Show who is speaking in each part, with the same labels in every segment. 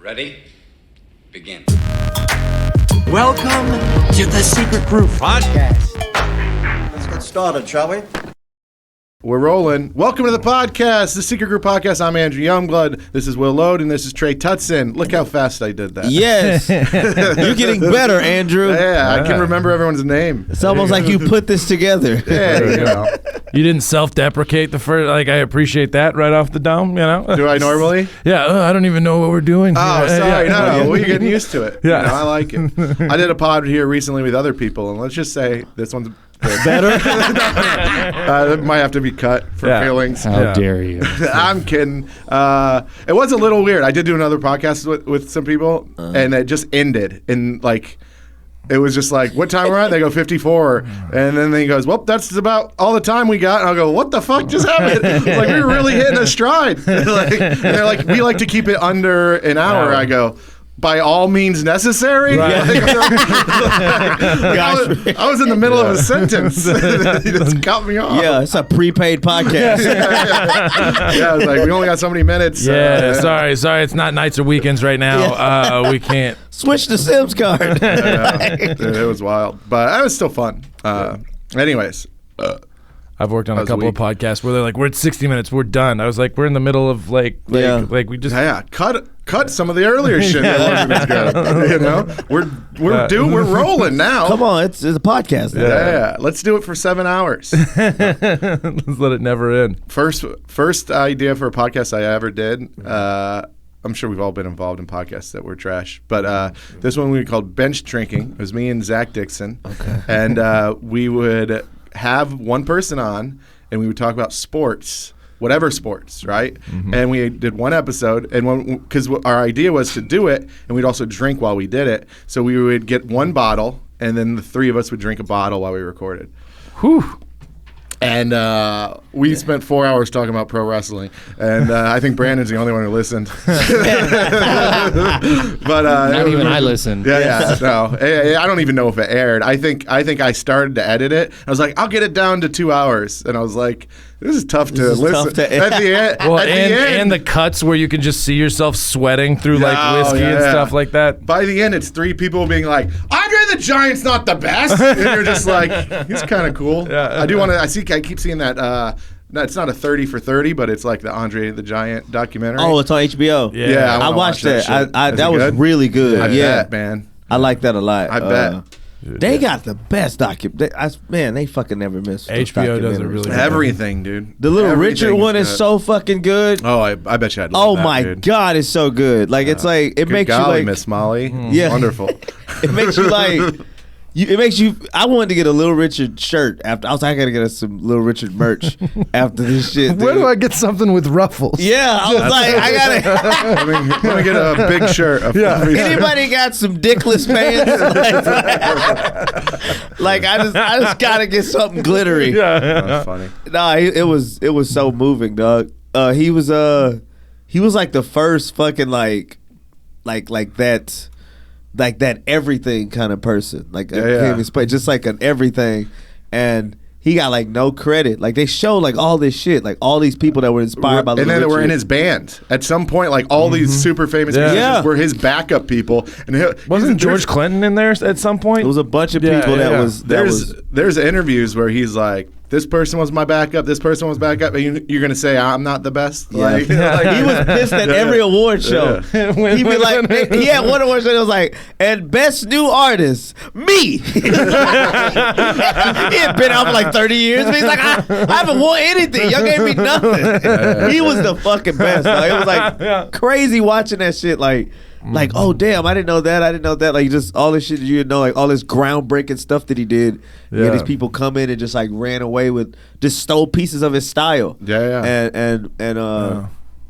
Speaker 1: Ready? Begin.
Speaker 2: Welcome to the Secret Group Podcast.
Speaker 3: Let's get started, shall we?
Speaker 4: We're rolling. Welcome to the podcast, the Secret Group Podcast. I'm Andrew Youngblood. This is Will Loden. This is Tre Tutson. Look how fast I did that.
Speaker 5: Yes. You're getting better, Andrew.
Speaker 4: Yeah, I can remember everyone's name.
Speaker 5: It's almost like you put this together.
Speaker 4: Yeah, you know.
Speaker 6: You didn't self-deprecate the first. Like, I appreciate that right off the dome. You know.
Speaker 4: Do I normally?
Speaker 6: Yeah. I don't even know what we're doing.
Speaker 4: Oh,
Speaker 6: here.
Speaker 4: sorry.
Speaker 6: Yeah.
Speaker 4: No. Well, you're getting used to it.
Speaker 6: Yeah.
Speaker 4: You know, I like it. I did a pod here recently with other people, and let's just say this one's
Speaker 5: Better?
Speaker 4: it might have to be cut for feelings.
Speaker 6: How
Speaker 5: dare you?
Speaker 4: I'm kidding. It was a little weird. I did do another podcast with some people, and it just ended. And, like, it was just like, what time we're at? They go 54. And then he goes, well, that's about all the time we got. And I'll go, what the fuck just happened? Like, we were really hitting a stride. And they're like, we like to keep it under an hour. I go, by all means necessary?
Speaker 6: Right.
Speaker 4: I was in the middle of a sentence. He just cut me off.
Speaker 5: Yeah, it's a prepaid podcast.
Speaker 4: Yeah, I was like, we only got so many minutes.
Speaker 6: Yeah. Sorry. It's not nights or weekends right now. We can't.
Speaker 5: Switch the Sims card.
Speaker 4: Dude, it was wild. But it was still fun. Anyways.
Speaker 6: I've worked on a couple of podcasts where they're like, we're at 60 minutes, we're done. I was like, we're in the middle of like we just
Speaker 4: Cut some of the earlier shit that wasn't as good. You know, we're rolling now.
Speaker 5: Come on, it's a podcast.
Speaker 4: Yeah, let's do it for 7 hours.
Speaker 6: let's let it never end.
Speaker 4: First idea for a podcast I ever did. I'm sure we've all been involved in podcasts that were trash, but this one we called Bench Drinking. It was me and Zach Dixon, and we would have one person on, and we would talk about sports. Whatever sports, right? Mm-hmm. And we did one episode, and because our idea was to do it, and we'd also drink while we did it. So we would get one bottle, and then the three of us would drink a bottle while we recorded.
Speaker 6: Whew.
Speaker 4: And we spent 4 hours talking about pro wrestling, and I think Brandon's the only one who listened. But
Speaker 7: not even I listened.
Speaker 4: Yeah. No, I don't even know if it aired. I think I started to edit it. I was like, I'll get it down to 2 hours, and I was like, this is tough to listen. At the end,
Speaker 6: well, and the cuts where you can just see yourself sweating through like whiskey and stuff like that.
Speaker 4: By the end, it's three people being like, Andre the Giant's not the best, and you're just like, he's kind of cool.
Speaker 6: Yeah.
Speaker 4: I do want to. I keep seeing that. No, it's not a 30 for 30, but it's like the Andre the Giant documentary.
Speaker 5: Oh, it's on HBO.
Speaker 4: Yeah,
Speaker 5: I watched that. That was
Speaker 4: good?
Speaker 5: really good.
Speaker 4: I
Speaker 5: yeah,
Speaker 4: bet, man.
Speaker 5: I like that a lot.
Speaker 4: I bet.
Speaker 5: They got the best man, they fucking never miss.
Speaker 6: HBO does it really good.
Speaker 4: Everything, dude.
Speaker 5: The Little
Speaker 4: Everything
Speaker 5: Richard one is
Speaker 4: good.
Speaker 5: so fucking good.
Speaker 4: Oh, I bet you I'd love
Speaker 5: Oh
Speaker 4: that,
Speaker 5: my
Speaker 4: dude.
Speaker 5: God, it's so good. Like it's like it
Speaker 4: Good
Speaker 5: makes
Speaker 4: golly,
Speaker 5: you like
Speaker 4: Miss Molly.
Speaker 5: Yeah.
Speaker 4: Wonderful.
Speaker 5: It makes you like. It makes you. I wanted to get a Little Richard shirt after. I was like, I gotta get us some Little Richard merch after this shit. Dude.
Speaker 6: Where do I get something with ruffles?
Speaker 5: Yeah, I was like, I gotta.
Speaker 4: Let me get a big shirt.
Speaker 5: Anybody got some dickless pants? Like I just gotta get something glittery.
Speaker 4: That's funny.
Speaker 5: Nah, it was so moving, dog. He was like the first fucking like that everything kind of person, like just like an everything, and he got like no credit. Like they showed like all this shit, like all these people that were inspired by
Speaker 4: and then they were in his band at some point. Like all these super famous musicians were his backup people. And
Speaker 6: wasn't George Clinton in there at some point?
Speaker 5: It was a bunch of people
Speaker 4: There's interviews where he's like, this person was my backup, this person was backup, and you're going to say I'm not the best?
Speaker 5: Yeah.
Speaker 4: Like,
Speaker 5: he was pissed at every award show. He'd be like, he had one award show that was like, and best new artist, me. He had been out for like 30 years, but he's like, I haven't won anything. Y'all gave me nothing. He was the fucking best. Though. It was like crazy watching that shit, like, oh damn, I didn't know that. Like just all this shit that you didn't know, like all this groundbreaking stuff that he did. Yeah. He had these people come in and just like ran away with, just stole pieces of his style.
Speaker 4: Yeah.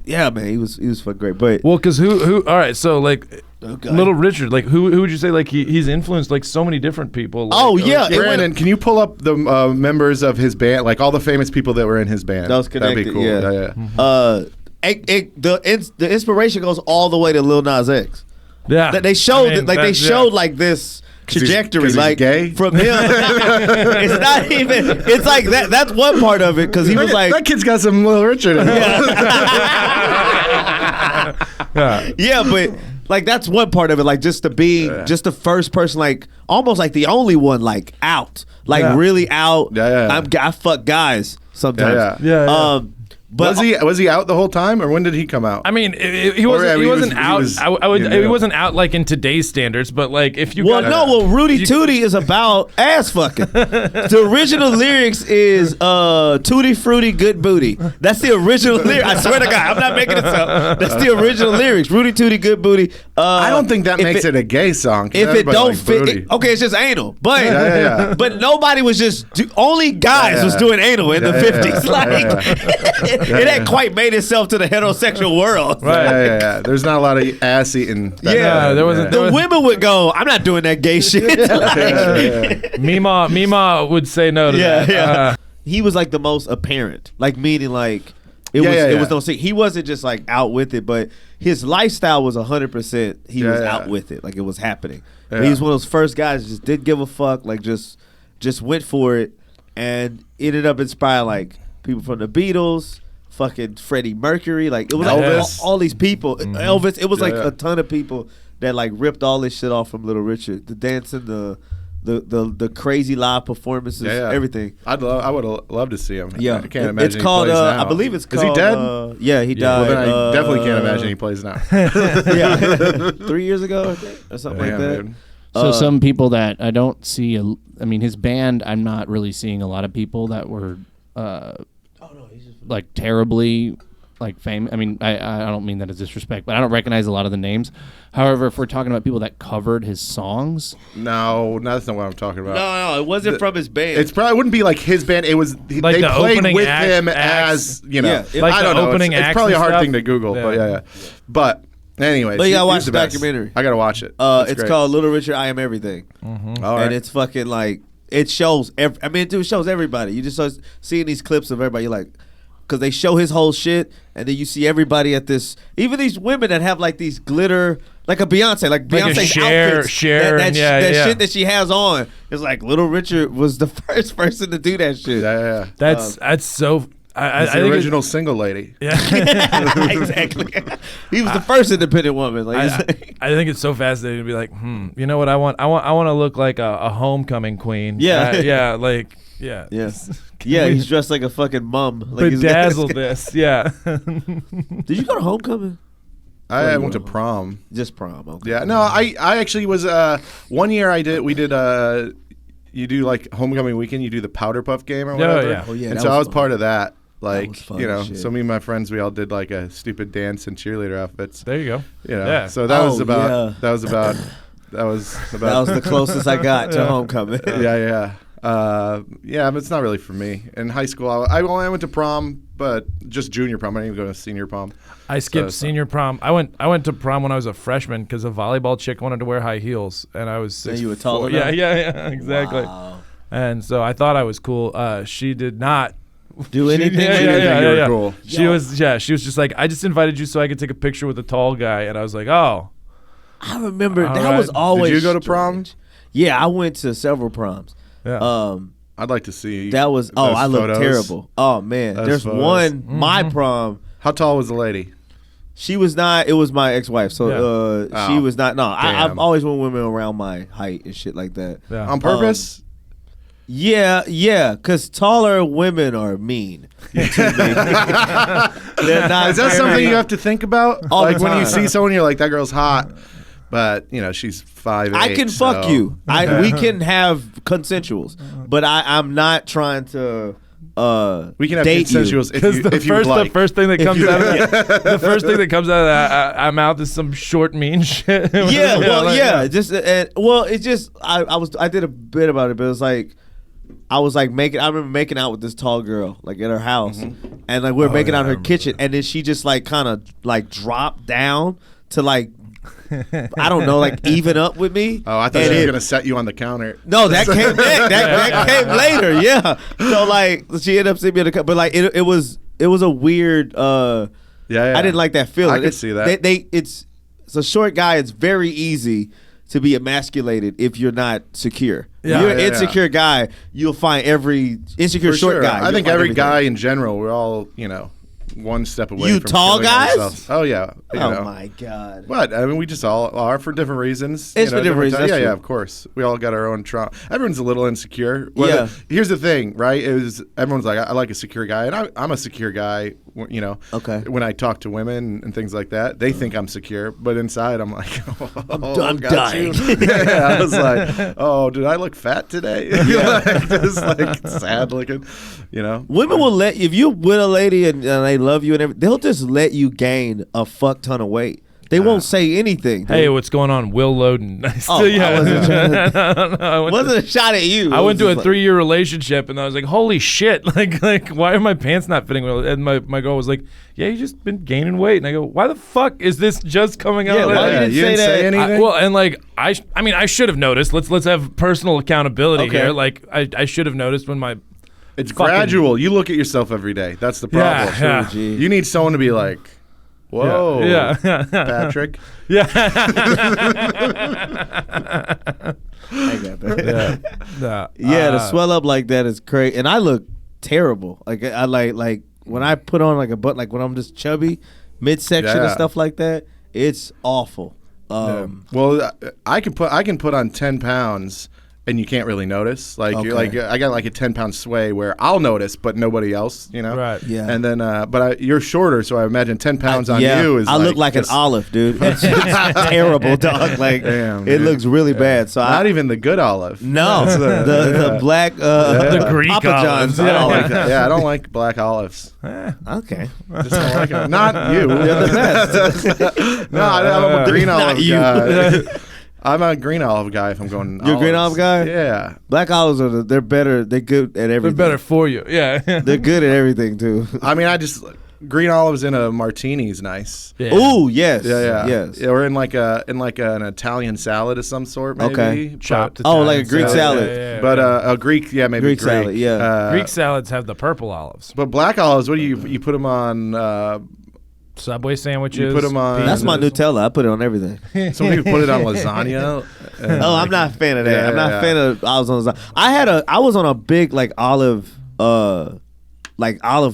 Speaker 5: Yeah, man, he was fucking great. But
Speaker 6: well, because who? All right, so like Little Richard, like who would you say like he's influenced like so many different people? Like,
Speaker 4: Brandon, can you pull up the members of his band, like all the famous people that were in his band?
Speaker 5: That was connected.
Speaker 4: That'd be cool.
Speaker 5: Yeah. The inspiration goes all the way to Lil Nas X.
Speaker 6: Yeah,
Speaker 5: they showed like this trajectory, like
Speaker 4: gay?
Speaker 5: From him. It's not even. It's like that. That's one part of it because he was like,
Speaker 4: that kid's got some Little Richard in him.
Speaker 5: Yeah, but like that's one part of it. Like just to be just the first person, like almost like the only one, like out, like really out. I fuck guys sometimes.
Speaker 4: But was he out the whole time, or when did he come out?
Speaker 6: I mean, he wasn't out. He wasn't out like in today's standards, but like if you
Speaker 5: Rudy Tooty is about ass fucking. The original lyrics is Tutti Frutti Good Booty. That's the original lyric. I swear to God, I'm not making this up. That's the original lyrics. Rudy Tooty Good Booty.
Speaker 4: I don't think that makes it a gay song.
Speaker 5: If it don't fit, okay, it's just anal. But but nobody was just only guys was doing anal in the 50s. Like. It hadn't quite made itself to the heterosexual world.
Speaker 4: Right. There's not a lot of ass eating.
Speaker 6: There wasn't.
Speaker 5: The women would go, I'm not doing that gay shit.
Speaker 6: Mima would say no to that.
Speaker 5: He was like the most apparent, like meaning like it was no secret. He wasn't just like out with it, but his lifestyle was 100%. He was out with it, like it was happening. But he was one of those first guys that just didn't give a fuck, like just went for it, and ended up inspiring like people from the Beatles. Fucking Freddie Mercury, like it was like all these people. Elvis, it was like a ton of people that like ripped all this shit off from Little Richard. The dancing, the crazy live performances, everything.
Speaker 4: I would love to see him.
Speaker 5: Yeah,
Speaker 4: I can't imagine.
Speaker 5: It's called.
Speaker 4: He plays now.
Speaker 5: I believe it's called.
Speaker 4: Is he dead?
Speaker 5: Yeah, he died.
Speaker 4: Well, then I definitely can't imagine he plays now.
Speaker 5: 3 years ago, I think, or something like that.
Speaker 4: Dude.
Speaker 2: So some people that I don't see. I mean, his band. I'm not really seeing a lot of people that were. Like terribly like famous. I mean, I don't mean that as disrespect, but I don't recognize a lot of the names. However, if we're talking about people that covered his songs,
Speaker 4: no, that's not what I'm talking about.
Speaker 5: No, it wasn't from his band.
Speaker 4: It probably wouldn't be like his band. It was
Speaker 6: like
Speaker 4: they
Speaker 6: the
Speaker 4: played with
Speaker 6: act,
Speaker 4: him
Speaker 6: acts,
Speaker 4: as you know.
Speaker 6: Like
Speaker 4: I don't know. It's probably a hard
Speaker 6: stuff.
Speaker 4: thing to Google, but But anyways,
Speaker 5: but you gotta watch
Speaker 4: the
Speaker 5: the documentary.
Speaker 4: I gotta watch it.
Speaker 5: It's called Little Richard, I Am Everything.
Speaker 4: All right.
Speaker 5: And it's fucking like it shows. It shows everybody. You just start seeing these clips of everybody. You're like. Because they show his whole shit, and then you see everybody at this. Even these women that have like these glitter, like a Beyonce, like Beyonce's outfits. That shit that she has on. It's like Little Richard was the first person to do that shit.
Speaker 4: Yeah.
Speaker 6: That's so.
Speaker 4: It's the original single lady.
Speaker 6: Yeah,
Speaker 5: exactly. He was the first independent woman. Like,
Speaker 6: I think it's so fascinating to be like, you know what I want? I want to look like a homecoming queen.
Speaker 5: Yeah.
Speaker 6: Yes.
Speaker 5: He's dressed like a fucking mum. Like
Speaker 6: bedazzle this. Yeah.
Speaker 5: Did you go to homecoming?
Speaker 4: I went to prom.
Speaker 5: Just prom. Okay.
Speaker 4: Yeah. No, I actually was. 1 year we did. You do like homecoming weekend. You do the powder puff game or whatever.
Speaker 5: Oh yeah.
Speaker 4: And so I was part of that. Like
Speaker 5: fun
Speaker 4: so me and my friends, we all did like a stupid dance and cheerleader outfits.
Speaker 6: There you go.
Speaker 4: So that was about. That was
Speaker 5: the closest I got to homecoming.
Speaker 4: But it's not really for me. In high school, I went to prom, but just junior prom. I didn't even go to senior prom.
Speaker 6: I skipped senior prom. I went to prom when I was a freshman because a volleyball chick wanted to wear high heels, and I was 6'4".
Speaker 5: And you were taller.
Speaker 6: Yeah, exactly.
Speaker 5: Wow.
Speaker 6: And so I thought I was cool. She did not
Speaker 5: do anything.
Speaker 6: Yeah.
Speaker 4: Cool.
Speaker 6: She was just like, I just invited you so I could take a picture with a tall guy, and I was like, oh.
Speaker 5: I remember that was always.
Speaker 4: Did you go to prom?
Speaker 5: Yeah, I went to several proms.
Speaker 4: Yeah. I'd like to see.
Speaker 5: That was I look terrible. Oh man, there's
Speaker 4: photos.
Speaker 5: one my prom.
Speaker 4: How tall was the lady?
Speaker 5: She was not. It was my ex-wife, so she was not. No, I've always wanted women around my height and shit like that.
Speaker 6: Yeah.
Speaker 4: On purpose.
Speaker 5: Yeah, because taller women are mean. They're not.
Speaker 4: Is that something you have to think about?
Speaker 5: All
Speaker 4: like
Speaker 5: the
Speaker 4: when you
Speaker 5: time.
Speaker 4: see someone, you're like, that girl's hot, but she's 5'8".
Speaker 5: I can fuck you. We can have consensuals, but I'm not trying to.
Speaker 4: We can have
Speaker 5: date
Speaker 4: consensuals
Speaker 6: the first thing that comes out of the first thing that comes out of our mouth is some short mean shit.
Speaker 5: Yeah, just it's just I did a bit about it, but it was like. I remember making out with this tall girl, like at her house, and like we were making out in her kitchen, and then she just like kind of like dropped down to like, I don't know, like even up with me.
Speaker 4: Oh, I thought she was gonna set you on the counter.
Speaker 5: No, that came that came later. Yeah, so like she ended up sitting me on the counter, but like it was a weird. I didn't like that feeling.
Speaker 4: I could see that.
Speaker 5: It's a short guy. It's very easy to be emasculated if you're not secure.
Speaker 6: Yeah.
Speaker 5: If you're an insecure guy, you'll find every insecure
Speaker 4: For
Speaker 5: short
Speaker 4: sure.
Speaker 5: guy.
Speaker 4: I think every guy in general, we're all, one step away.
Speaker 5: You
Speaker 4: from
Speaker 5: tall
Speaker 4: killing
Speaker 5: guys?
Speaker 4: ourselves. Oh yeah. You know.
Speaker 5: My God.
Speaker 4: But I mean, we just all are for different reasons.
Speaker 5: It's for different reasons,
Speaker 4: times.
Speaker 5: that's
Speaker 4: Yeah,
Speaker 5: true.
Speaker 4: of course. We all got our own trauma. Everyone's a little insecure.
Speaker 5: Yeah.
Speaker 4: Here's the thing, right? Everyone's like, I like a secure guy, and I'm a secure guy. You know.
Speaker 5: Okay.
Speaker 4: When I talk to women and things like that, they think I'm secure, but inside I'm like,
Speaker 5: I'm
Speaker 4: got
Speaker 5: dying.
Speaker 4: you. Yeah, I was like, oh, did I look fat today? Like, just like sad looking. You know.
Speaker 5: Women will let if you with a lady and they love you and everything, they'll just let you gain a fuck ton of weight. They won't say anything. Dude.
Speaker 6: Hey, what's going on, Will Loden?
Speaker 5: I wasn't trying to,
Speaker 6: I went
Speaker 5: wasn't a shot at you.
Speaker 6: I went to a
Speaker 5: It was
Speaker 6: 3-year relationship, and I was like, "Holy shit! Like, why are my pants not fitting well?" And my girl was like, "Yeah, you just been gaining weight." And I go, "Why the fuck is this just coming out?"
Speaker 5: Yeah, why
Speaker 4: Yeah,
Speaker 5: you didn't
Speaker 4: you
Speaker 5: say
Speaker 4: didn't say
Speaker 5: that?
Speaker 4: anything.
Speaker 6: Well, and like I mean, I should have noticed. Let's have personal accountability
Speaker 5: Okay.
Speaker 6: here. Like, I should have noticed when my
Speaker 4: It's
Speaker 6: fucking-
Speaker 4: gradual. You look at yourself every day. That's the problem.
Speaker 6: Yeah.
Speaker 4: You need someone to be like, whoa,
Speaker 6: yeah.
Speaker 4: Patrick.
Speaker 6: Yeah.
Speaker 5: I got that.
Speaker 6: Nah,
Speaker 5: Yeah, to swell up like that is crazy, and I look terrible. Like I like when I put on like a butt, like when I'm just chubby, midsection and
Speaker 4: Yeah.
Speaker 5: stuff like that. It's awful.
Speaker 4: Well, I can put on 10 pounds and you can't really notice. Like
Speaker 5: Okay.
Speaker 4: like I got like a 10-pound sway where I'll notice, but nobody else. You know.
Speaker 6: Right.
Speaker 5: Yeah.
Speaker 4: And then, you're shorter, so I imagine 10 pounds on
Speaker 5: yeah,
Speaker 4: you is.
Speaker 5: I look like
Speaker 4: just-
Speaker 5: an olive, dude. It's terrible, dog. Like
Speaker 4: Damn,
Speaker 5: it
Speaker 4: dude.
Speaker 5: looks really bad. So
Speaker 4: Not
Speaker 5: I
Speaker 4: even the good olive.
Speaker 5: no the black
Speaker 6: The Greek
Speaker 5: Papa John's.
Speaker 6: olives.
Speaker 4: I don't
Speaker 5: olive.
Speaker 4: like that. Yeah, I don't like black olives.
Speaker 5: Okay,
Speaker 4: Just don't like it. Not you.
Speaker 5: they're the best.
Speaker 4: No, I'm a green
Speaker 5: Not
Speaker 4: olive
Speaker 5: you.
Speaker 4: guy. I'm a green olive guy if I'm going.
Speaker 5: You're a green olive guy?
Speaker 4: Yeah.
Speaker 5: Black olives are they're better. They're good at
Speaker 6: They're
Speaker 5: everything.
Speaker 6: better for you. Yeah.
Speaker 5: They're good at everything too.
Speaker 4: I mean, green olives in a martini is nice.
Speaker 6: Yeah.
Speaker 5: Ooh, yes,
Speaker 4: Yeah.
Speaker 5: yes.
Speaker 4: Or in like an Italian salad of some sort, maybe.
Speaker 5: Okay.
Speaker 6: Chopped.
Speaker 5: Oh, like a
Speaker 6: Italian
Speaker 5: Greek salad.
Speaker 6: Yeah.
Speaker 4: But a Greek, yeah, maybe
Speaker 5: Greek salad, yeah.
Speaker 6: Greek salads have the purple olives.
Speaker 4: But black olives, what do you put them on?
Speaker 6: Subway sandwiches.
Speaker 4: You put 'em on-
Speaker 5: That's my Nutella. I put it on everything.
Speaker 4: Some people put it on lasagna.
Speaker 5: Oh, I'm not a fan of that.
Speaker 4: Yeah,
Speaker 5: I'm not
Speaker 4: yeah.
Speaker 5: a fan of olives on lasagna. I was on a big like olive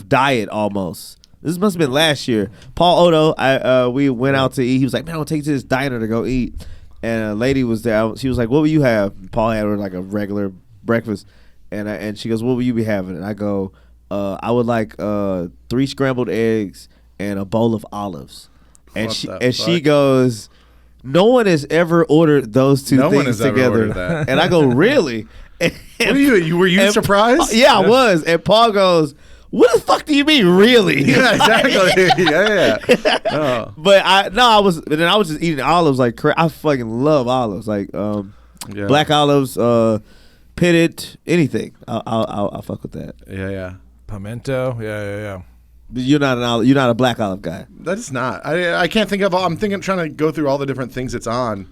Speaker 5: diet almost. This must have been last year. Paul Otto, we went out to eat. He was like, "Man, I'll take you to this diner to go eat." And a lady was there. She was like, "What will you have?" Paul had her like a regular breakfast, and she goes, "What will you be having?" And I go, "I would like 3 scrambled eggs and a bowl of olives." And
Speaker 4: What
Speaker 5: she
Speaker 4: the
Speaker 5: she
Speaker 4: fuck?
Speaker 5: goes, "No one has ever ordered those two
Speaker 4: No one
Speaker 5: things
Speaker 4: has ever
Speaker 5: together."
Speaker 4: ordered that.
Speaker 5: And I go, "Really?" And,
Speaker 4: What were you
Speaker 5: and-
Speaker 4: surprised?
Speaker 5: Yeah, I was. And Paul goes, "What the fuck do you mean, really?"
Speaker 4: Yeah, exactly. yeah. Oh.
Speaker 5: But I was just eating olives like crazy. I fucking love olives, like
Speaker 4: Yeah.
Speaker 5: black olives, pitted, anything. I'll fuck with that.
Speaker 4: Yeah.
Speaker 6: Pimento. Yeah.
Speaker 5: But you're not a black olive guy.
Speaker 4: That's not. I can't think of. I'm trying to go through all the different things it's on,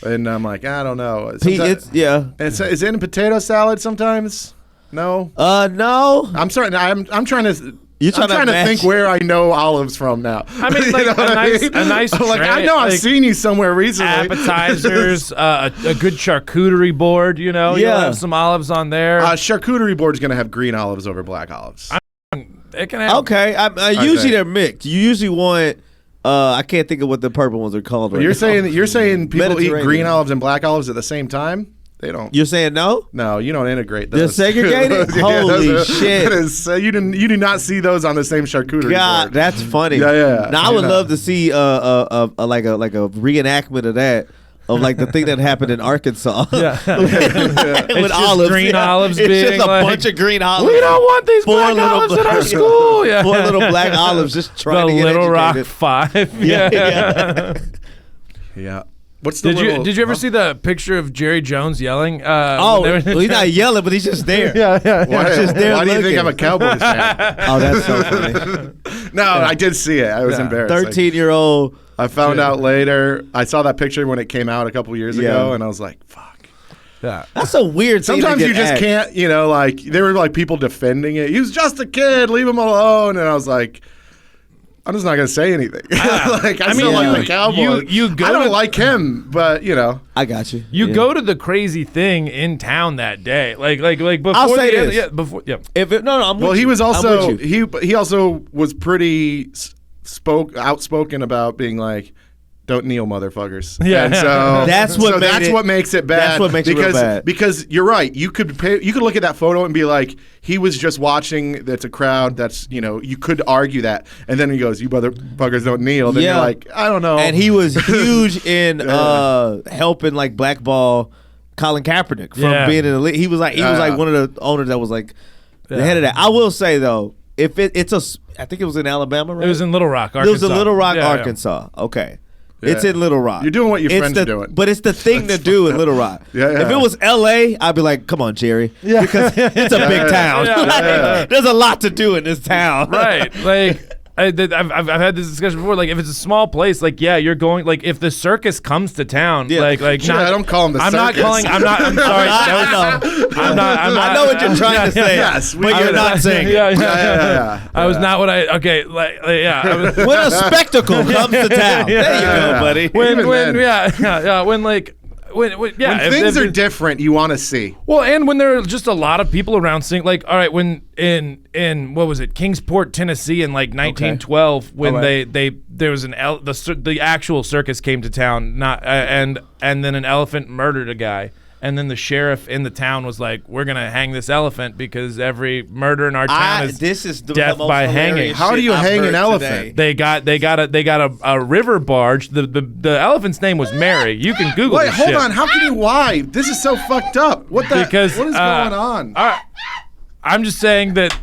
Speaker 4: and I'm like, I don't know.
Speaker 5: It's yeah.
Speaker 4: Is it in potato salad sometimes? No.
Speaker 5: No.
Speaker 4: I'm sorry. I'm trying to.
Speaker 5: You're
Speaker 4: I'm
Speaker 5: trying to
Speaker 4: trying to
Speaker 5: match-
Speaker 4: think where I know olives from now.
Speaker 6: I mean,
Speaker 4: You
Speaker 6: like
Speaker 4: know what I mean?
Speaker 6: a nice
Speaker 4: I'm like, I
Speaker 6: tray,
Speaker 4: know I've
Speaker 6: like,
Speaker 4: seen you somewhere recently.
Speaker 6: Appetizers, a good charcuterie board. You know,
Speaker 5: Yeah.
Speaker 6: you'll have some olives on there.
Speaker 4: Charcuterie board's gonna have green olives over black olives.
Speaker 6: It can have.
Speaker 5: Okay. Usually they're mixed. You usually want. I can't think of what the purple ones are called. Right
Speaker 4: You're
Speaker 5: now.
Speaker 4: saying people eat
Speaker 5: Mediterranean.
Speaker 4: green olives and black olives at the same time? They don't.
Speaker 5: You're saying no?
Speaker 4: No, you don't integrate
Speaker 5: They're
Speaker 4: those.
Speaker 5: segregated? Holy shit.
Speaker 4: That is, you do not see those on the same charcuterie
Speaker 5: God,
Speaker 4: board.
Speaker 5: that's funny.
Speaker 4: Yeah.
Speaker 5: Now I would
Speaker 4: Yeah.
Speaker 5: love to see like a reenactment of that. Of like the thing that happened in Arkansas.
Speaker 6: Yeah.
Speaker 5: With
Speaker 6: just
Speaker 5: olives.
Speaker 6: green olives
Speaker 5: It's
Speaker 6: being
Speaker 5: just a
Speaker 6: like,
Speaker 5: bunch of green olives.
Speaker 6: We don't want these
Speaker 5: Four
Speaker 6: black
Speaker 5: little
Speaker 6: olives in our
Speaker 5: black-
Speaker 6: school. Yeah.
Speaker 5: 4 little black olives just trying
Speaker 6: The
Speaker 5: to get
Speaker 6: Little Rock
Speaker 5: educated.
Speaker 6: 5.
Speaker 5: Yeah,
Speaker 6: Yeah.
Speaker 5: yeah.
Speaker 4: Yeah. What's the
Speaker 6: Did
Speaker 4: little,
Speaker 6: you ever see the picture of Jerry Jones yelling?
Speaker 5: Oh,
Speaker 6: when they were-
Speaker 5: well, he's not yelling, but he's just there.
Speaker 4: Why,
Speaker 5: just there
Speaker 4: why do you
Speaker 5: looking.
Speaker 4: think I'm a Cowboys fan?
Speaker 5: Oh, that's so funny.
Speaker 4: No, I did see it. I was
Speaker 6: Yeah.
Speaker 4: embarrassed.
Speaker 5: 13-year-old.
Speaker 4: I found out later. I saw that picture when it came out a couple years ago,
Speaker 5: Yeah.
Speaker 4: and I was like, fuck.
Speaker 6: Yeah.
Speaker 5: That's a weird thing.
Speaker 4: Sometimes
Speaker 5: to
Speaker 4: you
Speaker 5: get
Speaker 4: just
Speaker 5: at.
Speaker 4: can't, like, there were like people defending it. He was just a kid, leave him alone. And I was like, I'm just not gonna say anything. Like I
Speaker 6: mean,
Speaker 4: still like
Speaker 6: you-
Speaker 4: the Cowboys.
Speaker 6: you go
Speaker 4: I don't
Speaker 6: to-
Speaker 4: like him, but you know.
Speaker 5: I got you.
Speaker 6: You
Speaker 5: Yeah.
Speaker 6: go to the crazy thing in town that day, like before.
Speaker 5: I'll say
Speaker 6: the
Speaker 5: this.
Speaker 6: Yeah, before. Yeah.
Speaker 5: If it, no, I'm with
Speaker 4: Well, he
Speaker 5: you.
Speaker 4: was
Speaker 5: I'm
Speaker 4: also
Speaker 5: with you.
Speaker 4: he also was pretty outspoken about being like, "Don't kneel, motherfuckers."
Speaker 6: Yeah.
Speaker 4: and so
Speaker 5: That's what
Speaker 4: so
Speaker 5: made
Speaker 4: that's
Speaker 5: it-
Speaker 4: what makes it bad.
Speaker 5: that's what makes it real
Speaker 4: because
Speaker 5: bad.
Speaker 4: because you're right. You could look at that photo and be like, he was just watching. That's a crowd. That's you could argue that, and then he goes, "You motherfuckers don't kneel." Then
Speaker 5: Yeah.
Speaker 4: you're like, I don't know.
Speaker 5: And he was huge in helping like blackball Colin Kaepernick from
Speaker 6: Yeah.
Speaker 5: being in the league. He was like one of the owners that was like the head of that. I will say though, if I think it was in Alabama, right?
Speaker 6: It was in Little Rock, Arkansas.
Speaker 5: It was in Little Rock,
Speaker 6: Yeah, yeah.
Speaker 5: Arkansas. Okay. It's
Speaker 4: Yeah.
Speaker 5: in Little Rock.
Speaker 4: You're doing what your
Speaker 5: It's
Speaker 4: friends are doing.
Speaker 5: But it's the thing to do in Little Rock.
Speaker 4: Yeah.
Speaker 5: If it was L.A., I'd be like, come on, Jerry. Yeah. Because it's a big town.
Speaker 6: Yeah.
Speaker 5: Like,
Speaker 4: Yeah.
Speaker 5: there's a lot to do in this town.
Speaker 6: Right. Like I've had this discussion before. Like if it's a small place, like yeah, you're going. Like if the circus comes to town,
Speaker 5: Yeah.
Speaker 6: like
Speaker 4: Yeah, I don't call him the
Speaker 6: I'm not
Speaker 4: circus.
Speaker 6: calling. I'm not. I'm sorry.
Speaker 5: I know.
Speaker 6: I'm not.
Speaker 5: I know what you're trying to say.
Speaker 4: Yes, we
Speaker 5: but
Speaker 4: get
Speaker 5: you're
Speaker 4: it.
Speaker 5: not saying it.
Speaker 6: Yeah. I was not what I. Okay. Yeah. I was,
Speaker 5: When a spectacle comes to town.
Speaker 6: Yeah.
Speaker 5: There you go,
Speaker 4: Yeah.
Speaker 5: buddy.
Speaker 6: when
Speaker 4: Even then.
Speaker 6: yeah. When like. When
Speaker 4: When things are different, you want to see.
Speaker 6: well, and when there are just a lot of people around singing, like, all right, when in what was it, Kingsport, Tennessee, in like 1912, when they there was the actual circus came to town, not and then an elephant murdered a guy, and then the sheriff in the town was like, we're gonna hang this elephant because every murder in our town is
Speaker 5: This is the
Speaker 6: death
Speaker 5: most
Speaker 6: by
Speaker 5: hilarious
Speaker 6: hanging.
Speaker 4: How do
Speaker 5: shit
Speaker 4: you
Speaker 5: I've
Speaker 4: hang an
Speaker 5: heard
Speaker 4: elephant?
Speaker 5: today.
Speaker 6: They got a river barge. The elephant's name was Mary. You can Google
Speaker 4: Wait,
Speaker 6: this
Speaker 4: hold
Speaker 6: shit.
Speaker 4: on. How can you? Why? This is so fucked up. What the?
Speaker 6: Because
Speaker 4: what is going on?
Speaker 6: I'm just saying that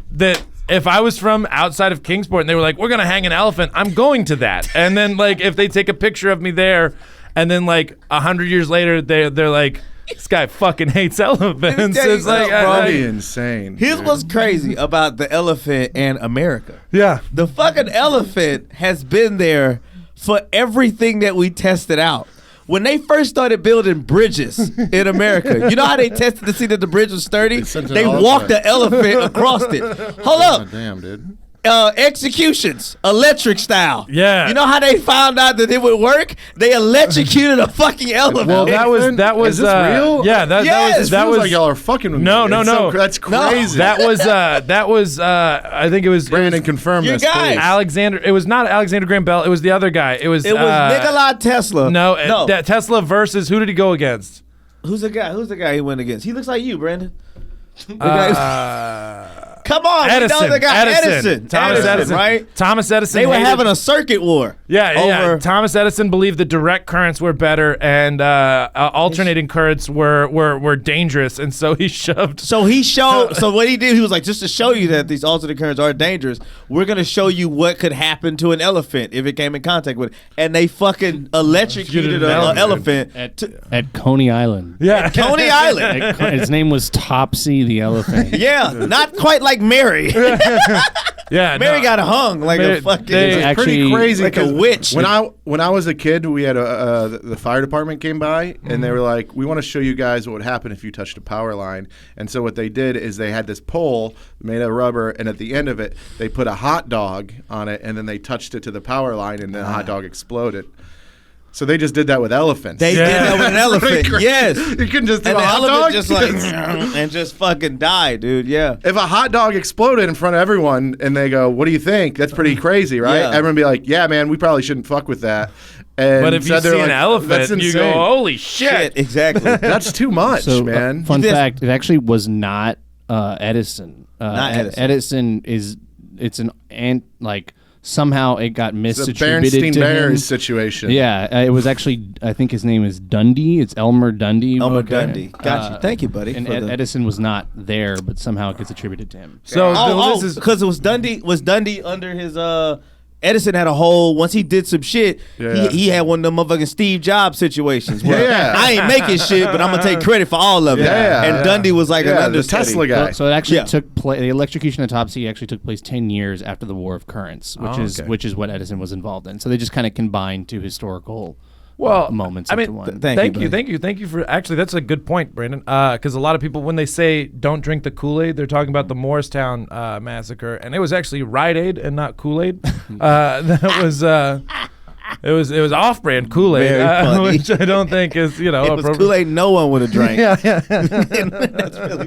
Speaker 6: if I was from outside of Kingsport and they were like, we're gonna hang an elephant, I'm going to that. And then like if they take a picture of me there, and then like 100 years later they're like, this guy fucking hates elephants.
Speaker 5: tell you
Speaker 6: It's like
Speaker 5: something, bro.
Speaker 4: That'd be insane.
Speaker 5: Here's
Speaker 4: dude.
Speaker 5: what's crazy about the elephant and America.
Speaker 6: yeah.
Speaker 5: The fucking elephant has been there for everything that we tested out. When they first started building bridges in America, you know how they tested to see that the bridge was sturdy?
Speaker 4: sent an
Speaker 5: They walked the elephant across it. Hold up.
Speaker 4: Damn, dude.
Speaker 5: Executions, electric style.
Speaker 6: Yeah.
Speaker 5: You know how they found out that it would work? They electrocuted a fucking elephant.
Speaker 6: Well, that was
Speaker 4: Is this real?
Speaker 6: Yeah, that
Speaker 5: Yes.
Speaker 6: that
Speaker 4: Feels
Speaker 6: was
Speaker 4: like y'all are fucking with
Speaker 6: No,
Speaker 4: me.
Speaker 6: no,
Speaker 4: It's
Speaker 6: no.
Speaker 4: that's crazy.
Speaker 6: that was I think it was
Speaker 4: Brandon, confirm
Speaker 5: Your
Speaker 4: this,
Speaker 5: guy.
Speaker 4: please.
Speaker 6: Alexander. It was not Alexander Graham Bell. It was the other guy. It was
Speaker 5: Nikola Tesla.
Speaker 6: No,
Speaker 5: no.
Speaker 6: Tesla versus who did he go against?
Speaker 5: Who's the guy? Who's the guy he went against? He looks like you, Brandon. The guy- Come on,
Speaker 6: Edison.
Speaker 5: we know the guy. Edison.
Speaker 6: Thomas Edison.
Speaker 5: right?
Speaker 6: Thomas Edison.
Speaker 5: They were
Speaker 6: hated-
Speaker 5: having a circuit war.
Speaker 6: Yeah.
Speaker 5: over-
Speaker 6: Thomas Edison believed the direct currents were better and alternating currents were dangerous, and so he shoved.
Speaker 5: So he showed. So what he did, he was like, just to show you that these alternate currents are dangerous, we're gonna show you what could happen to an elephant if it came in contact with it. And they fucking electrocuted
Speaker 6: an
Speaker 5: an
Speaker 6: elephant.
Speaker 5: elephant.
Speaker 2: At Coney Island.
Speaker 6: Yeah.
Speaker 5: Coney Island.
Speaker 2: His name was Topsy the elephant.
Speaker 5: Yeah, not quite like Mary.
Speaker 6: Yeah.
Speaker 5: Mary
Speaker 6: no.
Speaker 5: got hung like
Speaker 6: Mary-
Speaker 5: a fucking.
Speaker 6: they-
Speaker 4: It's pretty
Speaker 2: Actually,
Speaker 4: crazy.
Speaker 5: like a
Speaker 4: 'cause
Speaker 5: witch.
Speaker 4: When I was a kid, we had the fire department came by and they were like, "We want to show you guys what would happen if you touched a power line." And so what they did is they had this pole made of rubber, and at the end of it, they put a hot dog on it, and then they touched it to the power line, and the hot dog exploded. So they just did that with elephants.
Speaker 5: They did that with an elephant.
Speaker 4: Pretty
Speaker 5: yes.
Speaker 4: crazy. You couldn't just do
Speaker 5: And
Speaker 4: a
Speaker 5: the
Speaker 4: hot
Speaker 5: elephant
Speaker 4: dog.
Speaker 5: just like and just fucking died, dude. Yeah.
Speaker 4: If a hot dog exploded in front of everyone and they go, "What do you think?" That's pretty crazy, right?
Speaker 5: Yeah.
Speaker 4: Everyone be like, "Yeah, man, we probably shouldn't fuck with that." And
Speaker 6: But if you
Speaker 4: instead they're
Speaker 6: see an
Speaker 4: like,
Speaker 6: elephant,
Speaker 4: "That's
Speaker 6: you go,
Speaker 4: insane."
Speaker 6: "Holy shit!"
Speaker 5: Exactly.
Speaker 4: That's too much,
Speaker 2: So,
Speaker 4: man.
Speaker 2: fun
Speaker 5: This-
Speaker 2: fact: it actually was not Edison.
Speaker 5: Not Edison.
Speaker 2: Edison is like somehow it got
Speaker 4: It's a
Speaker 2: misattributed
Speaker 4: Bernstein
Speaker 2: to him.
Speaker 4: Bears situation.
Speaker 2: Yeah, it was actually, I think his name is Dundee. It's Elmer Dundee.
Speaker 5: Elmer Dundee. Got you. Thank you, buddy.
Speaker 2: And
Speaker 5: for the-
Speaker 2: Edison was not there, but somehow it gets attributed to him.
Speaker 6: So
Speaker 5: Oh,
Speaker 6: this is
Speaker 5: because it was Dundee. Was Dundee under his Edison had a whole, once he did some shit,
Speaker 4: Yeah.
Speaker 5: he had one of them motherfucking Steve Jobs situations where
Speaker 4: Yeah.
Speaker 5: I ain't making shit, but I'm gonna take credit for all of it.
Speaker 4: Yeah,
Speaker 5: and
Speaker 4: yeah.
Speaker 5: Dundee was like an
Speaker 4: Yeah, the
Speaker 5: understudy.
Speaker 4: Tesla guy.
Speaker 2: So it actually
Speaker 5: Yeah.
Speaker 2: took place. The electrocution of Topsy actually took place 10 years after the War of Currents, which is what Edison was involved in. So they just kind of combined two historical moments.
Speaker 6: I
Speaker 2: into
Speaker 6: mean,
Speaker 2: one.
Speaker 5: Thank you,
Speaker 6: thank you for actually. That's a good point, Brandon. Because a lot of people, when they say don't drink the Kool-Aid, they're talking about the Morristown massacre, and it was actually Rite Aid and not Kool-Aid. That was. It was off-brand Kool-Aid,
Speaker 5: Very funny.
Speaker 6: which I don't think is
Speaker 5: It was
Speaker 6: appropriate.
Speaker 5: Kool-Aid no one would have drank.
Speaker 6: Yeah.
Speaker 5: That's really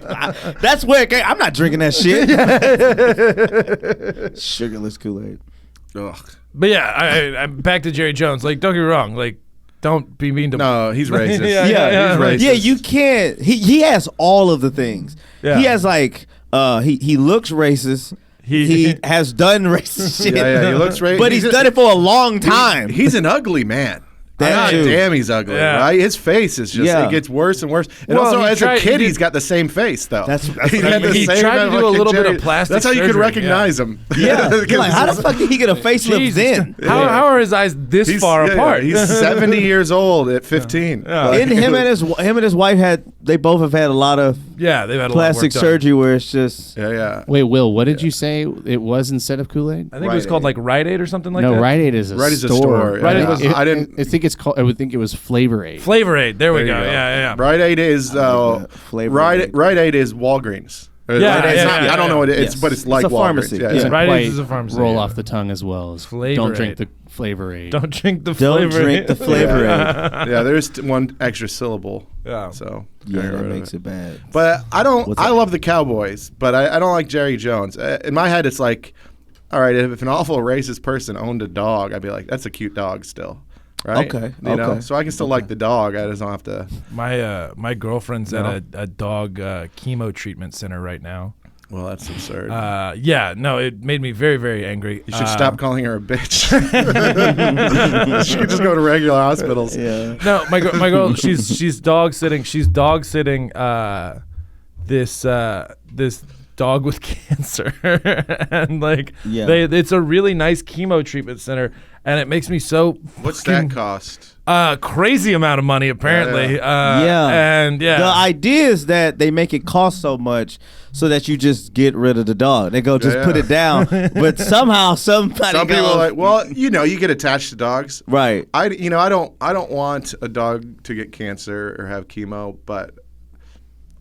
Speaker 5: That's where it came. I'm not drinking that shit. Sugarless Kool-Aid.
Speaker 4: Ugh.
Speaker 6: But yeah, I'm back to Jerry Jones. Like, don't get me wrong. Like, don't be mean to.
Speaker 4: No, he's racist.
Speaker 6: Yeah,
Speaker 4: he's
Speaker 6: yeah.
Speaker 4: racist.
Speaker 5: Yeah, you can't. He has all of the things.
Speaker 6: Yeah.
Speaker 5: He has like he looks racist. He has done racist shit.
Speaker 4: Yeah, he looks racist.
Speaker 5: But he's done it for a long time.
Speaker 4: He's an ugly man.
Speaker 5: That
Speaker 4: God
Speaker 5: too.
Speaker 4: damn, he's ugly,
Speaker 6: Yeah.
Speaker 4: right? His face is just, it gets worse and worse. And
Speaker 6: Well,
Speaker 4: also,
Speaker 6: he
Speaker 4: as
Speaker 6: tried-
Speaker 4: a kid,
Speaker 6: he
Speaker 4: he's got the same face, though.
Speaker 5: That's
Speaker 4: he
Speaker 5: what I
Speaker 4: had
Speaker 5: mean.
Speaker 4: the
Speaker 6: He
Speaker 4: same
Speaker 6: tried to do a
Speaker 4: fucking
Speaker 6: little bit of
Speaker 4: Jerry-
Speaker 6: plastic
Speaker 4: That's how you could
Speaker 6: surgery,
Speaker 4: recognize him.
Speaker 5: Yeah. You're like, how the
Speaker 4: Because
Speaker 5: fuck did he get a facelift
Speaker 6: Jesus.
Speaker 5: then?
Speaker 6: How are his eyes this
Speaker 4: he's-
Speaker 6: far
Speaker 4: yeah,
Speaker 6: apart?
Speaker 4: He's 70 years old at 15.
Speaker 6: Yeah.
Speaker 4: Like,
Speaker 5: And him and his wife they both have had a lot of
Speaker 6: Yeah, they've had a
Speaker 5: plastic
Speaker 6: lot of work done.
Speaker 5: surgery where it's just
Speaker 4: Yeah.
Speaker 2: Wait, Will, what did you say it was instead of Kool-Aid?
Speaker 6: I think it was called like Rite Aid or something like
Speaker 2: No,
Speaker 6: that.
Speaker 2: Rite Aid is a
Speaker 4: Rite Aid's a
Speaker 2: store.
Speaker 4: store.
Speaker 6: Rite Aid
Speaker 4: Yeah.
Speaker 6: was-
Speaker 4: I didn't.
Speaker 2: I think it's called. I would think it was Flavor Aid.
Speaker 6: Flavor Aid. There we
Speaker 4: There
Speaker 6: go.
Speaker 4: you go.
Speaker 6: Yeah.
Speaker 4: Rite Aid is
Speaker 5: Flavor
Speaker 4: Rite
Speaker 5: Aid.
Speaker 4: Rite Aid is Walgreens.
Speaker 6: Yeah,
Speaker 4: Rite Aid's
Speaker 6: yeah,
Speaker 4: not-
Speaker 6: yeah,
Speaker 4: I don't know what it is,
Speaker 5: Yes.
Speaker 4: but it's like
Speaker 5: It's a
Speaker 4: Walgreens.
Speaker 5: pharmacy.
Speaker 4: Yeah,
Speaker 5: Yeah.
Speaker 4: yeah.
Speaker 2: Doesn't
Speaker 6: Rite Aid
Speaker 2: quite
Speaker 6: is a pharmacy,
Speaker 2: roll
Speaker 6: yeah.
Speaker 2: off the tongue as well as
Speaker 6: Flavor
Speaker 2: don't drink
Speaker 6: Aid.
Speaker 2: the Flavor Aid.
Speaker 6: Don't drink the
Speaker 5: don't
Speaker 6: Flavor
Speaker 5: drink
Speaker 6: Aid.
Speaker 5: the flavor aid.
Speaker 4: Yeah, there's one extra syllable.
Speaker 6: Yeah.
Speaker 4: So
Speaker 5: Yeah,
Speaker 4: get
Speaker 5: that
Speaker 4: rid of
Speaker 5: makes it bad.
Speaker 4: But I don't.
Speaker 5: What's
Speaker 4: I
Speaker 5: that?
Speaker 4: love the Cowboys, but I don't like Jerry Jones. In my head, it's like, all right, if an awful racist person owned a dog, I'd be like, that's a cute dog still, right?
Speaker 5: Okay,
Speaker 4: You know,
Speaker 5: okay.
Speaker 4: so I can still like the dog. I just don't have to.
Speaker 6: My girlfriend's
Speaker 4: No.
Speaker 6: at a dog chemo treatment center right now.
Speaker 4: Well, that's absurd.
Speaker 6: Yeah, no, it made me very, very angry.
Speaker 4: You should stop calling her a bitch. She could just go to regular hospitals.
Speaker 5: Yeah.
Speaker 6: No, my girl, she's dog sitting. She's dog sitting this dog with cancer, and like
Speaker 5: Yeah.
Speaker 6: it's a really nice chemo treatment center, and it makes me so
Speaker 4: What's
Speaker 6: fucking,
Speaker 4: that cost?
Speaker 6: crazy amount of money apparently.
Speaker 5: Yeah.
Speaker 6: And yeah,
Speaker 5: The idea is that they make it cost so much so that you just get rid of the dog. They go just
Speaker 4: Yeah.
Speaker 5: put it down, but somehow somebody
Speaker 4: Some
Speaker 5: goes,
Speaker 4: people are like, well, you know, you get attached to dogs.
Speaker 5: right.
Speaker 4: I don't want a dog to get cancer or have chemo, but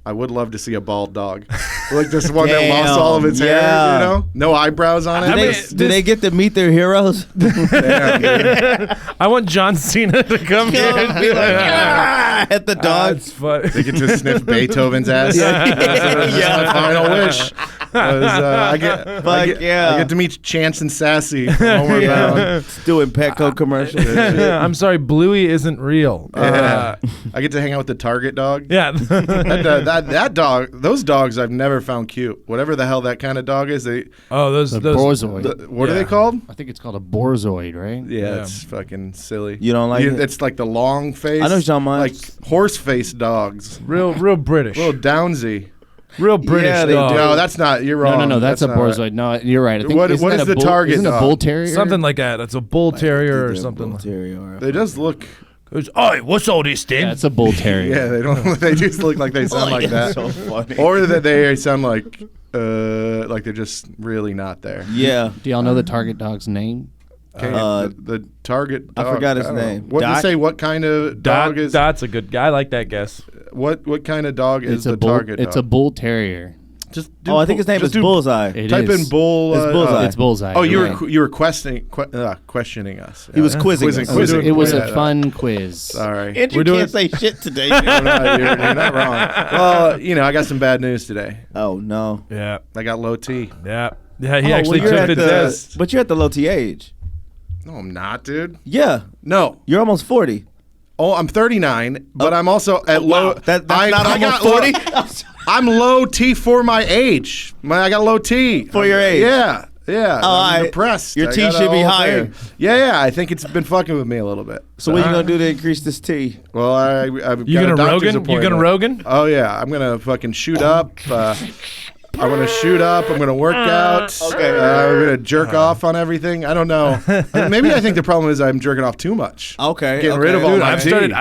Speaker 4: I would love to see a bald dog, like this one that lost
Speaker 5: Damn,
Speaker 4: all of its hair.
Speaker 5: yeah.
Speaker 4: You know, no eyebrows on it.
Speaker 6: I mean,
Speaker 4: Just-
Speaker 5: Do they get to meet their heroes?
Speaker 6: I want John Cena to come here and be like,
Speaker 5: At the dog.
Speaker 6: That's fun.
Speaker 4: they get to sniff Beethoven's ass. That's my final wish. I get to meet Chance and Sassy from Homeward Bound.
Speaker 5: Doing Petco commercials.
Speaker 6: I'm sorry, Bluey isn't real.
Speaker 4: Yeah. I get to hang out with the Target dog.
Speaker 6: Yeah.
Speaker 4: That dog, those dogs I've never found cute. Whatever the hell that kind of dog is,
Speaker 6: Oh,
Speaker 2: the Borzoid.
Speaker 4: what are
Speaker 6: Yeah.
Speaker 4: they called?
Speaker 2: I think it's called a Borzoid, right?
Speaker 4: Yeah,
Speaker 6: Yeah.
Speaker 4: it's fucking silly.
Speaker 5: You don't like it?
Speaker 4: It's like the long face.
Speaker 5: I know what you're talking about.
Speaker 4: Like horse face dogs.
Speaker 6: real British.
Speaker 4: Little Downsy.
Speaker 6: Real British
Speaker 5: Yeah, they
Speaker 6: dog.
Speaker 5: do.
Speaker 4: No, that's not. You're wrong.
Speaker 2: No, that's a
Speaker 4: not right.
Speaker 2: Borzoid. No, you're right. I think,
Speaker 4: What-
Speaker 2: isn't
Speaker 4: what
Speaker 2: that
Speaker 4: is
Speaker 2: a
Speaker 4: the target
Speaker 2: Isn't it a
Speaker 4: dog?
Speaker 2: bull terrier?
Speaker 6: Something like that. It's a bull terrier or something.
Speaker 4: They just look.
Speaker 6: Oi, what's all this thing?
Speaker 2: Yeah, it's a bull terrier.
Speaker 4: Yeah, they don't. They just look like they sound like that.
Speaker 5: So funny.
Speaker 4: Or that they sound like they're just really not there.
Speaker 5: Yeah.
Speaker 2: Do y'all know the target dog's name?
Speaker 4: Okay, the target.
Speaker 5: I
Speaker 4: dog,
Speaker 5: forgot his
Speaker 4: don't know.
Speaker 5: name.
Speaker 4: What did
Speaker 5: Dot?
Speaker 4: you say? What kind of dog is?
Speaker 6: Dot's a good guy. I like that guess.
Speaker 4: What kind of dog is
Speaker 2: It's a
Speaker 4: the
Speaker 2: bull.
Speaker 4: target?
Speaker 2: It's a
Speaker 4: dog?
Speaker 2: bull terrier.
Speaker 4: Just
Speaker 5: Oh, I think his name is Bullseye.
Speaker 2: It
Speaker 4: Type
Speaker 2: is.
Speaker 4: in bull.
Speaker 5: It's Bullseye.
Speaker 2: It's Bullseye.
Speaker 4: Oh, you
Speaker 2: right.
Speaker 4: were questioning us.
Speaker 5: He was
Speaker 4: Yeah.
Speaker 5: quizzing us.
Speaker 4: Quizzing.
Speaker 2: It was
Speaker 4: Yeah,
Speaker 2: a fun quiz.
Speaker 4: Sorry.
Speaker 5: Andrew
Speaker 6: We're doing-
Speaker 5: can't say shit today.
Speaker 4: you're not wrong. Well, I got some bad news today.
Speaker 5: Oh, no.
Speaker 6: Yeah.
Speaker 4: I got low T.
Speaker 6: Yeah. Yeah, he
Speaker 5: Oh,
Speaker 6: actually
Speaker 5: well, you're
Speaker 6: took
Speaker 5: at
Speaker 6: the test.
Speaker 5: But you're at the low T age.
Speaker 4: No, I'm not, dude.
Speaker 5: Yeah.
Speaker 4: No.
Speaker 5: You're almost 40.
Speaker 4: Oh, I'm 39, but I'm also at low.
Speaker 5: That's
Speaker 4: I
Speaker 5: not
Speaker 4: got
Speaker 5: almost 40?
Speaker 4: low- I'm low T for my age. I got low T
Speaker 5: For your age?
Speaker 4: Yeah. Yeah.
Speaker 5: Oh,
Speaker 4: I'm
Speaker 5: I-
Speaker 4: depressed.
Speaker 5: your
Speaker 4: I
Speaker 5: T
Speaker 4: got
Speaker 5: should
Speaker 4: a
Speaker 5: be
Speaker 4: whole
Speaker 5: higher.
Speaker 4: thing. Yeah. I think it's been fucking with me a little bit.
Speaker 5: So what are you going to do to increase this T?
Speaker 4: Well, I've
Speaker 6: You
Speaker 4: got
Speaker 6: gonna
Speaker 4: a doctor's
Speaker 6: Rogan? You gonna
Speaker 4: appointment.
Speaker 6: Rogan?
Speaker 4: Oh yeah, I'm gonna fucking shoot up. I'm gonna shoot up. I'm gonna work out.
Speaker 5: Okay.
Speaker 4: I'm gonna jerk off on everything. I don't know. Maybe I think the problem is I'm jerking off too much.
Speaker 5: Okay.
Speaker 4: Getting rid of all
Speaker 6: Dude,
Speaker 4: my
Speaker 6: I've
Speaker 4: tea.
Speaker 6: started.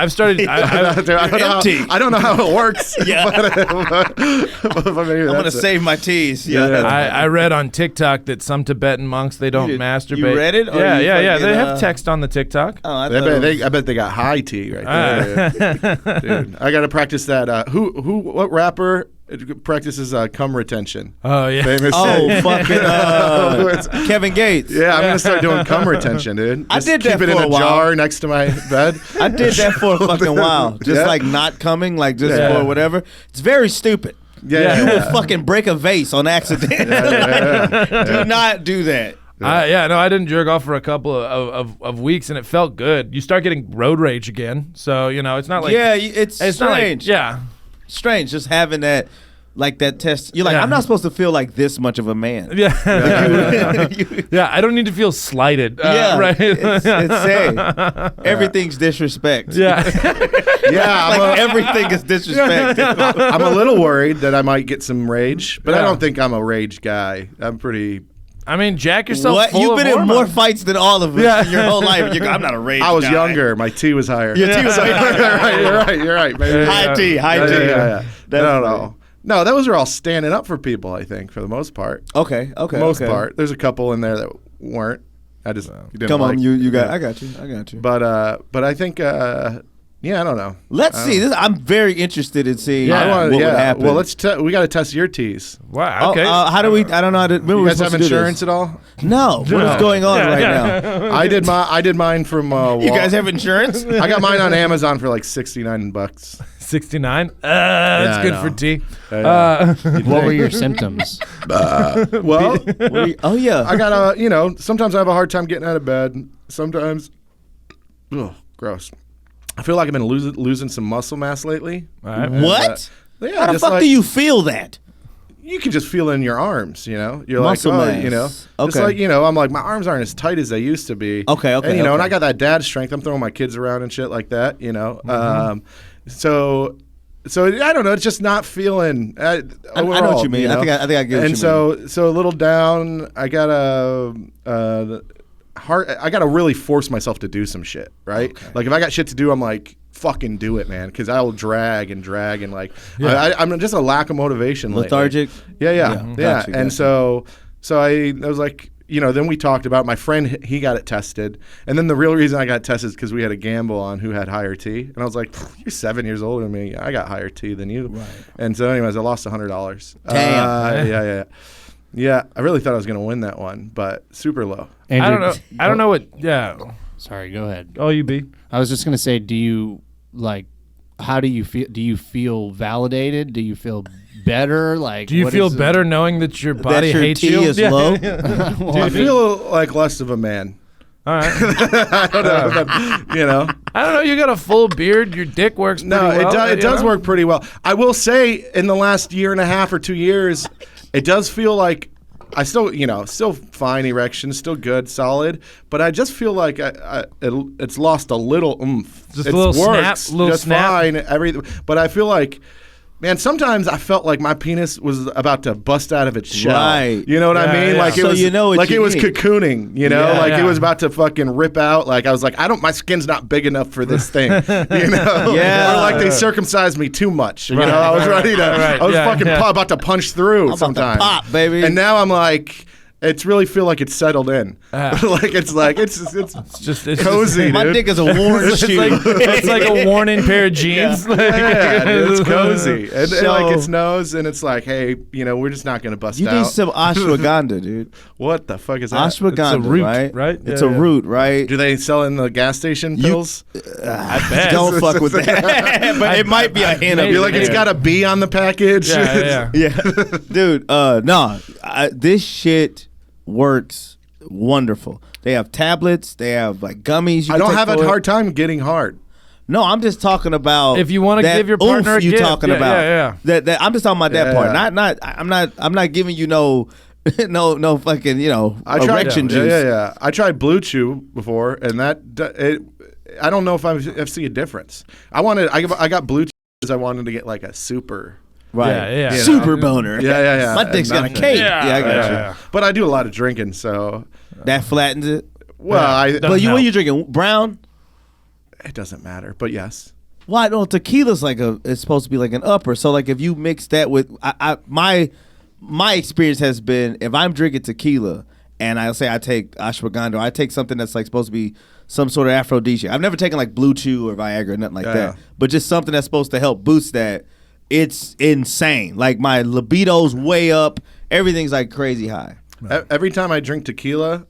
Speaker 4: I don't know how it works.
Speaker 5: Yeah.
Speaker 4: but maybe
Speaker 5: I'm gonna
Speaker 4: that's it.
Speaker 5: save my teas. Yeah.
Speaker 6: I read on TikTok that some Tibetan monks they don't
Speaker 5: You
Speaker 6: masturbate.
Speaker 5: read it? Or
Speaker 6: Yeah,
Speaker 5: you
Speaker 6: yeah.
Speaker 5: fucking,
Speaker 6: They have text on the TikTok.
Speaker 5: Oh, I
Speaker 4: I
Speaker 5: thought
Speaker 4: bet,
Speaker 5: it was-
Speaker 4: I bet they got high tea right there. Dude, I got to practice that. What rapper practices cum retention?
Speaker 6: Oh yeah.
Speaker 4: Famous.
Speaker 5: Oh, fucking Kevin Gates.
Speaker 4: Yeah, I'm gonna start doing cum retention, dude.
Speaker 5: I
Speaker 4: Just
Speaker 5: did
Speaker 4: keep
Speaker 5: that
Speaker 4: it in
Speaker 5: for
Speaker 4: a
Speaker 5: a while.
Speaker 4: jar next to my bed.
Speaker 5: I did that for a fucking while. Just
Speaker 4: Yeah.
Speaker 5: like not coming, like just
Speaker 6: Yeah.
Speaker 5: for whatever. It's very stupid.
Speaker 4: Yeah,
Speaker 5: You
Speaker 4: yeah.
Speaker 5: will fucking break a vase on accident. Do not do that.
Speaker 6: I didn't jerk off for a couple of weeks, and it felt good. You start getting road rage again, so it's not like
Speaker 5: It's
Speaker 6: not like
Speaker 5: strange. Strange just having that, like that test. You're like,
Speaker 6: Yeah.
Speaker 5: I'm not supposed to feel like this much of a man.
Speaker 6: yeah. Yeah, I don't need to feel slighted. Right.
Speaker 5: It's sad. Everything's disrespect.
Speaker 6: Yeah.
Speaker 4: Yeah,
Speaker 5: Like everything is disrespect.
Speaker 4: I'm a little worried that I might get some rage, but I
Speaker 6: Yeah.
Speaker 4: don't think I'm a rage guy. I'm pretty.
Speaker 6: I mean, jack yourself.
Speaker 5: What?
Speaker 6: Full
Speaker 5: You've
Speaker 6: of
Speaker 5: been in more
Speaker 6: hormones.
Speaker 5: fights than all of us
Speaker 6: Yeah.
Speaker 5: in your whole life. I'm not a rage
Speaker 4: I was
Speaker 5: guy.
Speaker 4: younger. My T was higher.
Speaker 5: Your T was higher.
Speaker 4: You're right. Maybe.
Speaker 5: High T.
Speaker 4: Yeah, yeah.
Speaker 5: That's
Speaker 4: No. No, those are all standing up for people, I think, for the most part.
Speaker 5: Okay.
Speaker 4: Most part. There's a couple in there that weren't. I just didn't
Speaker 5: Come on,
Speaker 4: like.
Speaker 5: you got.
Speaker 4: Yeah.
Speaker 5: I got you.
Speaker 4: But I think I don't know.
Speaker 5: Let's see. I'm very interested in seeing
Speaker 6: Yeah.
Speaker 5: what would happen.
Speaker 4: Well, we got to test your teas.
Speaker 6: Wow. Okay.
Speaker 5: How do we? I don't know how to. Remember
Speaker 4: You
Speaker 5: we're
Speaker 4: guys have
Speaker 5: supposed to do
Speaker 4: insurance
Speaker 5: this.
Speaker 4: at all?
Speaker 5: No. What is going on
Speaker 6: Yeah,
Speaker 5: right
Speaker 6: yeah.
Speaker 5: now?
Speaker 4: I did mine from.
Speaker 5: You guys have insurance?
Speaker 4: I got mine on Amazon for like $69.
Speaker 6: 69. That's
Speaker 4: Yeah, I
Speaker 6: good
Speaker 4: know.
Speaker 6: for tea.
Speaker 2: What were your symptoms?
Speaker 4: Well,
Speaker 5: Oh yeah.
Speaker 4: I got sometimes I have a hard time getting out of bed. Sometimes, gross. I feel like I've been losing some muscle mass lately.
Speaker 6: All right.
Speaker 5: What?
Speaker 4: Yeah,
Speaker 5: How the
Speaker 4: just
Speaker 5: fuck
Speaker 4: like-
Speaker 5: do you feel that?
Speaker 4: You can just feel it in your arms, You're
Speaker 5: Muscle
Speaker 4: like,
Speaker 5: mass.
Speaker 4: just
Speaker 5: Okay.
Speaker 4: like, I'm like, my arms aren't as tight as they used to be.
Speaker 5: Okay,
Speaker 4: And,
Speaker 5: okay.
Speaker 4: and I got that dad strength. I'm throwing my kids around and shit like that, So I don't know. It's just not feeling.
Speaker 5: I know what you mean. I think I get what you
Speaker 4: And
Speaker 5: mean.
Speaker 4: so a little down. I gotta really force myself to do some shit, right?
Speaker 5: Okay.
Speaker 4: Like if I got shit to do, I'm like, fucking do it, man, because I will drag and like I'm just a lack of motivation. lately.
Speaker 5: Lethargic?
Speaker 4: Yeah.
Speaker 5: Gotcha,
Speaker 4: And
Speaker 5: gotcha.
Speaker 4: so I was like, then we talked about my friend. He got it tested, and then the real reason I got tested is because we had a gamble on who had higher T, and I was like, you're 7 years older than me. I got higher T than you. Right. And so, anyways, I lost $100.
Speaker 5: Damn.
Speaker 4: Yeah. I really thought I was gonna win that one, but super low.
Speaker 6: I don't know. I don't know what. Yeah.
Speaker 2: Sorry, go ahead.
Speaker 6: Oh, you be.
Speaker 2: I was just gonna say, do you how do you feel? Do you feel validated? Do you feel better? Like,
Speaker 6: Do you
Speaker 2: what
Speaker 6: feel
Speaker 2: is it?
Speaker 6: better knowing that your body
Speaker 5: your
Speaker 6: hates
Speaker 5: T
Speaker 6: you?
Speaker 5: is low?
Speaker 4: I feel like less of a man.
Speaker 6: All right.
Speaker 4: I don't know, but,
Speaker 6: I don't know. You got a full beard. Your dick works.
Speaker 4: No,
Speaker 6: pretty well,
Speaker 4: it does work pretty well. I will say, in the last year and a half or 2 years, it does feel like I still, still fine erection, still good, solid. But I just feel like it's lost a little oomph.
Speaker 6: Just a
Speaker 4: It
Speaker 6: little
Speaker 4: works
Speaker 6: snap, little
Speaker 4: just
Speaker 6: snap.
Speaker 4: fine. Everything, but I feel like. Man, sometimes I felt like my penis was about to bust out of its shell.
Speaker 5: Right.
Speaker 4: You know what I
Speaker 6: Yeah,
Speaker 4: mean?
Speaker 6: yeah.
Speaker 4: Like it
Speaker 5: So
Speaker 4: was,
Speaker 5: you know what
Speaker 4: like
Speaker 5: you
Speaker 4: it was
Speaker 5: need.
Speaker 4: cocooning.
Speaker 6: Yeah,
Speaker 4: like
Speaker 6: yeah.
Speaker 4: it was about to fucking rip out. Like I was like, my skin's not big enough for this thing.
Speaker 5: Yeah.
Speaker 4: Or like they circumcised me too much.
Speaker 6: Right,
Speaker 4: I was
Speaker 6: right,
Speaker 4: ready to.
Speaker 6: right,
Speaker 4: I was
Speaker 6: yeah,
Speaker 4: fucking
Speaker 6: yeah.
Speaker 4: about to punch through
Speaker 5: about to
Speaker 4: sometimes.
Speaker 5: pop, baby.
Speaker 4: And now I'm like. It's really feel like it's settled in. it's cozy,
Speaker 6: just-
Speaker 5: My
Speaker 4: dude.
Speaker 5: dick is a worn
Speaker 6: It's
Speaker 5: shoe.
Speaker 6: like, it's like a worn-in pair of jeans.
Speaker 4: Yeah, dude, it's cozy. And
Speaker 5: So-
Speaker 4: like its nose, and it's like, hey, we're just not gonna bust
Speaker 5: You
Speaker 4: out.
Speaker 5: need some ashwagandha, dude.
Speaker 4: What the fuck is that?
Speaker 5: Ashwagandha,
Speaker 6: It's a root,
Speaker 5: right?
Speaker 6: right?
Speaker 5: It's
Speaker 6: Yeah,
Speaker 5: a
Speaker 6: yeah.
Speaker 5: root, right?
Speaker 4: Do they sell in the gas station pills?
Speaker 6: I bet.
Speaker 5: Don't fuck with that. But it might be a hint of
Speaker 6: maybe.
Speaker 4: You're like, it's
Speaker 6: Yeah.
Speaker 4: got a B on the package.
Speaker 6: Yeah.
Speaker 5: Yeah, dude. No, this shit works wonderful. They have tablets. They have like gummies. You
Speaker 4: I
Speaker 5: can
Speaker 4: don't
Speaker 5: take
Speaker 4: have a
Speaker 5: for it.
Speaker 4: hard time getting hard.
Speaker 5: No, I'm just talking about
Speaker 6: If you wanna
Speaker 5: that
Speaker 6: give your partner
Speaker 5: oomph
Speaker 6: a
Speaker 5: you
Speaker 6: gift.
Speaker 5: talking
Speaker 6: Yeah,
Speaker 5: about.
Speaker 6: yeah.
Speaker 5: That I'm just talking about that
Speaker 4: Yeah.
Speaker 5: part. I'm not giving you no no fucking
Speaker 4: I tried,
Speaker 5: erection juice.
Speaker 4: Yeah. I tried Blue Chew before, and I don't know if I see a difference. I got Blue Chew because I wanted to get like a super
Speaker 5: Right.
Speaker 6: Yeah.
Speaker 5: Super boner.
Speaker 4: Yeah.
Speaker 5: My dick's got a
Speaker 4: Nothing.
Speaker 5: cake.
Speaker 6: Yeah.
Speaker 5: Yeah, I got
Speaker 6: Yeah.
Speaker 5: you.
Speaker 4: But I do a lot of drinking, so
Speaker 5: That flattens it.
Speaker 4: well,
Speaker 6: Yeah.
Speaker 5: But what are you drinking? Brown?
Speaker 4: it doesn't matter. But yes,
Speaker 5: Why? No, tequila's it's supposed to be like an upper. So like if you mix that with, my experience has been if I'm drinking tequila and I'll say I take ashwagandha, I take something that's like supposed to be some sort of aphrodisiac. I've never taken like Blue Chew or Viagra or nothing like that, but just something that's supposed to help boost that. It's insane. Like my libido's way up. Everything's like crazy high.
Speaker 4: every time I drink tequila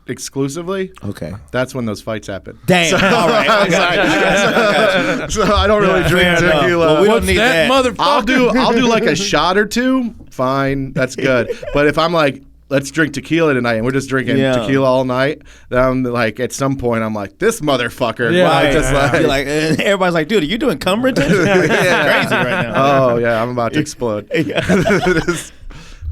Speaker 4: exclusively,
Speaker 5: Okay.
Speaker 4: that's when those fights happen.
Speaker 5: Damn. All right. I got you.
Speaker 4: So I don't really drink
Speaker 5: Fair enough.
Speaker 4: tequila.
Speaker 5: Well, we don't
Speaker 6: What's
Speaker 5: need
Speaker 6: that,
Speaker 5: that.
Speaker 6: motherfucker?
Speaker 4: I'll do like a shot or two. Fine, that's good. But if I'm like, let's drink tequila tonight, and we're just drinking tequila all night, then I'm like, at some point, I'm like, this motherfucker.
Speaker 6: Yeah,
Speaker 4: Like,
Speaker 6: right.
Speaker 4: just like,
Speaker 5: You're like, everybody's like, dude, are you doing cum retention? It's crazy right now.
Speaker 4: oh yeah, I'm about to explode.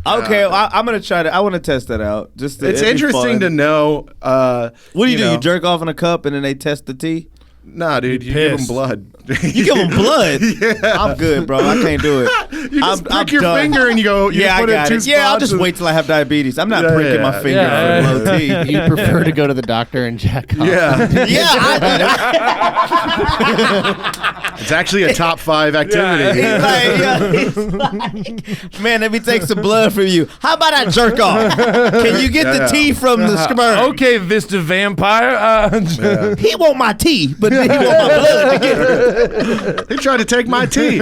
Speaker 5: Okay, well, I'm gonna try to. I want to test that out. Just
Speaker 4: It's interesting to know.
Speaker 5: What do you do?
Speaker 4: know.
Speaker 5: You jerk off in a cup and then they test the tea?
Speaker 4: Nah, dude, you give them
Speaker 6: pissed.
Speaker 4: blood.
Speaker 5: You give them blood? I'm good, bro. I can't do it.
Speaker 4: You just
Speaker 5: I'm
Speaker 4: prick your
Speaker 5: done.
Speaker 4: finger and you go. You
Speaker 5: Yeah, I
Speaker 4: put it in
Speaker 5: got
Speaker 4: two
Speaker 5: it. Yeah, I'll
Speaker 4: spots
Speaker 5: just
Speaker 4: and-
Speaker 5: wait till I have diabetes. I'm not
Speaker 4: Yeah,
Speaker 5: pricking my
Speaker 4: yeah.
Speaker 5: finger
Speaker 6: Yeah.
Speaker 5: for low tea.
Speaker 2: You prefer to go to the doctor and jack off.
Speaker 4: Yeah,
Speaker 5: Yeah,
Speaker 4: it's actually a top 5 activity.
Speaker 5: he's like, man, let me take some blood from you. How about I jerk off? Can you get the tea from the sperm?
Speaker 6: Okay, Vista Vampire.
Speaker 5: He want my tea, but then he want my blood to get it.
Speaker 4: They tried to take my tea.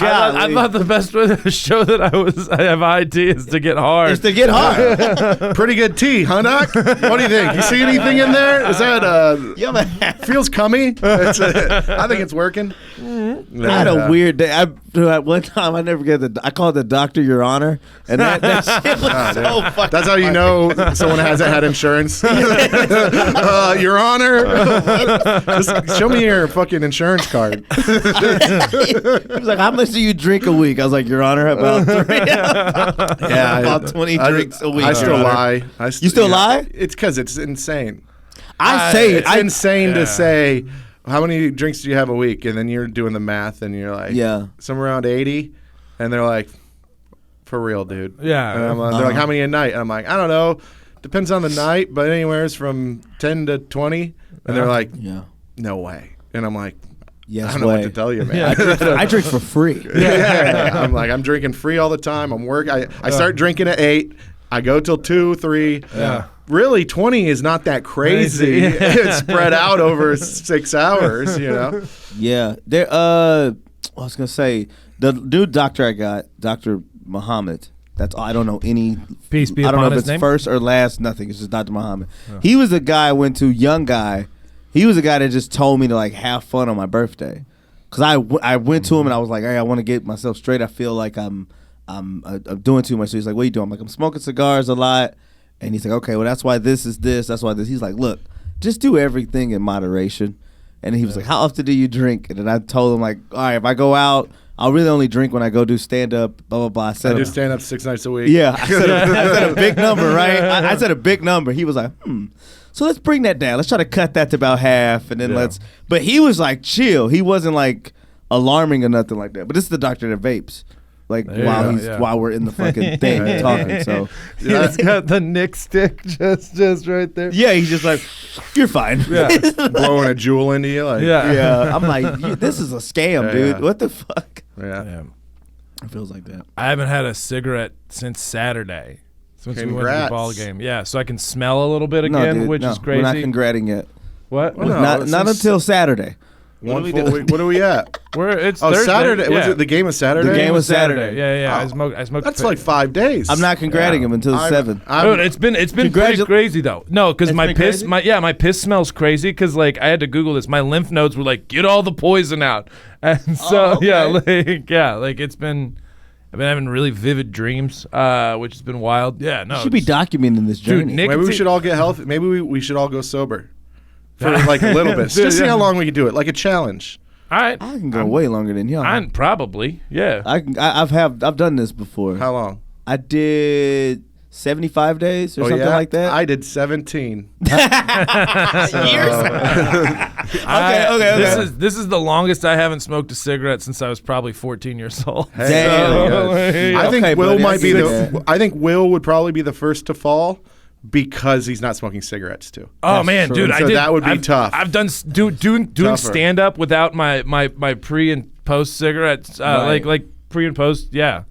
Speaker 6: I thought the best way to show that I have IT is to get hard.
Speaker 5: It's to get hard.
Speaker 4: Pretty good tea, huh, Doc? What do you think? You see anything in there? Is that
Speaker 5: Yeah, man.
Speaker 4: feels cummy? I think it's working.
Speaker 5: I had a weird day. One time I never get I called the doctor Your Honor, and that shit was so fucking.
Speaker 4: That's how you know someone hasn't had insurance. Your Honor, just show me your fucking insurance card.
Speaker 5: He was like, "How much do you drink a week?" I was like, "Your Honor, about 3."
Speaker 4: Yeah,
Speaker 5: about 20 drinks a week.
Speaker 4: I still
Speaker 5: Your Honor.
Speaker 4: lie.
Speaker 5: You still lie?
Speaker 4: It's because it's insane.
Speaker 5: I say
Speaker 4: It's
Speaker 5: I
Speaker 4: insane to say. How many drinks do you have a week? And then you're doing the math, and you're like, somewhere around 80. And they're like, for real, dude.
Speaker 6: Yeah.
Speaker 4: And they're like, how many a night? And I'm like, I don't know. Depends on the night, but anywhere's from 10 to 20. And they're like, no way. And I'm like,
Speaker 5: yes,
Speaker 4: I don't know what to tell you, man.
Speaker 5: I drink for free.
Speaker 4: Yeah. I'm like, I'm drinking free all the time. I start drinking at 8. I go till 2, 3.
Speaker 6: Yeah.
Speaker 4: Really, 20 is not that crazy. It's spread out over 6 hours, you know?
Speaker 5: Yeah. There. I was gonna say the new doctor I got, Dr. Muhammad. That's all. I don't know any.
Speaker 6: Peace be
Speaker 5: I don't know
Speaker 6: upon
Speaker 5: if
Speaker 6: his
Speaker 5: it's
Speaker 6: name.
Speaker 5: first or last. Nothing. It's just Dr. Muhammad. He was the guy I went to. Young guy. He was the guy that just told me to like have fun on my birthday. Cause I went to him and I was like, hey, I want to get myself straight. I feel like I'm doing too much. So he's like, what are you doing? I'm like, I'm smoking cigars a lot. And he's like, okay, well, that's why this is this. That's why this. He's like, look, just do everything in moderation. And he was like, how often do you drink? And then I told him, like, all right, if I go out, I'll really only drink when I go do stand-up, blah, blah, blah.
Speaker 4: I do stand up 6 nights a week.
Speaker 5: Yeah, I said a big number, right? I said a big number. He was like, so let's bring that down. Let's try to cut that to about half. And then but he was like, chill. He wasn't like alarming or nothing like that. But this is the doctor that vapes. Like while we're in the fucking thing talking, so
Speaker 6: He's got the Nick stick just right there.
Speaker 5: yeah, he's just like, you're fine.
Speaker 4: Blowing a jewel into you. Like,
Speaker 5: Yeah, I'm like, this is a scam, dude.
Speaker 4: yeah.
Speaker 5: What the fuck?
Speaker 4: Yeah.
Speaker 5: It feels like that.
Speaker 6: I haven't had a cigarette since Saturday. Since we went to the
Speaker 4: Congrats.
Speaker 6: ball game. Yeah, so I can smell a little bit
Speaker 5: No,
Speaker 6: again,
Speaker 5: dude,
Speaker 6: which
Speaker 5: no,
Speaker 6: is crazy.
Speaker 5: We're not congratting yet.
Speaker 6: What?
Speaker 4: Well, no.
Speaker 5: not
Speaker 4: since-
Speaker 5: until Saturday.
Speaker 4: One full week. What are we at?
Speaker 6: It's
Speaker 4: Oh,
Speaker 6: Thursday.
Speaker 4: Saturday.
Speaker 6: Yeah.
Speaker 4: Was it the game was Saturday?
Speaker 5: The game was Saturday.
Speaker 6: Yeah.
Speaker 4: Oh.
Speaker 6: I smoked.
Speaker 4: That's like 5 days.
Speaker 5: I'm not congratting him until the 7th.
Speaker 6: Dude, it's been pretty crazy though. No, because
Speaker 5: It's
Speaker 6: my
Speaker 5: been
Speaker 6: piss,
Speaker 5: crazy?
Speaker 6: my piss smells crazy. Because like I had to Google this. My lymph nodes were like, get all the poison out, and so like it's been. I've been having really vivid dreams, which has been wild. Yeah, no,
Speaker 5: You should be documenting this journey.
Speaker 6: Nick-
Speaker 4: Maybe we should all get healthy. Maybe we should all go sober for like a little bit. Just see how long we can do it, like a challenge.
Speaker 6: I
Speaker 5: can go way longer than y'all.
Speaker 6: probably, yeah.
Speaker 5: I've done this before.
Speaker 4: How long?
Speaker 5: I did 75 days or something like that.
Speaker 4: I did 17.
Speaker 5: Okay.
Speaker 6: This is the longest I haven't smoked a cigarette since I was probably 14 years old.
Speaker 4: Hey,
Speaker 5: Damn.
Speaker 4: I think
Speaker 5: Okay,
Speaker 4: Will
Speaker 5: buddy, I
Speaker 4: might be
Speaker 5: see
Speaker 4: the.
Speaker 5: that.
Speaker 4: I think Will would probably be the first to fall because he's not smoking cigarettes too.
Speaker 6: Oh man, dude,
Speaker 4: So
Speaker 6: I did.
Speaker 4: that would be tough.
Speaker 6: I've done doing
Speaker 4: Tougher.
Speaker 6: stand up without my pre and post cigarettes, like pre and post. Yeah,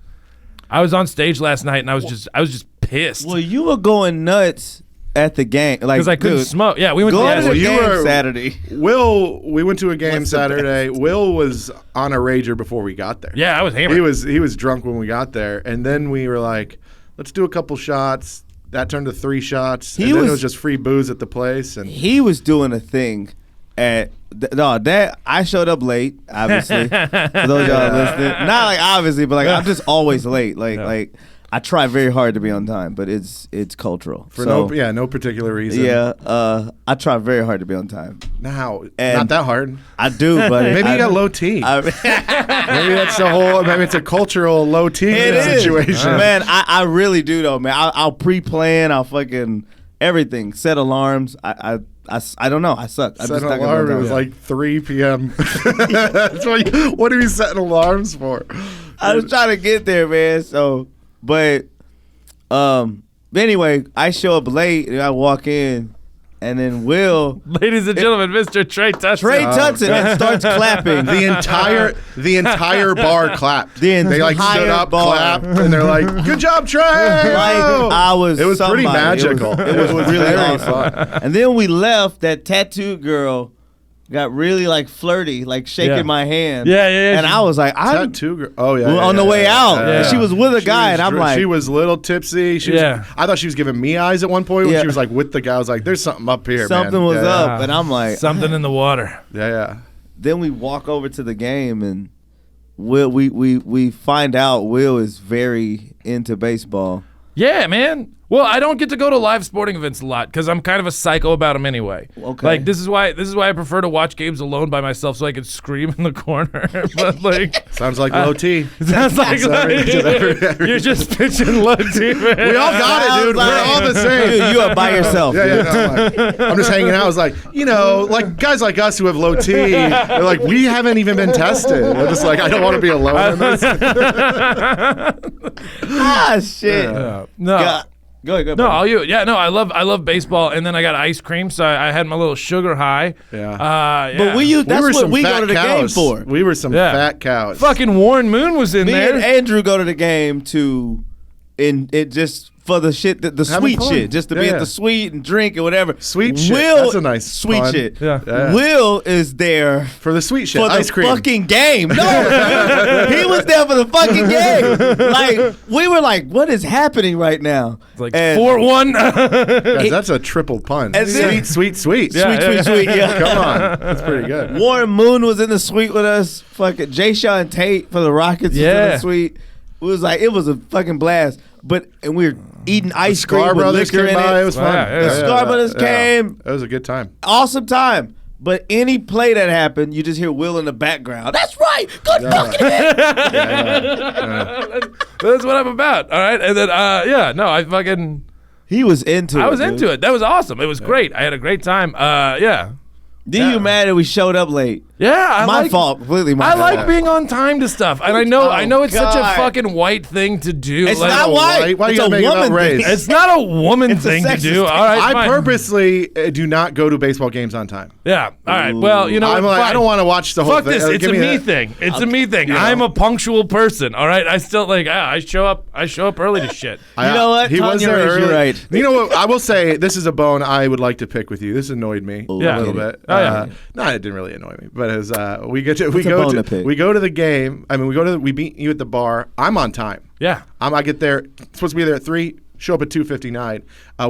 Speaker 6: I was on stage last night and I was just pissed
Speaker 5: Well, you were going nuts at the game, like
Speaker 6: because I couldn't
Speaker 5: dude,
Speaker 6: smoke. Yeah, we went
Speaker 5: Going
Speaker 6: to
Speaker 5: to the
Speaker 6: the
Speaker 4: you
Speaker 5: game
Speaker 4: were-
Speaker 5: Saturday.
Speaker 4: We went to a game Saturday. Will was on a rager before we got there.
Speaker 6: Yeah, I was hammered.
Speaker 4: He was drunk when we got there, and then we were like, let's do a couple shots. That turned to 3 shots.
Speaker 5: He
Speaker 4: And then it
Speaker 5: was-
Speaker 4: was just free booze at the place, and
Speaker 5: He was doing a thing at that I showed up late, obviously. For those of y'all listening, not like obviously, but like I'm just always late. Like I try very hard to be on time, but it's cultural.
Speaker 4: for
Speaker 5: So,
Speaker 4: no particular reason.
Speaker 5: yeah, I try very hard to be on time.
Speaker 4: Now,
Speaker 5: And-
Speaker 4: not that hard.
Speaker 5: I do, but
Speaker 4: Maybe you got low T. Maybe that's the whole. Maybe it's a cultural low T
Speaker 5: It is.
Speaker 4: situation.
Speaker 5: Man, I really do though, man. I'll pre-plan. I'll fucking everything. Set alarms. I don't know. I suck. I'm
Speaker 4: Set
Speaker 5: just
Speaker 4: an
Speaker 5: not gonna
Speaker 4: alarm.
Speaker 5: be
Speaker 4: It
Speaker 5: on
Speaker 4: was
Speaker 5: time.
Speaker 4: like 3 p.m. That's what are you setting alarms for?
Speaker 5: I was trying to get there, man. So, but anyway, I show up late and I walk in, and then Will
Speaker 6: Ladies and gentlemen, Mr. Tre Tutson.
Speaker 5: Tre Tutson and starts clapping.
Speaker 4: The entire bar clapped.
Speaker 5: The
Speaker 4: They like stood
Speaker 5: entire
Speaker 4: up,
Speaker 5: bar.
Speaker 4: clapped, and they're like, "Good job, Trey!"
Speaker 5: Like I was.
Speaker 4: It was pretty
Speaker 5: somebody.
Speaker 4: magical.
Speaker 5: It was really
Speaker 4: very
Speaker 5: awesome.
Speaker 4: fun.
Speaker 5: And then we left. That tattooed girl got really like flirty, like shaking
Speaker 6: Yeah.
Speaker 5: my hand.
Speaker 6: Yeah.
Speaker 5: And I was like, I'm
Speaker 4: Tattoo girl. Oh yeah.
Speaker 5: Well, on the way out.
Speaker 6: Yeah.
Speaker 5: She was with a guy, and I'm like,
Speaker 4: she was a little tipsy. She was,
Speaker 6: Yeah.
Speaker 4: I thought she was giving me eyes at one point when
Speaker 5: Yeah.
Speaker 4: she was like with the guy. I was like, "There's something up here,
Speaker 5: something
Speaker 4: man."
Speaker 5: was
Speaker 4: Yeah,
Speaker 5: up, and I'm like,
Speaker 6: Something in the water.
Speaker 4: Yeah.
Speaker 5: then we walk over to the game, and Will, we find out Will is very into baseball.
Speaker 6: Yeah, man. Well, I don't get to go to live sporting events a lot because I'm kind of a psycho about them anyway.
Speaker 5: Okay.
Speaker 6: Like this is why I prefer to watch games alone by myself so I can scream in the corner. But like,
Speaker 4: Sounds like low T.
Speaker 6: it sounds like,
Speaker 4: every-
Speaker 6: you're just pitching low T, man.
Speaker 4: We all got it, dude. We're all the same.
Speaker 5: Dude, you are by yourself.
Speaker 4: Yeah,
Speaker 5: dude.
Speaker 4: yeah. No, I'm just hanging out. I was like, like guys like us who have low T, they're like, we haven't even been tested. We're just like, I don't want to be alone in this.
Speaker 5: Ah, shit.
Speaker 6: No.
Speaker 5: God. Go ahead.
Speaker 6: No,
Speaker 5: buddy.
Speaker 6: all you. Yeah, no, I love baseball, and then I got ice cream, so I had my little sugar high.
Speaker 4: Yeah.
Speaker 6: Yeah.
Speaker 5: But that's
Speaker 4: were
Speaker 5: what
Speaker 4: some
Speaker 5: we
Speaker 4: fat
Speaker 5: go to the
Speaker 4: cows.
Speaker 5: game for.
Speaker 4: We were some
Speaker 6: Yeah.
Speaker 4: fat cows.
Speaker 6: fucking Warren Moon was in
Speaker 5: Me
Speaker 6: there.
Speaker 5: and Andrew go to the game just for the shit, the
Speaker 4: Having
Speaker 5: sweet
Speaker 4: fun.
Speaker 5: shit, just to be
Speaker 4: Yeah.
Speaker 5: at the sweet and drink and whatever.
Speaker 4: Sweet shit.
Speaker 5: Will,
Speaker 4: That's a nice
Speaker 5: sweet
Speaker 4: pun.
Speaker 5: shit.
Speaker 6: Yeah.
Speaker 4: Yeah.
Speaker 5: Will is there
Speaker 4: For the sweet shit.
Speaker 5: for the
Speaker 4: Ice cream.
Speaker 5: fucking game. No, dude. He was there for the fucking game. Like we were like, what is happening right now?
Speaker 6: like
Speaker 5: And-
Speaker 6: 4-1.
Speaker 4: Guys, that's a triple pun.
Speaker 5: And then-
Speaker 4: Sweet, sweet.
Speaker 6: Yeah.
Speaker 5: Sweet. Yeah.
Speaker 4: Come on. That's pretty good.
Speaker 5: Warren Moon was in the suite with us. Fucking Jay Sean Tate for the Rockets was in
Speaker 6: Yeah.
Speaker 5: the suite. It was a fucking blast. And we were eating ice cream
Speaker 4: Scar
Speaker 5: with
Speaker 4: Brothers
Speaker 5: liquor
Speaker 4: came
Speaker 5: in
Speaker 4: by. It
Speaker 5: it.
Speaker 4: was fun.
Speaker 6: Yeah, yeah.
Speaker 5: The Scar Brothers came.
Speaker 4: It was a good time.
Speaker 5: Awesome time. But any play that happened, you just hear Will in the background. That's right. Good fucking hit.
Speaker 6: That's what I'm about. All right, and then I
Speaker 5: He was into it.
Speaker 6: was
Speaker 5: dude.
Speaker 6: into it. That was awesome. It was great. I had a great time. Yeah.
Speaker 5: Then you mad that we showed up late?
Speaker 6: Yeah,
Speaker 5: My fault. Completely my
Speaker 6: I
Speaker 5: fault.
Speaker 6: like being on time to stuff, and I know it's such a
Speaker 5: God.
Speaker 6: fucking white thing to do.
Speaker 5: It's
Speaker 6: Like,
Speaker 5: not white.
Speaker 4: Why you
Speaker 5: It's
Speaker 4: gotta
Speaker 5: a
Speaker 4: make it about
Speaker 5: woman
Speaker 4: race?
Speaker 5: thing.
Speaker 6: It's not a woman
Speaker 5: It's a
Speaker 6: thing to
Speaker 5: sexist
Speaker 6: do.
Speaker 5: thing.
Speaker 6: All right,
Speaker 4: I
Speaker 6: fine.
Speaker 4: purposely do not go to baseball games on time.
Speaker 6: Yeah. All right. Well, you know,
Speaker 4: I'm like,
Speaker 6: fine.
Speaker 4: I don't want to watch the whole
Speaker 6: Fuck
Speaker 4: thing.
Speaker 6: this. It's
Speaker 4: Give
Speaker 6: a me
Speaker 4: that.
Speaker 6: thing. It's a me thing.
Speaker 4: you know.
Speaker 6: I'm a punctual person. All right. I still I show up early to shit.
Speaker 5: You know what?
Speaker 4: He was
Speaker 5: Tanya
Speaker 4: there
Speaker 5: raised you
Speaker 4: early.
Speaker 5: right.
Speaker 4: You know what? I will say this is a bone I would like to pick with you. This annoyed me
Speaker 6: Yeah.
Speaker 4: a little bit.
Speaker 6: Oh, yeah.
Speaker 4: No, it didn't really annoy me. But as we
Speaker 5: a bone to pick?
Speaker 4: we go to the game. I mean, we beat you at the bar. I'm on time.
Speaker 6: Yeah.
Speaker 4: I get there, supposed to be there at 3, show up at 2:59.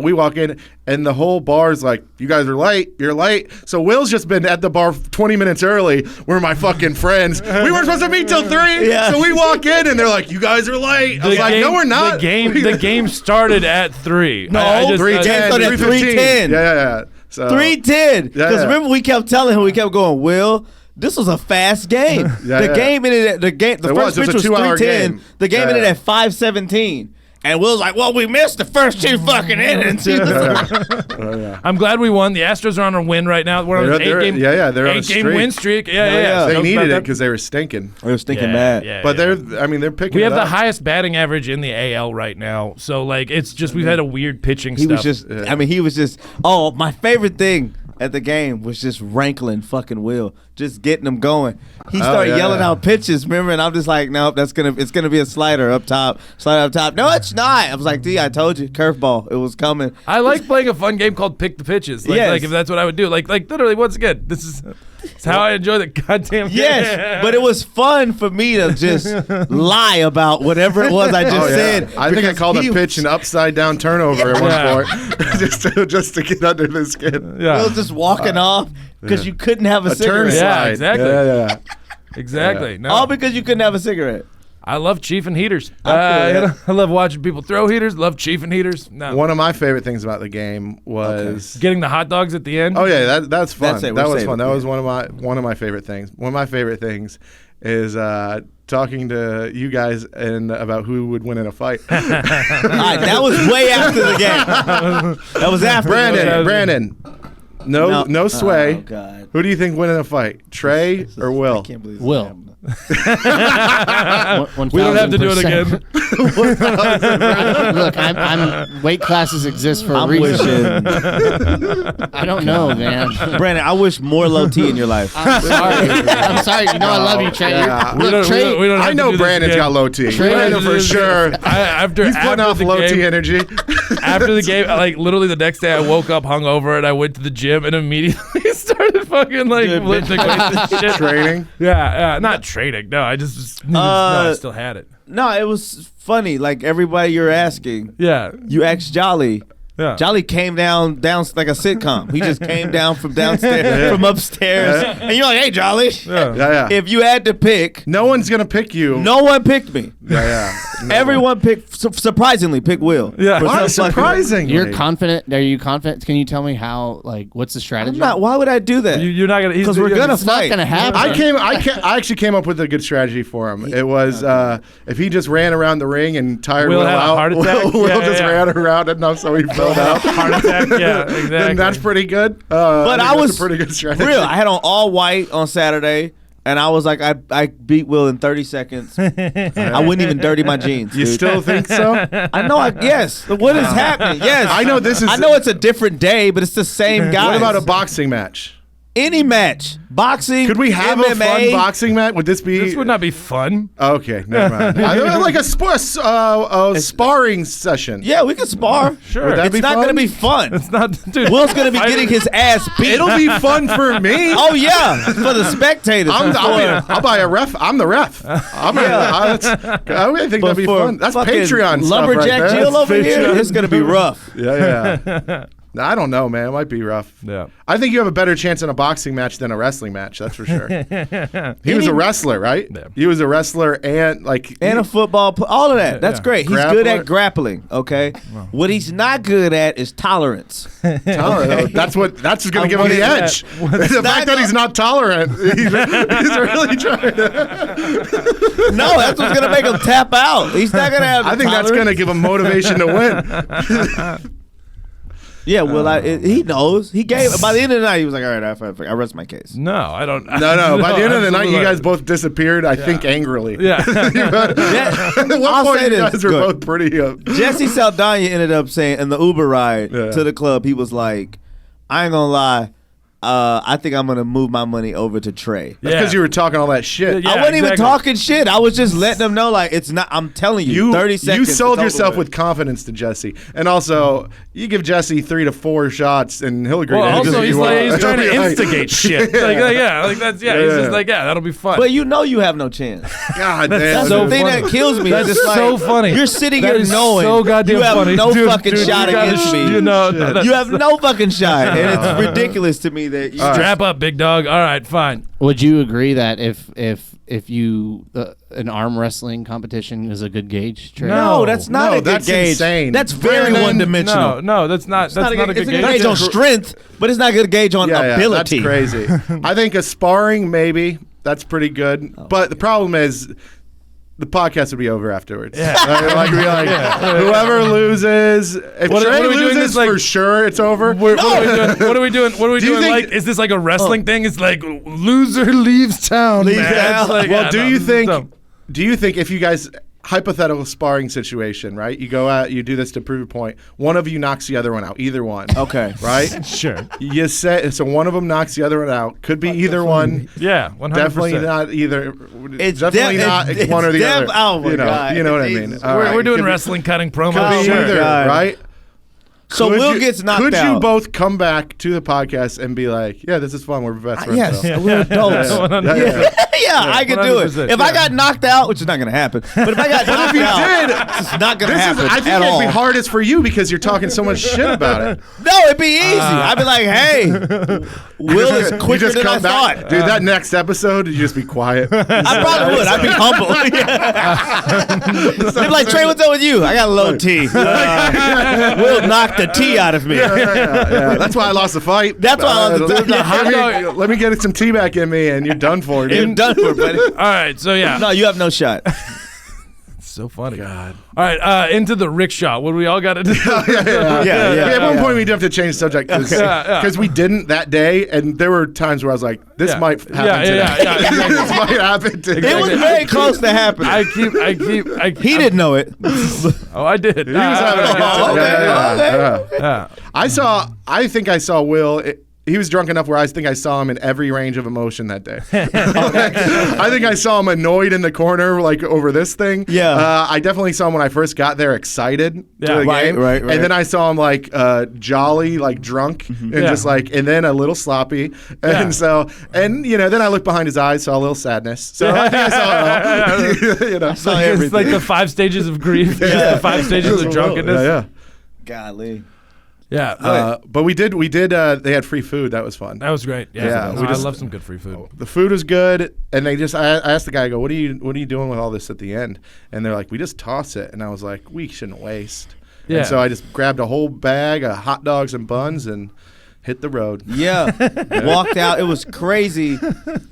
Speaker 4: We walk in, and the whole bar's like, you guys are late. You're late. So Will's just been at the bar 20 minutes early. We're my fucking friends. We weren't supposed to meet till 3.
Speaker 5: Yeah.
Speaker 4: So we walk in, and they're like, you guys are late. I was like, no, we're not.
Speaker 6: The game started at 3.
Speaker 5: No,
Speaker 6: I just-
Speaker 4: 3:10,
Speaker 5: started at
Speaker 4: 3:15.
Speaker 5: 3:10.
Speaker 4: Yeah. So
Speaker 5: 3:10. Because
Speaker 4: yeah.
Speaker 5: remember, we kept telling him, we kept going, Will, this was a fast game.
Speaker 4: Yeah,
Speaker 5: the
Speaker 4: yeah.
Speaker 5: game ended at the
Speaker 4: It
Speaker 5: first
Speaker 4: was a
Speaker 5: pitch was
Speaker 4: 2-hour
Speaker 5: 3:10.
Speaker 4: game.
Speaker 5: The game
Speaker 4: Yeah,
Speaker 5: ended
Speaker 4: yeah.
Speaker 5: at 5:17. And Will's like, well, we missed the first 2 fucking innings. He was like,
Speaker 6: I'm glad we won. The Astros are on a win right now. We're on an
Speaker 4: They're
Speaker 6: 8-game
Speaker 4: on a
Speaker 6: 8-game
Speaker 4: streak.
Speaker 6: win streak. Yeah.
Speaker 4: They
Speaker 6: Stoked
Speaker 4: needed
Speaker 6: about
Speaker 4: it
Speaker 6: that.
Speaker 4: because they were stinking.
Speaker 5: I was thinking
Speaker 6: Yeah,
Speaker 5: that.
Speaker 6: yeah,
Speaker 4: But
Speaker 6: yeah.
Speaker 4: they're picking.
Speaker 6: We have
Speaker 4: it
Speaker 6: the
Speaker 4: up.
Speaker 6: highest batting average in the AL right now. So like it's just we've had a weird pitching
Speaker 5: He
Speaker 6: stuff.
Speaker 5: was just, I mean, he was just, oh, my favorite thing at the game was just rankling fucking Will, just getting him going. He started yelling out pitches, remember? And I'm just like, nope, it's gonna be a slider up top. No, it's not. I was like, D, I told you, curveball, it was coming.
Speaker 6: I like playing a fun game called Pick the Pitches. Like,
Speaker 5: Yes.
Speaker 6: like if that's what I would do. Like literally, once again, this is how I enjoy the goddamn game.
Speaker 5: Yes, but it was fun for me to just lie about whatever it was I just said.
Speaker 4: I think I
Speaker 5: because
Speaker 4: called
Speaker 5: he
Speaker 4: a pitch an upside down turnover at
Speaker 6: Yeah.
Speaker 4: one point, just to get under the skin.
Speaker 6: Yeah.
Speaker 5: was just walking off because you couldn't have a
Speaker 4: A turn
Speaker 5: cigarette.
Speaker 6: Yeah,
Speaker 4: slide.
Speaker 6: exactly.
Speaker 4: Yeah.
Speaker 6: Exactly. No.
Speaker 5: All because you couldn't have a cigarette.
Speaker 6: I love chiefing heaters.
Speaker 5: I feel that.
Speaker 6: I love watching people throw heaters. Love chiefing heaters. No.
Speaker 4: One of my favorite things about the game was.
Speaker 6: Getting the hot dogs at the end.
Speaker 4: Oh yeah, that's fun.
Speaker 5: That's it,
Speaker 4: That
Speaker 5: we're
Speaker 4: was
Speaker 5: saving
Speaker 4: fun.
Speaker 5: it,
Speaker 4: That was
Speaker 5: yeah.
Speaker 4: one of my favorite things. One of my favorite things is talking to you guys and about who would win in a fight.
Speaker 5: All right, that was way after the game. That was after.
Speaker 4: Brandon. No sway.
Speaker 5: Oh, God.
Speaker 4: Who do you think win in a fight, Trey or Will?
Speaker 5: I can't believe this
Speaker 2: Will.
Speaker 5: happened.
Speaker 6: We don't have to do it again.
Speaker 2: Look, I'm weight classes exist for a
Speaker 5: I'm
Speaker 2: reason.
Speaker 5: wishing,
Speaker 2: I don't know, man.
Speaker 5: Brandon, I wish more low T in your life.
Speaker 2: I'm sorry. I'm sorry. You know I love you, Trey.
Speaker 4: Yeah.
Speaker 2: Look, Trey.
Speaker 6: we don't have
Speaker 4: I
Speaker 6: to
Speaker 4: know
Speaker 6: do this
Speaker 4: Brandon's
Speaker 6: again.
Speaker 4: got low T.
Speaker 2: Trey-
Speaker 4: Brandon for sure.
Speaker 6: After
Speaker 4: He's putting off
Speaker 6: the
Speaker 4: low
Speaker 6: game,
Speaker 4: T energy.
Speaker 6: After the game, like literally the next day, I woke up hungover and I went to the gym and immediately started fucking like lifting weights and shit.
Speaker 4: Training.
Speaker 6: Yeah, not training. No, I just no, I still had it.
Speaker 5: No, it was funny. Like everybody you're asking,
Speaker 6: Yeah,
Speaker 5: you asked Jolly.
Speaker 6: yeah.
Speaker 5: Jolly came down like a sitcom. He just came down from downstairs, from upstairs, and you're like, "Hey, Jolly,
Speaker 4: Yeah.
Speaker 5: if you had to pick,
Speaker 4: No one's gonna pick you.
Speaker 5: no one picked me.
Speaker 4: Yeah. No.
Speaker 5: Everyone picked, surprisingly, picked Will.
Speaker 6: Yeah.
Speaker 5: For
Speaker 4: Why?
Speaker 5: some fucking-
Speaker 4: Surprisingly.
Speaker 2: You're confident. Are you confident? Can you tell me how? Like, what's the strategy?
Speaker 5: I'm not. Why would I do that?
Speaker 6: You're not gonna
Speaker 5: Because we're gonna
Speaker 2: It's not
Speaker 5: fight.
Speaker 2: gonna happen.
Speaker 4: I actually came up with a good strategy for him. It was if he just ran around the ring and tired
Speaker 6: Will
Speaker 4: Will
Speaker 6: had a
Speaker 4: out,
Speaker 6: heart attack?
Speaker 4: Will
Speaker 6: Yeah,
Speaker 4: just
Speaker 6: yeah.
Speaker 4: ran around enough so he fell out.
Speaker 6: heart attack. Yeah, exactly.
Speaker 4: Then that's pretty good.
Speaker 5: But I
Speaker 4: think that's
Speaker 5: was
Speaker 4: a pretty good strategy.
Speaker 5: real. I had on all white on Saturday, and I was like, I beat Will in 30 seconds. I wouldn't even dirty my jeans.
Speaker 4: You
Speaker 5: dude.
Speaker 4: still think so?
Speaker 5: I know. Yes. What is happening? Yes.
Speaker 4: I know this is.
Speaker 5: I know it's a different day, but it's the same guy.
Speaker 4: What about a boxing match?
Speaker 5: Any match? Boxing.
Speaker 4: Could we have
Speaker 5: MMA,
Speaker 4: a fun boxing match? Would this be?
Speaker 6: This would not be fun.
Speaker 4: Okay, never mind. I like a sparring session.
Speaker 5: Yeah, we could spar.
Speaker 6: Sure.
Speaker 4: Would that
Speaker 5: It's
Speaker 4: be
Speaker 5: not
Speaker 4: fun?
Speaker 5: going to be fun.
Speaker 6: It's not, dude.
Speaker 5: Will's going to be getting his ass beat.
Speaker 4: It'll be fun for me.
Speaker 5: Oh yeah, for the spectators.
Speaker 4: I'll buy a ref. I'm the ref. I think that'd be fun. That's Patreon stuff
Speaker 5: lumberjack
Speaker 4: right there.
Speaker 5: Jill over here.
Speaker 6: Patreon.
Speaker 5: It's gonna be rough.
Speaker 4: Yeah. I don't know, man. It might be rough.
Speaker 6: Yeah.
Speaker 4: I think you have a better chance in a boxing match than a wrestling match. That's for sure. He was a wrestler, right?
Speaker 6: Yeah.
Speaker 4: He was a wrestler and
Speaker 5: And a football, all of that. That's
Speaker 6: Yeah.
Speaker 5: great. He's good at grappling. Okay. What he's not good at is tolerance.
Speaker 4: tolerant. That's going to give him the edge. The fact that he's not tolerant, he's really trying to.
Speaker 5: No, that's what's gonna make him tap out. He's not gonna have.
Speaker 4: I think that's going to give him motivation to win.
Speaker 5: Yeah, well, he knows. He gave by the end of the night. He was like, "All right, I rest my case."
Speaker 6: No, I don't.
Speaker 4: No. By the end of the night, you
Speaker 6: absolutely.
Speaker 4: guys both disappeared. I think angrily.
Speaker 6: Yeah.
Speaker 4: At one
Speaker 5: I'll
Speaker 4: point,
Speaker 5: say
Speaker 4: you
Speaker 5: this.
Speaker 4: guys were
Speaker 5: Good.
Speaker 4: both pretty.
Speaker 5: Jesse Saldana ended up saying in the Uber ride to the club, he was like, "I ain't gonna lie, I think I'm gonna move my money over to Trey."
Speaker 4: That's because you were talking all that shit.
Speaker 6: Yeah.
Speaker 5: I wasn't even
Speaker 6: exactly.
Speaker 5: talking shit. I was just letting them know, like, it's not. I'm telling you, 30 seconds.
Speaker 4: You sold
Speaker 5: it's
Speaker 4: yourself
Speaker 5: over
Speaker 4: with confidence to Jesse, and also you give Jesse 3 to 4 shots, and he'll agree.
Speaker 6: Well,
Speaker 4: to
Speaker 6: also
Speaker 4: anything
Speaker 6: he's
Speaker 4: you want.
Speaker 6: like he's trying to
Speaker 4: He'll be like,
Speaker 6: instigate shit. Like that's He's just like that'll be fun.
Speaker 5: But you know you have no chance.
Speaker 4: God damn.
Speaker 5: That's
Speaker 6: so
Speaker 5: the thing
Speaker 6: funny.
Speaker 5: that kills me.
Speaker 6: That's
Speaker 5: It's just
Speaker 6: so
Speaker 5: like,
Speaker 6: funny.
Speaker 5: You're sitting
Speaker 6: That
Speaker 5: here
Speaker 6: is
Speaker 5: knowing
Speaker 6: so goddamn
Speaker 5: you have
Speaker 6: funny.
Speaker 5: no
Speaker 6: Dude,
Speaker 5: fucking
Speaker 6: dude,
Speaker 5: shot
Speaker 6: you gotta
Speaker 5: against me.
Speaker 6: You know,
Speaker 5: You have no fucking shot, and it's ridiculous to me that you
Speaker 6: strap up, big dog. All right, fine.
Speaker 2: Would you agree that if you an arm wrestling competition is a good gauge? Trey?
Speaker 5: No, that's not
Speaker 4: No,
Speaker 5: a good
Speaker 4: that's
Speaker 5: gauge.
Speaker 4: insane.
Speaker 5: That's very
Speaker 4: Brandon,
Speaker 5: one-dimensional.
Speaker 6: No, that's not. That's not a good
Speaker 5: it's
Speaker 6: gauge.
Speaker 5: a gauge on strength, but it's not a good gauge on ability.
Speaker 4: That's crazy. I think a sparring maybe that's pretty good, but the problem is the podcast would be over afterwards. Yeah. Like whoever loses, if
Speaker 6: What
Speaker 4: Tre
Speaker 6: are we doing
Speaker 4: loses,
Speaker 6: this, like-
Speaker 4: for sure it's over.
Speaker 6: What are we doing? What are we
Speaker 4: Do you
Speaker 6: doing?
Speaker 4: think-
Speaker 6: Like, is this like a wrestling thing? It's like loser leaves town.
Speaker 5: Leaves
Speaker 6: man.
Speaker 5: town.
Speaker 6: It's like,
Speaker 4: Well,
Speaker 6: yeah,
Speaker 4: do
Speaker 6: no,
Speaker 4: you
Speaker 6: this is
Speaker 4: think?
Speaker 6: dumb.
Speaker 4: Do you think if you guys hypothetical sparring situation, right? You go out, you do this to prove a point. One of you knocks the other one out. Either one.
Speaker 5: Okay.
Speaker 4: Right.
Speaker 2: Sure.
Speaker 4: You say so. One of them knocks the other one out. Could be either one.
Speaker 6: Yeah, 100%.
Speaker 4: Definitely not either.
Speaker 5: It's
Speaker 4: definitely not
Speaker 5: it's
Speaker 4: one or the other.
Speaker 5: Oh my God.
Speaker 4: You know what I mean.
Speaker 5: Jesus.
Speaker 4: All right.
Speaker 6: We're doing
Speaker 4: Could be-
Speaker 6: wrestling cutting promos.
Speaker 4: Could be
Speaker 5: Sure.
Speaker 4: either,
Speaker 5: God.
Speaker 4: right?
Speaker 5: So
Speaker 4: Could
Speaker 5: Will
Speaker 4: you-
Speaker 5: gets knocked
Speaker 4: Could
Speaker 5: out.
Speaker 4: you both come back to the podcast and be like, "Yeah, this is fun. We're best friends."
Speaker 5: Yes,
Speaker 4: still."
Speaker 5: we're adults.
Speaker 4: Yeah.
Speaker 5: I could do it.
Speaker 6: 100%,
Speaker 5: If I got knocked out, which is not going to happen, but if I got knocked
Speaker 4: you
Speaker 5: out,
Speaker 4: did,
Speaker 5: it's not going to
Speaker 4: This is.
Speaker 5: happen
Speaker 4: I think
Speaker 5: at
Speaker 4: it'd
Speaker 5: all.
Speaker 4: be hardest for you because you're talking so much shit about it.
Speaker 5: No, it'd be easy. I'd be like, hey, Will is
Speaker 4: You
Speaker 5: quicker
Speaker 4: just
Speaker 5: than I
Speaker 4: come back,
Speaker 5: thought.
Speaker 4: dude. That next episode, you just be quiet.
Speaker 5: I probably would. I'd be humble. They'd be like, Tre, what's up with you? I got a low T. Will knocked the T out of me.
Speaker 4: Yeah. That's why I lost the fight.
Speaker 5: That's why I lost the fight.
Speaker 4: Let me get some tea back in me, and you're done for, dude.
Speaker 5: You're done for, buddy.
Speaker 6: All right, so yeah.
Speaker 5: No, you have no shot.
Speaker 6: It's so funny. God. All right, into the rickshaw. What do we all got to do?
Speaker 5: Yeah.
Speaker 4: At one point, we do have to change the subject because we didn't that day, and there were times where I was like, "This
Speaker 6: Yeah.
Speaker 4: might happen today.
Speaker 6: Yeah, exactly.
Speaker 4: This might happen today."
Speaker 5: It was very close to happening.
Speaker 6: I keep.
Speaker 5: He didn't know it.
Speaker 6: Oh, I did.
Speaker 4: He was having a good time.
Speaker 5: okay.
Speaker 4: Yeah. I think I saw Will. He was drunk enough where I think I saw him in every range of emotion that day. I think I saw him annoyed in the corner, like over this thing.
Speaker 5: Yeah.
Speaker 4: I definitely saw him when I first got there, excited to the
Speaker 5: Right,
Speaker 4: game.
Speaker 5: right.
Speaker 4: And then I saw him like jolly, like drunk, and
Speaker 6: Yeah.
Speaker 4: just like, and then a little sloppy. And so, and then I looked behind his eyes, saw a little sadness. So I think I saw it all.
Speaker 5: Saw
Speaker 6: It's
Speaker 5: everything.
Speaker 6: like the 5 stages of grief. Yeah. The 5 stages of drunkenness.
Speaker 4: Yeah.
Speaker 5: Golly.
Speaker 6: Yeah.
Speaker 4: But we did. They had free food. That was fun.
Speaker 6: That was great. Yeah.
Speaker 4: Yeah,
Speaker 6: I love some good free food.
Speaker 4: The food was good, and I asked the guy, I go, what are you doing with all this at the end? And they're like, we just toss it. And I was like, we shouldn't waste.
Speaker 6: Yeah.
Speaker 4: And so I just grabbed a whole bag of hot dogs and buns and hit the road.
Speaker 5: Yeah. Walked out. It was crazy.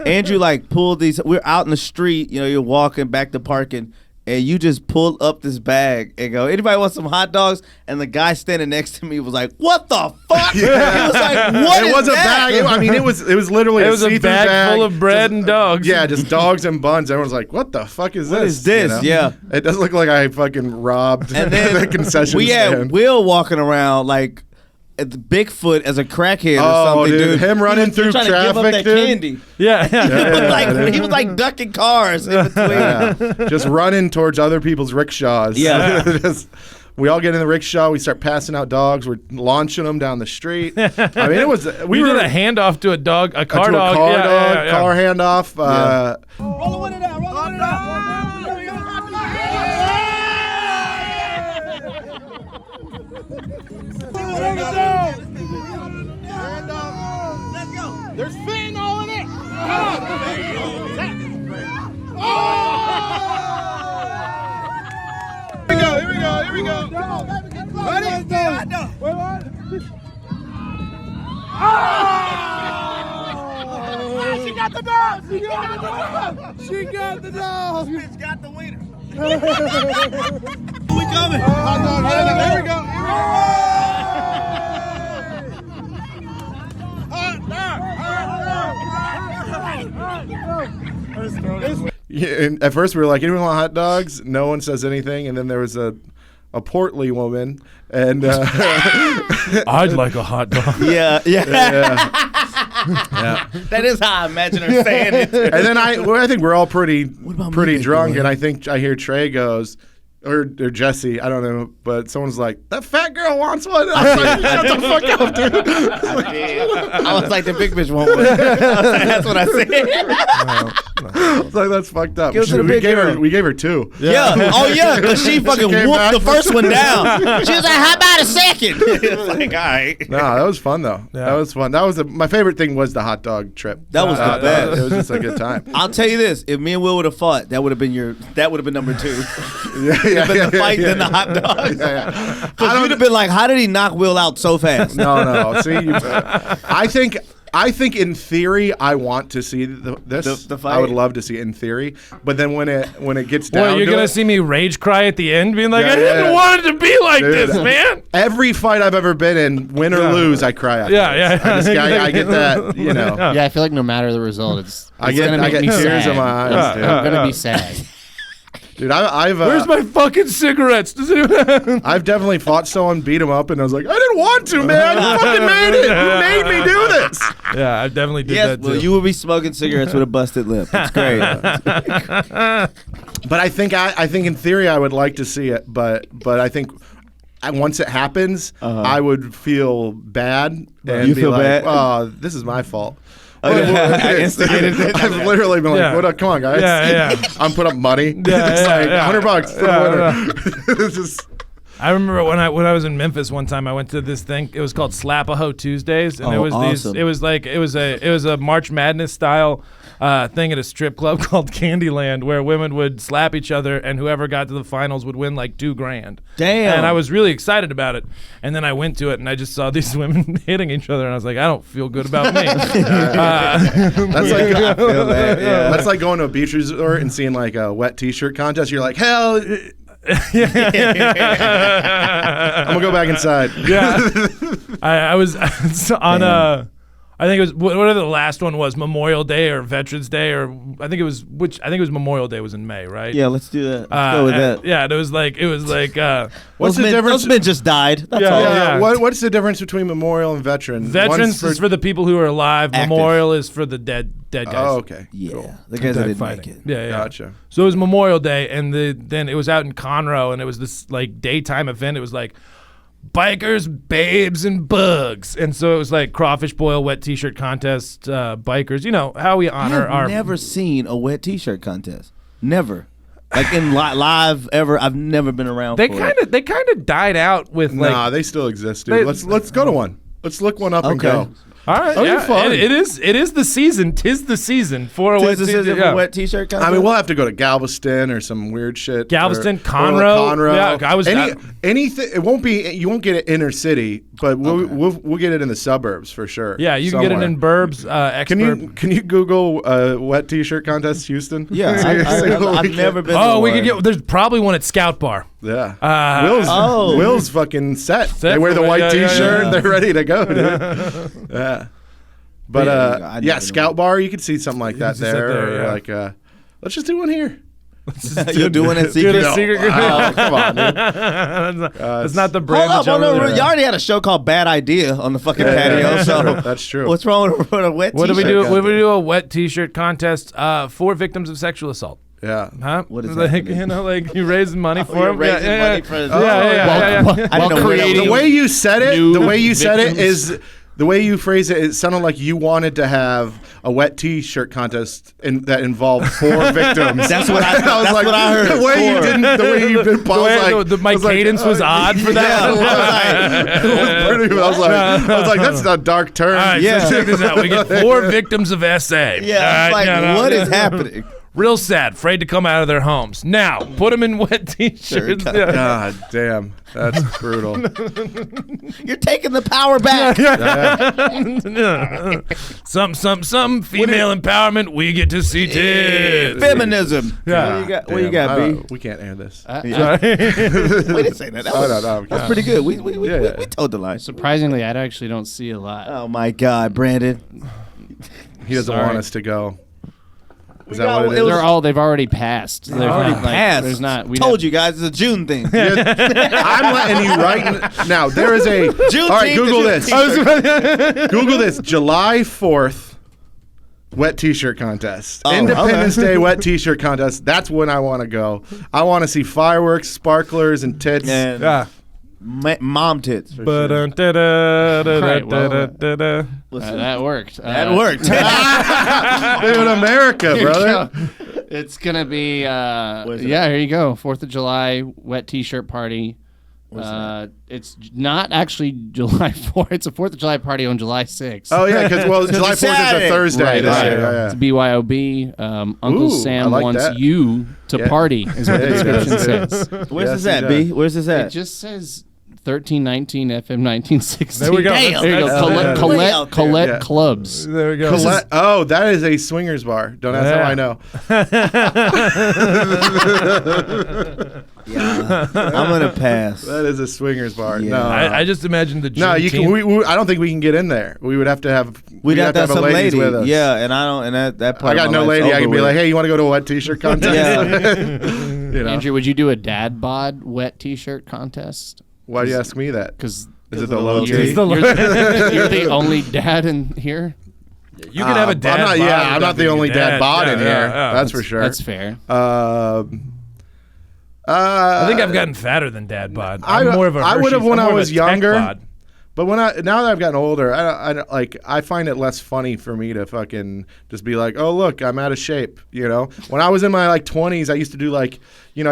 Speaker 5: Andrew pulled these. We're out in the street. You're walking back to parking. And you just pulled up this bag and go, anybody want some hot dogs? And the guy standing next to me was like, what the fuck? He was like, what
Speaker 4: It
Speaker 5: is
Speaker 4: was a
Speaker 5: that?
Speaker 4: bag. It was literally
Speaker 6: It was a
Speaker 4: see-through
Speaker 6: bag full of bread and dogs.
Speaker 4: Yeah, just dogs and buns. Everyone's like, what the fuck is this?
Speaker 5: is this? Yeah.
Speaker 4: It doesn't look like I fucking robbed
Speaker 5: And then
Speaker 4: the concession
Speaker 5: we had
Speaker 4: stand.
Speaker 5: Will walking around at the Bigfoot as a crackhead or
Speaker 4: Oh,
Speaker 5: something,
Speaker 4: dude. Him running through
Speaker 5: trying to give up
Speaker 4: traffic,
Speaker 5: that
Speaker 4: dude.
Speaker 5: candy.
Speaker 6: Yeah.
Speaker 5: He was like ducking cars in between.
Speaker 4: Yeah. Just running towards other people's rickshaws.
Speaker 5: Yeah.
Speaker 4: We all get in the rickshaw. We start passing out dogs. We're launching them down the street. I mean, it was.
Speaker 6: We did a handoff to a dog, a car dog.
Speaker 4: Car handoff.
Speaker 3: Roll it out, roll it out. Let's go. There's fentanyl in it. Here we go. Ready? She got the dog. She got the dog. Bitch got the wiener. We coming. Here we go.
Speaker 4: Yeah, and at first we were like, anyone want hot dogs? No one says anything, and then there was a portly woman, and
Speaker 6: I'd like a hot dog.
Speaker 5: Yeah.
Speaker 4: yeah.
Speaker 5: That is how I imagine her saying it.
Speaker 4: And then I think we're all pretty
Speaker 5: about me,
Speaker 4: drunk,
Speaker 5: big boy?
Speaker 4: and I think I hear Tre goes, or Jesse, I don't know, but someone's like, that fat girl wants one. I was like, shut the fuck up, dude.
Speaker 5: I was like, the big bitch won't win. That's what I said.
Speaker 4: I was like, that's fucked up.
Speaker 5: Give us a big girl.
Speaker 4: We gave her two.
Speaker 5: Yeah. Oh, yeah, because she fucking
Speaker 4: came
Speaker 5: whooped
Speaker 4: back.
Speaker 5: the first one down. She was like, how about a second? It's like, all right.
Speaker 4: No, that was fun though.
Speaker 6: Yeah.
Speaker 4: That was fun. That was my favorite thing was the hot dog trip.
Speaker 5: That was the best.
Speaker 4: It was just a good time.
Speaker 5: I'll tell you this: if me and Will would have fought, that would have been number 2.
Speaker 4: Yeah,
Speaker 5: Been the fight, then the hot dogs. Because you'd have been like, how did he knock Will out so fast?
Speaker 4: No. See, I think I think in theory, I want to see this.
Speaker 5: The fight?
Speaker 4: I would love to see it in theory, but then when it gets down,
Speaker 6: Well, you're
Speaker 4: to
Speaker 6: gonna
Speaker 4: it,
Speaker 6: see me rage cry at the end, being like,
Speaker 4: Yeah,
Speaker 6: I didn't
Speaker 4: yeah.
Speaker 6: want it to be like
Speaker 4: Dude.
Speaker 6: this, man.
Speaker 4: every fight I've ever been in, win or lose, I cry after.
Speaker 6: Yeah.
Speaker 4: I get that. You know,
Speaker 2: Yeah, I feel like no matter the result, it's
Speaker 4: I
Speaker 2: gonna make
Speaker 4: get
Speaker 2: me
Speaker 4: tears
Speaker 2: sad.
Speaker 4: in my eyes, dude.
Speaker 2: I'm gonna be sad.
Speaker 4: Dude, I've
Speaker 6: Where's my fucking cigarettes? Does anyone
Speaker 4: I've definitely fought someone, beat him up, and I was like, I didn't want to, man. You fucking made it. You made me do this.
Speaker 6: Yeah, I definitely did
Speaker 5: Yes,
Speaker 6: that
Speaker 5: well,
Speaker 6: too.
Speaker 5: you will be smoking cigarettes with a busted lip. That's great.
Speaker 4: But I think in theory I would like to see it, but I think once it happens, I would feel bad and
Speaker 5: You
Speaker 4: be
Speaker 5: feel
Speaker 4: like,
Speaker 5: bad?
Speaker 4: oh, this is my fault.
Speaker 5: I instigated it.
Speaker 4: I've literally been like,
Speaker 6: Yeah.
Speaker 4: what up? Come on, guys.
Speaker 6: Yeah.
Speaker 4: I'm put up money.
Speaker 6: Yeah,
Speaker 4: It's
Speaker 6: yeah,
Speaker 4: like
Speaker 6: yeah.
Speaker 4: $100 for the winner. It's just
Speaker 6: I remember when I was in Memphis one time. I went to this thing. It was called Slap-a-Ho Tuesdays, and
Speaker 5: Oh,
Speaker 6: it was
Speaker 5: awesome.
Speaker 6: it was a March Madness style thing at a strip club called Candyland, where women would slap each other, and whoever got to the finals would win like $2,000.
Speaker 5: Damn.
Speaker 6: And I was really excited about it. And then I went to it, and I just saw these women hitting each other, and I was like, I don't feel good about me.
Speaker 4: that's like
Speaker 5: I feel that. Yeah.
Speaker 4: that's like going to a beach resort and seeing like a wet T-shirt contest. You're like, hell. I'm gonna go back inside.
Speaker 6: Yeah, I was on I think it was whatever the last one was, Memorial Day or Veterans Day, or I think it was Memorial Day was in May, right?
Speaker 5: Yeah, let's do that. Let's go with
Speaker 6: and-
Speaker 5: that.
Speaker 6: Yeah, it was like
Speaker 4: What's the
Speaker 5: men,
Speaker 4: difference?
Speaker 5: Those men just died. That's
Speaker 6: Yeah,
Speaker 5: all.
Speaker 6: yeah.
Speaker 4: What's the difference between memorial and veteran?
Speaker 6: Veterans
Speaker 4: One's
Speaker 6: is for the people who are alive.
Speaker 5: Active.
Speaker 6: Memorial is for the dead guys.
Speaker 4: Oh, okay.
Speaker 5: Yeah,
Speaker 4: Cool.
Speaker 5: the guys that
Speaker 6: Dead
Speaker 5: didn't
Speaker 6: fighting.
Speaker 5: make it.
Speaker 6: Yeah, yeah.
Speaker 4: Gotcha.
Speaker 6: So it was Memorial Day, and then it was out in Conroe, and it was this like daytime event. It was like bikers, babes, and bugs, and so it was like crawfish boil, wet T-shirt contest, bikers. You know how we honor our.
Speaker 5: I've never seen a wet T-shirt contest. Never. Like in live ever. I've never been around.
Speaker 6: They
Speaker 5: for
Speaker 6: kind of died out with like.
Speaker 4: Nah, they still exist, dude. Let's go to one. Let's look one up and
Speaker 5: Okay.
Speaker 4: go.
Speaker 6: All right,
Speaker 4: That'd be
Speaker 6: yeah,
Speaker 4: fun.
Speaker 6: it is the season. 'Tis the season for a wet
Speaker 5: This is
Speaker 6: T-shirt.
Speaker 5: a wet T-shirt contest.
Speaker 4: I mean, we'll have to go to Galveston or some weird shit.
Speaker 6: Galveston,
Speaker 4: or
Speaker 6: Conroe. Yeah, I was-
Speaker 4: anything. It won't be. You won't get it inner city, but we'll get it in the suburbs for sure.
Speaker 6: Yeah, you can get it
Speaker 4: somewhere.
Speaker 6: in burbs.
Speaker 4: Can you Google wet T-shirt contest Houston?
Speaker 5: Yeah, I've never been.
Speaker 6: Oh,
Speaker 5: to
Speaker 6: we
Speaker 5: one.
Speaker 6: could get. There's probably one at Scout Bar.
Speaker 4: Yeah. Will's fucking set.
Speaker 6: Set
Speaker 4: They wear
Speaker 6: for
Speaker 4: the
Speaker 6: it,
Speaker 4: white
Speaker 6: yeah,
Speaker 4: T-shirt.
Speaker 6: yeah.
Speaker 4: They're ready to go, dude. Yeah. But
Speaker 5: I never
Speaker 4: Scout Bar, you could see something like that
Speaker 6: could sit
Speaker 4: there.
Speaker 6: there,
Speaker 4: Or
Speaker 6: yeah.
Speaker 4: like, let's just do one here.
Speaker 5: You're doing it
Speaker 6: Dude,
Speaker 5: secret.
Speaker 6: a secret.
Speaker 4: Oh, come on, dude.
Speaker 6: That's not the brand.
Speaker 5: Hold
Speaker 6: that
Speaker 5: up,
Speaker 6: y'all really
Speaker 5: you already had a show called Bad Idea on the fucking patio. So
Speaker 4: That's true.
Speaker 5: what's wrong with a wet
Speaker 6: What do
Speaker 5: T-shirt?
Speaker 6: we do? What do we
Speaker 5: contest?
Speaker 6: do? A wet T-shirt contest for victims of sexual assault.
Speaker 4: Yeah.
Speaker 6: Huh?
Speaker 5: What is
Speaker 6: like,
Speaker 5: happening?
Speaker 6: you know, like you raising money for
Speaker 5: you're
Speaker 6: them?
Speaker 5: raising money for-
Speaker 6: yeah.
Speaker 5: I didn't know where that
Speaker 2: creating-
Speaker 4: The
Speaker 5: was.
Speaker 4: way you said it,
Speaker 2: New
Speaker 4: the way you said it
Speaker 2: victims.
Speaker 4: is the way you phrase it. It sounded like you wanted to have a wet T-shirt contest that involved 4 victims.
Speaker 5: That's what I-
Speaker 4: was
Speaker 5: that's
Speaker 4: like,
Speaker 5: what I heard.
Speaker 4: The way you
Speaker 5: 4.
Speaker 4: didn't, the way you did, Paul was like,
Speaker 6: My
Speaker 4: was like,
Speaker 6: cadence was odd for that.
Speaker 4: I was like, that's a dark term.
Speaker 6: All right,
Speaker 5: Yeah.
Speaker 6: so check this out. We get 4 victims of SA.
Speaker 5: Yeah,
Speaker 6: All
Speaker 5: it's
Speaker 6: right,
Speaker 5: like what is happening?
Speaker 6: Real sad, afraid to come out of their homes. Now, put them in wet T-shirts. Yeah.
Speaker 4: God damn, that's brutal.
Speaker 5: You're taking the power back.
Speaker 6: Some female empowerment. We get to see tits.
Speaker 5: Feminism.
Speaker 6: Yeah.
Speaker 5: What you got? What
Speaker 4: Damn,
Speaker 5: you got,
Speaker 4: I
Speaker 5: B?
Speaker 4: don't- We can't air this.
Speaker 5: We didn't say that. That was,
Speaker 4: no,
Speaker 5: that's pretty good. We
Speaker 4: Yeah.
Speaker 5: told the lie.
Speaker 2: Surprisingly, I actually don't see a lot.
Speaker 5: Oh my God, Brandon.
Speaker 4: He doesn't
Speaker 2: Sorry.
Speaker 4: want us to go. Is
Speaker 5: got-
Speaker 4: that what
Speaker 5: it
Speaker 4: it
Speaker 5: was-
Speaker 4: is?
Speaker 2: They've already passed. There's
Speaker 5: Already
Speaker 2: not, like,
Speaker 5: passed.
Speaker 2: There's not. We
Speaker 5: Told you guys, it's a June thing.
Speaker 4: I'm letting you right now. There is a. All right, Google this. Google this. July 4th, wet T-shirt contest.
Speaker 5: Oh,
Speaker 4: Independence Day wet T-shirt contest. That's when I want to go. I want to see fireworks, sparklers, and tits.
Speaker 5: And
Speaker 6: Yeah.
Speaker 5: mom tits. For sure.
Speaker 2: Right, well,
Speaker 5: Listen,
Speaker 2: that worked.
Speaker 5: that worked.
Speaker 4: Live in America, brother.
Speaker 2: It's gonna be.
Speaker 5: Where's it
Speaker 2: Yeah, here you go. 4th of July wet T-shirt party.
Speaker 5: that?
Speaker 2: It's not actually July 4th. It's a 4th of July party on July 6th.
Speaker 4: Oh yeah, because July 4th is a
Speaker 5: Saturday.
Speaker 4: Thursday
Speaker 2: Right,
Speaker 4: this
Speaker 2: right.
Speaker 4: year. Yeah,
Speaker 2: It's
Speaker 4: yeah.
Speaker 2: BYOB. Uncle
Speaker 4: Ooh,
Speaker 2: Sam
Speaker 4: I like
Speaker 2: wants
Speaker 4: that.
Speaker 2: you to
Speaker 4: Yeah.
Speaker 2: party, is what the
Speaker 4: Yeah, he
Speaker 2: description
Speaker 4: does.
Speaker 2: says.
Speaker 5: Where's
Speaker 4: Yes,
Speaker 5: this at,
Speaker 4: he
Speaker 5: B?
Speaker 4: does.
Speaker 5: Where's this
Speaker 2: It
Speaker 5: at?
Speaker 2: just says 1319 FM 1960.
Speaker 6: There we go.
Speaker 5: Damn.
Speaker 2: There you go.
Speaker 5: That's
Speaker 2: Colette,
Speaker 5: way
Speaker 2: Colette,
Speaker 5: out there.
Speaker 2: Colette
Speaker 4: Yeah.
Speaker 2: Clubs.
Speaker 6: There we go.
Speaker 4: Colette, oh, that is a swingers bar. Don't ask how I know.
Speaker 5: Yeah. I'm gonna pass.
Speaker 4: That is a swingers bar.
Speaker 5: Yeah.
Speaker 4: No,
Speaker 6: I just imagined the
Speaker 4: no, you can.
Speaker 6: Juneteenth-
Speaker 4: I don't think we can get in there. We would have to have.
Speaker 5: We'd have to have
Speaker 4: a
Speaker 5: some
Speaker 4: ladies
Speaker 5: lady.
Speaker 4: with us.
Speaker 5: Yeah, and I don't. And that part.
Speaker 4: I got
Speaker 5: of my
Speaker 4: no
Speaker 5: life's
Speaker 4: lady. I
Speaker 5: over
Speaker 4: can be
Speaker 5: with.
Speaker 4: like, hey, you want to go to a wet T-shirt contest?
Speaker 5: Yeah.
Speaker 4: You know?
Speaker 2: Andrew, would you do a dad bod wet T-shirt contest?
Speaker 4: Why do you ask me that?
Speaker 2: Because
Speaker 4: Is it the low
Speaker 2: you're,
Speaker 4: T?
Speaker 2: you're the only dad in here.
Speaker 6: You can have a dad.
Speaker 4: I'm not,
Speaker 6: bod
Speaker 4: I'm
Speaker 6: without
Speaker 4: not the
Speaker 6: being
Speaker 4: only
Speaker 6: a
Speaker 4: dad bod in
Speaker 6: Yeah,
Speaker 4: here.
Speaker 6: yeah.
Speaker 4: That's for sure.
Speaker 2: That's fair.
Speaker 6: I think I've gotten fatter than dad bod. I'm
Speaker 4: I-
Speaker 6: more of a
Speaker 4: I would have
Speaker 6: Hershey's-
Speaker 4: when
Speaker 6: I'm
Speaker 4: I
Speaker 6: more of a
Speaker 4: was
Speaker 6: tech
Speaker 4: younger.
Speaker 6: bod.
Speaker 4: But now that I've gotten older, I find it less funny for me to fucking just be like, oh look, I'm out of shape. You know, when I was in my 20s, I used to do I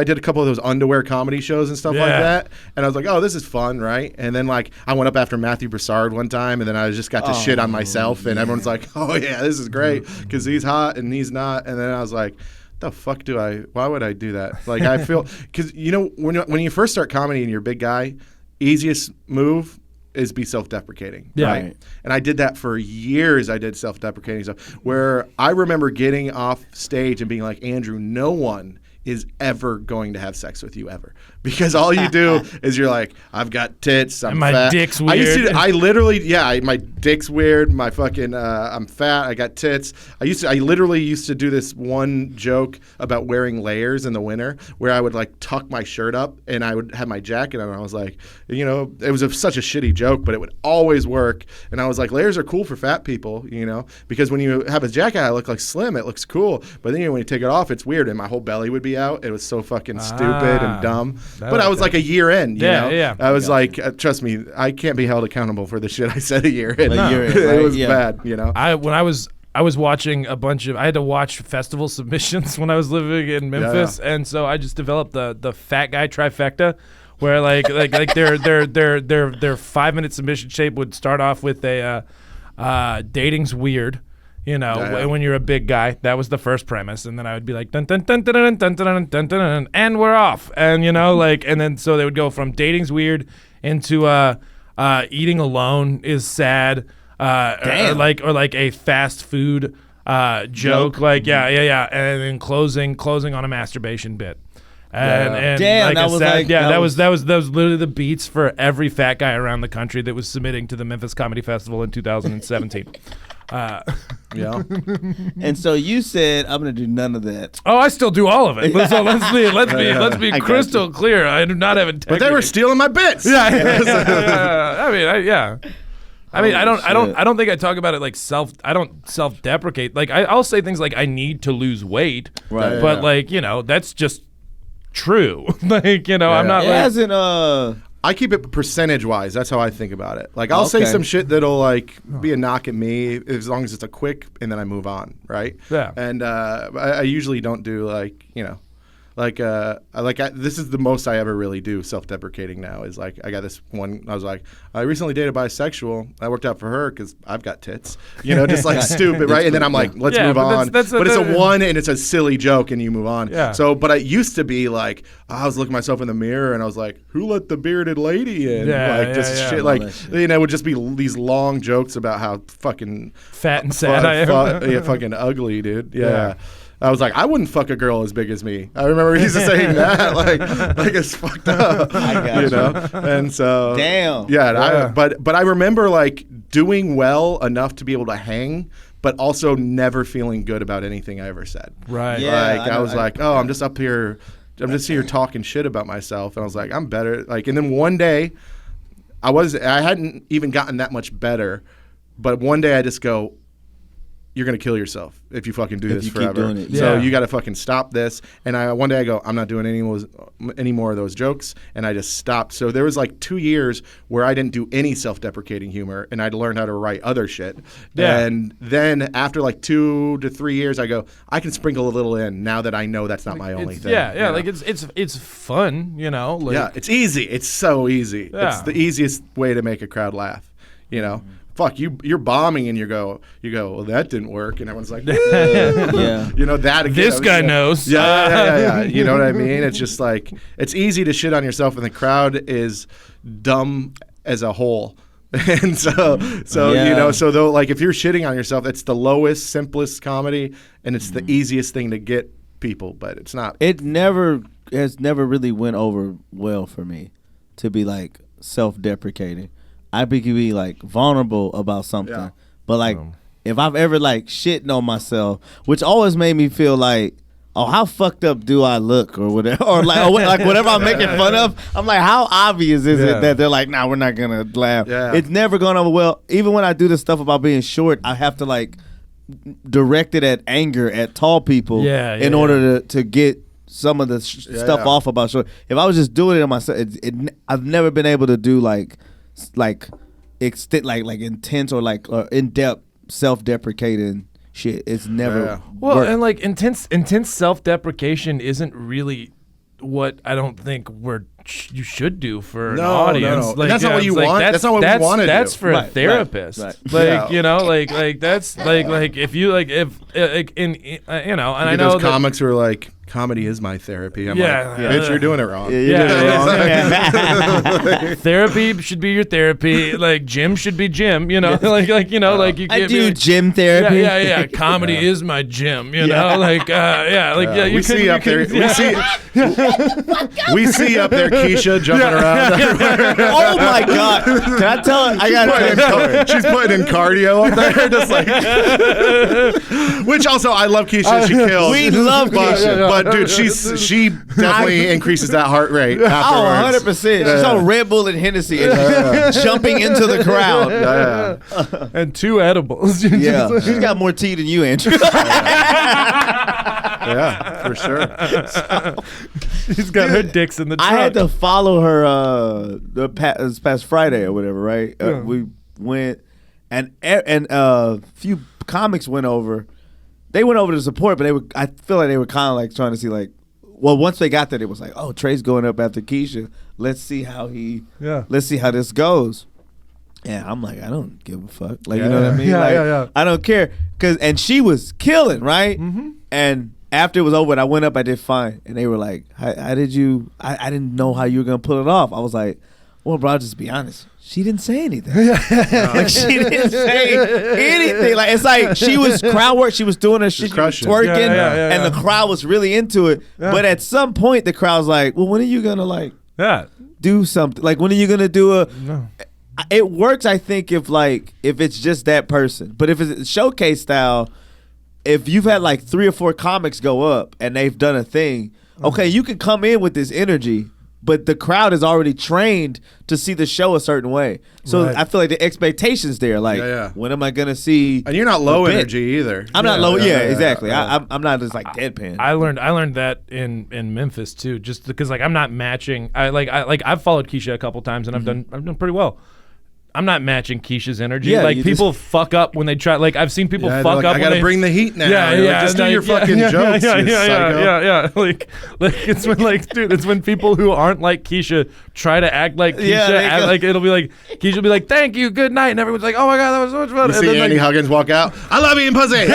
Speaker 4: did a couple of those underwear comedy shows and stuff like
Speaker 6: Yeah.
Speaker 4: that, and I was like, oh, this is fun, right? And then I went up after Matthew Broussard one time, and then I just got to shit on myself, and everyone's like, oh yeah, this is great because he's hot and he's not, and then I was like, the fuck why would I do that? Like I feel because when you first start comedy and you're a big guy, easiest move is be self-deprecating,
Speaker 6: Yeah.
Speaker 4: right? And I did that for years. I did self-deprecating stuff where I remember getting off stage and being like, Andrew, no one is ever going to have sex with you ever because all you do is you're like, I've got tits, I'm
Speaker 6: And my
Speaker 4: fat.
Speaker 6: dick's
Speaker 4: I
Speaker 6: weird.
Speaker 4: my dick's weird, my fucking I'm fat, I got tits. I literally used to do this one joke about wearing layers in the winter where I would tuck my shirt up and I would have my jacket on, and I was like, it was such a shitty joke, but it would always work. And I was like, layers are cool for fat people, because when you have a jacket, I look slim, it looks cool, but then when you take it off, it's weird, and my whole belly would be out. It was so fucking stupid and dumb. But I was a year in, you know?
Speaker 6: Yeah.
Speaker 4: I was trust me, I can't be held accountable for the shit I said a year in.
Speaker 5: A year in,
Speaker 4: It
Speaker 5: right?
Speaker 4: was
Speaker 5: Yeah.
Speaker 4: bad,
Speaker 6: When I was watching I had to watch festival submissions when I was living in Memphis, and so I just developed the fat guy trifecta, where their 5-minute submission shape would start off with a dating's weird.
Speaker 4: Yeah.
Speaker 6: When you're a big guy, that was the first premise, and then I would be like, dun dun dun dun dun dun dun dun dun, dun, and we're off, and and then so they would go from dating's weird into eating alone is sad, or like a fast food joke, yeah, and then closing on a masturbation bit. And
Speaker 5: Damn, that was
Speaker 6: that was literally the beats for every fat guy around the country that was submitting to the Memphis Comedy Festival in 2017.
Speaker 4: Yeah.
Speaker 5: And so you said, I'm going to do none of that.
Speaker 6: Oh, I still do all of it. So let's be
Speaker 5: I got
Speaker 6: crystal clear. I do not have integrity.
Speaker 4: But they were stealing my bits.
Speaker 6: Yeah. I mean, I don't think I talk about it I don't self-deprecate. I'll say things like I need to lose weight,
Speaker 5: Right.
Speaker 6: but that's just true. I'm not
Speaker 5: It hasn't,
Speaker 4: I keep it percentage-wise. That's how I think about it. I'll say
Speaker 5: Okay.
Speaker 4: some shit that'll be a knock at me as long as it's a quick, and then I move on, right?
Speaker 6: Yeah.
Speaker 4: And I usually don't do this is the most I ever really do self-deprecating now is I got this one. I was like, I recently dated a bisexual. I worked out for her because I've got tits, just stupid, right? And then I'm like, let's
Speaker 6: Yeah,
Speaker 4: move
Speaker 6: but
Speaker 4: on.
Speaker 6: that's
Speaker 4: But it's a one, and it's a silly joke, and you move on.
Speaker 6: Yeah.
Speaker 4: So, but I used to be I was looking myself in the mirror, and I was like, who let the bearded lady in?
Speaker 6: Yeah,
Speaker 4: Just
Speaker 6: yeah,
Speaker 4: shit,
Speaker 6: yeah.
Speaker 4: it would just be these long jokes about how fucking
Speaker 6: fat and sad I am.
Speaker 4: fucking ugly, dude. Yeah. I was like, I wouldn't fuck a girl as big as me. I remember he used to saying that, like it's fucked up,
Speaker 5: I got you.
Speaker 4: And so,
Speaker 5: Damn.
Speaker 4: yeah. But I remember doing well enough to be able to hang, but also never feeling good about anything I ever said.
Speaker 6: Right.
Speaker 5: Yeah.
Speaker 4: I was like, I'm just up here, I'm just here talking shit about myself, and I was like, I'm better. And then one day, I hadn't even gotten that much better, but one day I just go, you're gonna kill yourself if you fucking do
Speaker 5: If
Speaker 4: this
Speaker 5: you keep
Speaker 4: forever.
Speaker 5: doing it.
Speaker 4: So
Speaker 6: Yeah.
Speaker 4: you got to fucking stop this. And one day I go, I'm not doing any more of those jokes, and I just stopped. So there was 2 years where I didn't do any self-deprecating humor, and I'd learned how to write other shit.
Speaker 6: Yeah.
Speaker 4: And then after 2 to 3 years, I go, I can sprinkle a little in now that I know that's not my only thing.
Speaker 6: Yeah,
Speaker 4: you know?
Speaker 6: it's fun,
Speaker 4: Yeah, it's easy. It's so easy.
Speaker 6: Yeah.
Speaker 4: It's the easiest way to make a crowd laugh. fuck, you're bombing, and you go, well, that didn't work, and everyone's like,
Speaker 5: Yeah.
Speaker 4: you know that again.
Speaker 6: This guy knows.
Speaker 4: Yeah. You know what I mean? It's just like it's easy to shit on yourself, and the crowd is dumb as a whole. And so
Speaker 5: Yeah.
Speaker 4: you know, so though, like if you're shitting on yourself, it's the lowest, simplest comedy, and it's the easiest thing to get people, but it's not.
Speaker 5: It has never really went over well for me to be like self-deprecating. I be like vulnerable about something,
Speaker 4: Yeah.
Speaker 5: but like if I've ever like shitting on myself, which always made me feel like, oh, how fucked up do I look, or whatever, or like whatever I'm making fun of. I'm like, how obvious is it that they're like, nah, we're not gonna laugh.
Speaker 4: Yeah.
Speaker 5: It's never gone over well. Even when I do this stuff about being short, I have to like direct it at anger at tall people in order to get some of the stuff off about short. If I was just doing it on myself, I've never been able to do like intense or in depth self-deprecating shit. It's never
Speaker 6: Well,
Speaker 5: worked.
Speaker 6: and like intense self-deprecation isn't really what I don't think you should do for an audience.
Speaker 4: No.
Speaker 6: Like,
Speaker 4: That's not what you
Speaker 6: it's like,
Speaker 4: want. That's not what we want to do.
Speaker 6: That's for a therapist.
Speaker 5: right.
Speaker 6: Like you know, like that's like if you like if in you know, and I know
Speaker 4: those
Speaker 6: that,
Speaker 4: comics who are like, comedy is my therapy. I'm like, bitch, you're doing it wrong.
Speaker 6: therapy should be your therapy. Like gym should be gym. You know, like you know, like you.
Speaker 5: I
Speaker 6: get
Speaker 5: do
Speaker 6: me,
Speaker 5: gym therapy.
Speaker 6: Yeah. Comedy is my gym. You know, like you
Speaker 4: we
Speaker 6: can,
Speaker 4: see
Speaker 6: you
Speaker 4: up
Speaker 6: can,
Speaker 4: there. We see up there Keisha jumping around.
Speaker 5: Oh my god! Can I tell her? I got
Speaker 4: She's putting in cardio up there, just like. Which also, I love Keisha. She kills.
Speaker 5: We love Keisha.
Speaker 4: But dude, she definitely increases that heart rate
Speaker 5: Oh,
Speaker 4: afterwards.
Speaker 5: 100%. She's on Red Bull and Hennessy and jumping into the crowd.
Speaker 6: and 2 edibles.
Speaker 5: Yeah, she's got more tea than you, Andrew.
Speaker 4: Yeah, for sure.
Speaker 6: She's got her dicks in the trunk.
Speaker 5: I had to follow her this past Friday or whatever, right? We went and a few comics went over. They went over to support, but I feel like they were kind of like trying to see like, well, once they got there, it was like, oh, Tre's going up after Keisha. Let's see how this goes. And I'm like, I don't give a fuck. Like, you know what I mean? I don't care. And she was killing, right? Mm-hmm. And after it was over, I went up, I did fine. And they were like, how did you, I didn't know how you were going to pull it off. I was like, well, bro, I'll just be honest. She didn't say anything. Like, she didn't say anything. Like, it's like she was crowd work. She was doing her shit, twerking, and the crowd was really into it. Yeah. But at some point, the crowd's like, well, when are you going to, do something? Like, when are you going to do a... No. It works, I think, if it's just that person. But if it's showcase style, if you've had, 3 or 4 comics go up and they've done a thing, okay, you can come in with this energy, but the crowd is already trained to see the show a certain way. So I feel like the expectation's there. When am I going to see...
Speaker 4: And you're not low energy either.
Speaker 5: I'm not low. Yeah, exactly. I'm not just deadpan.
Speaker 6: I learned that in Memphis too, just because I'm not matching. I've followed Keisha a couple times and I've done pretty well. I'm not matching Keisha's energy.
Speaker 5: Yeah,
Speaker 6: people fuck up when they try. I've seen people fuck up.
Speaker 4: I gotta bring the heat now. Just do your fucking jokes.
Speaker 6: Yeah. It's when it's when people who aren't like Keisha try to act like Keisha. It'll be like Keisha will be like, "Thank you, good night," and everyone's like, "Oh my god, that was so much fun."
Speaker 4: You see Andy Huggins walk out. I love eating pussy.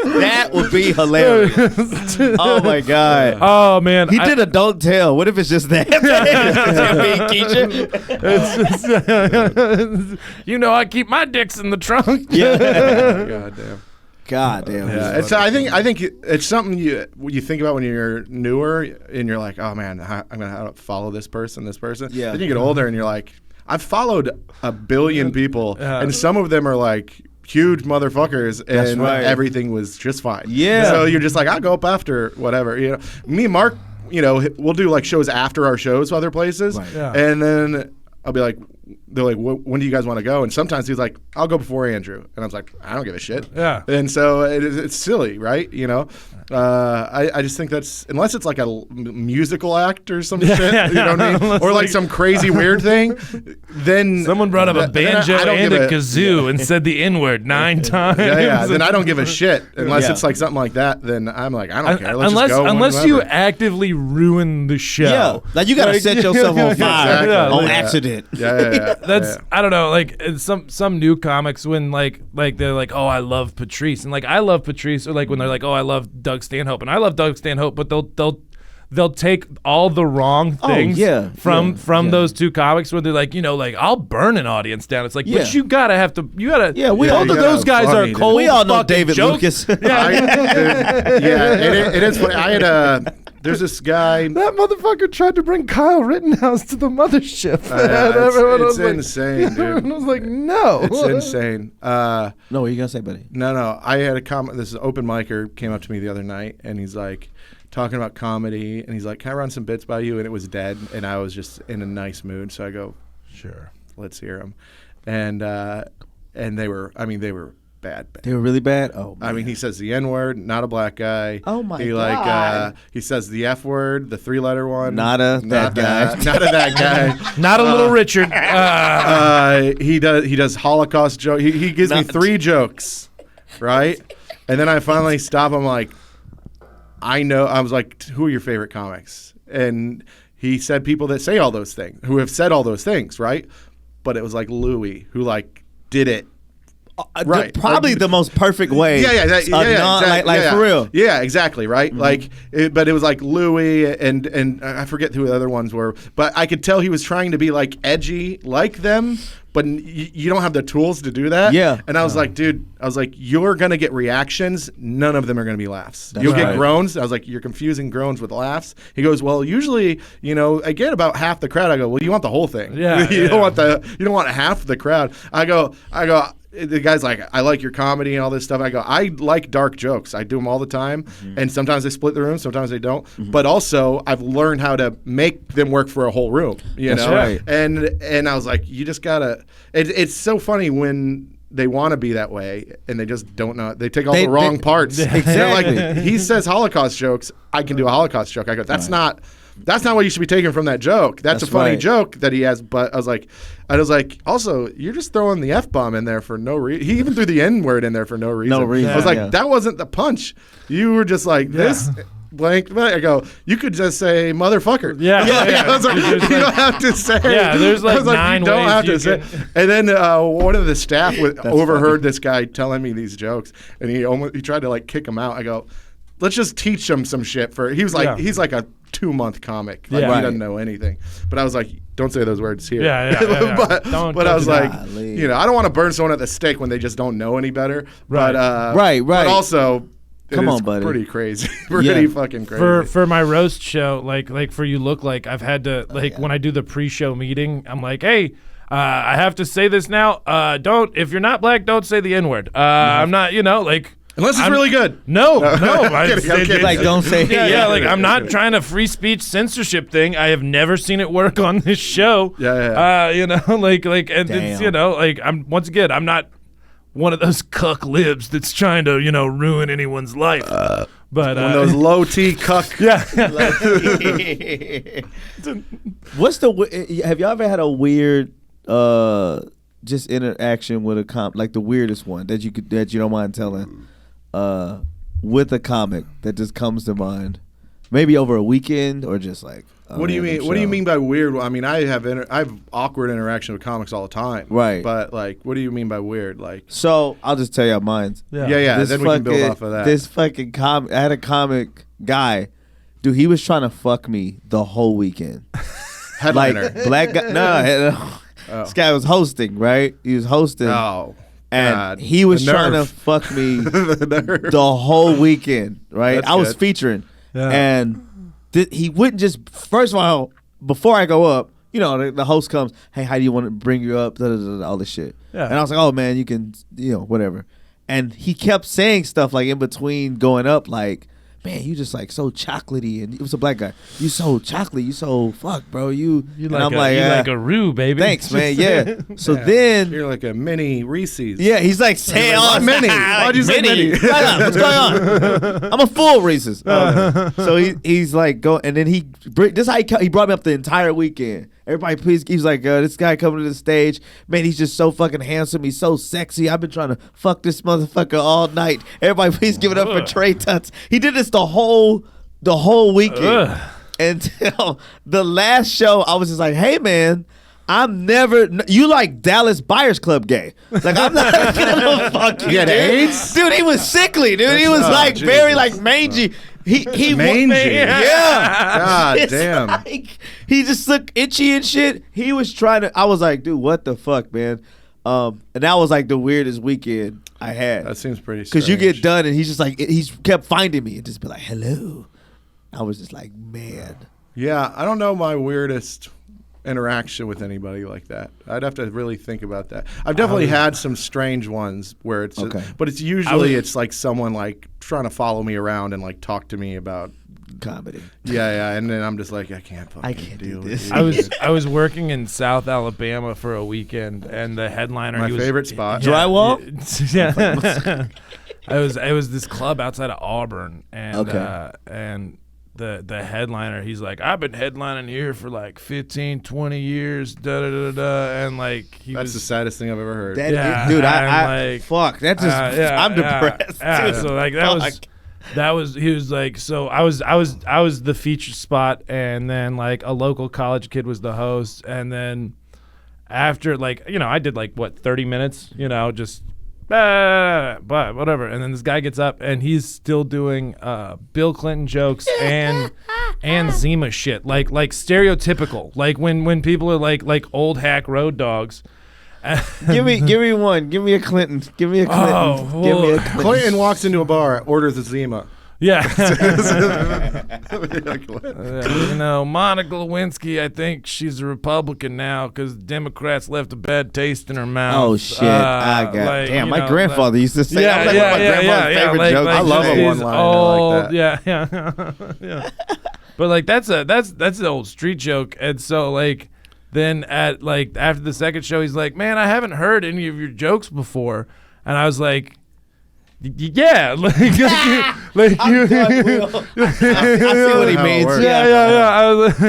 Speaker 5: That would be hilarious. Oh my god.
Speaker 6: Oh man.
Speaker 5: He did a don't tell. What if it's just that?
Speaker 6: Keisha. I keep my dicks in the trunk.
Speaker 5: Yeah.
Speaker 4: God damn. Yeah. I think it's something you think about when you're newer and you're like, oh man, I'm gonna have to follow this person. Yeah. Then you get older and you're like, I've followed a billion people and some of them are huge motherfuckers, and everything was just fine.
Speaker 5: Yeah.
Speaker 4: So you're just like, I'll go up after whatever. Me and Mark, we'll do shows after our shows other places, and then I'll be like, they're like, when do you guys want to go? And sometimes he's like, I'll go before Andrew. And I was like, I don't give a shit.
Speaker 6: Yeah.
Speaker 4: And so it's silly, right? You know, I just think that's, unless it's like a musical act or some shit, you know what I mean? Or like some crazy weird thing, then.
Speaker 6: Someone brought up a banjo
Speaker 4: I don't
Speaker 6: and
Speaker 4: give
Speaker 6: a kazoo and said the N-word 9 times.
Speaker 4: Yeah, then I don't give a shit. Unless it's like something like that, then I'm like, I don't care. Let's
Speaker 6: unless
Speaker 4: just go
Speaker 6: unless you
Speaker 4: whenever.
Speaker 6: actively ruin the show.
Speaker 5: Yeah, like you gotta set yourself on fire
Speaker 4: Exactly.
Speaker 5: on
Speaker 4: Yeah.
Speaker 5: accident.
Speaker 4: Yeah.
Speaker 6: That's I don't know, like it's some new comics when like they're like, oh, I love Patrice, and like I love Patrice, or like when they're like, oh, I love Doug Stanhope, and I love Doug Stanhope, but they'll take all the wrong things from those two comics where they're like, you know, like I'll burn an audience down. It's like, but you gotta
Speaker 5: we
Speaker 6: both
Speaker 5: all
Speaker 6: of
Speaker 5: know
Speaker 6: those guys
Speaker 4: funny,
Speaker 6: are
Speaker 4: dude.
Speaker 6: cold.
Speaker 5: We all know
Speaker 6: fucking
Speaker 5: David
Speaker 6: jokes.
Speaker 5: Lucas.
Speaker 4: It is funny. I had there's this guy.
Speaker 2: That motherfucker tried to bring Kyle Rittenhouse to the mothership. And everyone
Speaker 4: It's
Speaker 2: was like,
Speaker 4: insane, dude.
Speaker 2: Everyone was like, no.
Speaker 4: It's insane.
Speaker 5: No, what are you gonna say, buddy?
Speaker 4: No. I had a comment. This open micer came up to me the other night, and he's like talking about comedy, and he's like, "Can I run some bits by you?" And it was dead, and I was just in a nice mood, so I go, "Sure, let's hear them." And they were bad.
Speaker 5: They were really bad. Oh, man.
Speaker 4: I mean, he says the N-word, not a black guy.
Speaker 5: Oh, my
Speaker 4: God.
Speaker 5: God.
Speaker 4: He says the F-word, the 3-letter one.
Speaker 5: Not a that guy.
Speaker 4: Not a that guy.
Speaker 6: Not a little Richard.
Speaker 4: He does Holocaust joke. He gives me 3 jokes, right? And then I finally stop. I'm like, I was like, who are your favorite comics? And he said people that say all those things, who have said all those things, right? But it was like Louis, who like did it. Right,
Speaker 5: Probably the most perfect way.
Speaker 4: Exactly.
Speaker 5: Like for real.
Speaker 4: Yeah, exactly. Right. Mm-hmm. But it was like Louis and I forget who the other ones were. But I could tell he was trying to be like edgy, like them. But you don't have the tools to do that.
Speaker 5: Yeah.
Speaker 4: And I was like, dude, you're gonna get reactions. None of them are gonna be laughs.
Speaker 5: That's
Speaker 4: You'll get
Speaker 5: right.
Speaker 4: groans. I was like, you're confusing groans with laughs. He goes, well, usually, I get about half the crowd. I go, well, you want the whole thing.
Speaker 6: Yeah.
Speaker 4: you don't want half the crowd. I go. The guy's like, I like your comedy and all this stuff. I go, I like dark jokes. I do them all the time. Mm-hmm. And sometimes they split the room, sometimes they don't. Mm-hmm. But also, I've learned how to make them work for a whole room.
Speaker 5: That's right.
Speaker 4: And I was like, you just gotta. It's so funny when they want to be that way and they just don't know. They take all the wrong parts.
Speaker 5: Exactly.
Speaker 4: They're like, he says Holocaust jokes. I can do a Holocaust joke. I go, that's not what you should be taking from that joke. That's a funny joke that he has. But I was like, also, you're just throwing the F-bomb in there for no reason. He even threw the N-word in there for no reason. I was like, that wasn't the punch. You were just like, this blank. I go, you could just say motherfucker.
Speaker 6: Yeah.
Speaker 4: I was like, you don't have to say.
Speaker 6: Yeah, there's like
Speaker 4: I was like,
Speaker 6: 9
Speaker 4: you don't
Speaker 6: ways
Speaker 4: have to
Speaker 6: you
Speaker 4: say.
Speaker 6: can-
Speaker 4: And then one of the staff overheard this guy telling me these jokes, and he tried to like kick him out. I go, let's just teach him some shit. He's like a 2-month comic. Like, he doesn't know anything. But I was like, don't say those words here.
Speaker 6: Yeah.
Speaker 4: but I was like,
Speaker 5: Golly.
Speaker 4: I don't want to burn someone at the stake when they just don't know any better.
Speaker 6: Right.
Speaker 4: But
Speaker 5: Right.
Speaker 4: But also,
Speaker 5: Come
Speaker 4: it is
Speaker 5: on, buddy.
Speaker 4: pretty crazy. Pretty fucking crazy.
Speaker 6: For my roast show, like for You Look Like, I've had to when I do the pre-show meeting, I'm like, hey, I have to say this now. If you're not black, don't say the N-word. I'm not,
Speaker 4: Unless it's really good.
Speaker 6: No.
Speaker 4: I'm kidding.
Speaker 5: Like, don't say
Speaker 6: Like I'm not trying to free speech censorship thing. I have never seen it work on this show.
Speaker 4: Yeah.
Speaker 6: And it's, I'm not one of those cuck libs that's trying to, ruin anyone's life. But
Speaker 4: One of those low T cuck.
Speaker 5: Have y'all ever had a weird just interaction with a like the weirdest one that you don't mind telling with a comic that just comes to mind? Maybe over a weekend or just like
Speaker 4: What do you mean? What do you mean by weird? I mean, I have awkward interaction with comics all the time.
Speaker 5: Right.
Speaker 4: But like, what do you mean by weird? Like,
Speaker 5: So I'll just tell y'all mine.
Speaker 4: yeah. Then we can build off of that.
Speaker 5: This fucking I had a comic guy, dude. He was trying to fuck me the whole weekend.
Speaker 4: Headliner.
Speaker 5: Like black guy. No, this guy was hosting. Right, he was hosting.
Speaker 4: Oh.
Speaker 5: And
Speaker 4: God.
Speaker 5: he was
Speaker 4: The
Speaker 5: trying to
Speaker 4: nerve.
Speaker 5: fuck me
Speaker 4: The nerve.
Speaker 5: the whole weekend, right?
Speaker 4: That's
Speaker 5: I was
Speaker 4: good.
Speaker 5: featuring,
Speaker 6: Yeah.
Speaker 5: and he wouldn't just. First of all, before I go up, the host comes. Hey, how do you want to bring you up? All this shit.
Speaker 6: Yeah.
Speaker 5: And I was like, oh man, you can, whatever. And he kept saying stuff like in between going up, like, man, you just like so chocolatey, and it was a black guy. You so chocolatey, you so fuck, bro. You and
Speaker 6: like
Speaker 5: I'm
Speaker 6: a,
Speaker 5: like,
Speaker 6: you like a roux, baby.
Speaker 5: thanks, man. Yeah. So then,
Speaker 4: You're like a mini Reese's.
Speaker 5: yeah, he's like, say,
Speaker 4: Why mini? Why'd you say mini?
Speaker 5: What's going on? I'm a full Reese's. So he's like, go, and then this is how he brought me up the entire weekend. Everybody, please. He's like, this guy coming to the stage, man. He's just so fucking handsome. He's so sexy. I've been trying to fuck this motherfucker all night. Everybody, please give it up for Tre Tutson. He did this the whole weekend until the last show. I was just like, hey man, you like Dallas Buyers Club gay. Like, I'm not gonna fuck you.
Speaker 4: He had AIDS?
Speaker 5: Dude, he was sickly, dude. He was like
Speaker 4: Jesus.
Speaker 5: very like mangy. He
Speaker 4: Mangy.
Speaker 5: Yeah.
Speaker 4: God
Speaker 5: It's
Speaker 4: damn.
Speaker 5: like, he just looked itchy and shit. He was trying to. I was like, dude, what the fuck, man? And that was like the weirdest weekend I had.
Speaker 4: That seems pretty strange.
Speaker 5: Because you get done and he's just like, he's kept finding me and just be like, hello. I was just like, man.
Speaker 4: Yeah, I don't know my weirdest interaction with anybody like that. I'd have to really think about that. I've definitely had some strange ones where it's but it's usually it's like someone like trying to follow me around and like talk to me about
Speaker 5: comedy.
Speaker 4: Yeah, and then I'm just like, I can't deal
Speaker 5: do
Speaker 4: with
Speaker 5: this.
Speaker 4: you.
Speaker 6: I was working in South Alabama for a weekend, and the headliner,
Speaker 4: My
Speaker 6: he was,
Speaker 4: favorite spot.
Speaker 5: Drywall?
Speaker 6: Yeah. It was this club outside of Auburn, and and the headliner, he's like, I've been headlining here for like 15, 20 years, and like
Speaker 4: That's the saddest thing I've ever heard.
Speaker 5: Dude, I
Speaker 6: like,
Speaker 5: fuck. That just I'm depressed.
Speaker 6: Yeah,
Speaker 5: dude.
Speaker 6: so like he was like, so I was the feature spot, and then like a local college kid was the host, and then after, like, I did like 30 minutes, just but whatever, and then this guy gets up and he's still doing Bill Clinton jokes and Zima shit, like stereotypical, like when people are like old hack road dogs.
Speaker 5: give me one. Give me a Clinton. Give me a Clinton.
Speaker 6: Oh,
Speaker 5: Give me a Clinton.
Speaker 4: Clinton walks into a bar, orders a Zima.
Speaker 6: Yeah.
Speaker 4: Like, what?
Speaker 6: Monica Lewinsky, I think she's a Republican now because Democrats left a bad taste in her mouth.
Speaker 5: Oh shit! I got
Speaker 6: like,
Speaker 5: damn. My grandfather used to say that.
Speaker 6: Yeah,
Speaker 5: Like one of my grandfather's favorite jokes.
Speaker 4: I love a
Speaker 6: she's
Speaker 4: one-liner like
Speaker 6: old, yeah. But like that's an old street joke, and so like then at like after the second show, he's like, "Man, I haven't heard any of your jokes before," and I was like, yeah, like you.
Speaker 5: I see what he means.
Speaker 6: Yeah. I was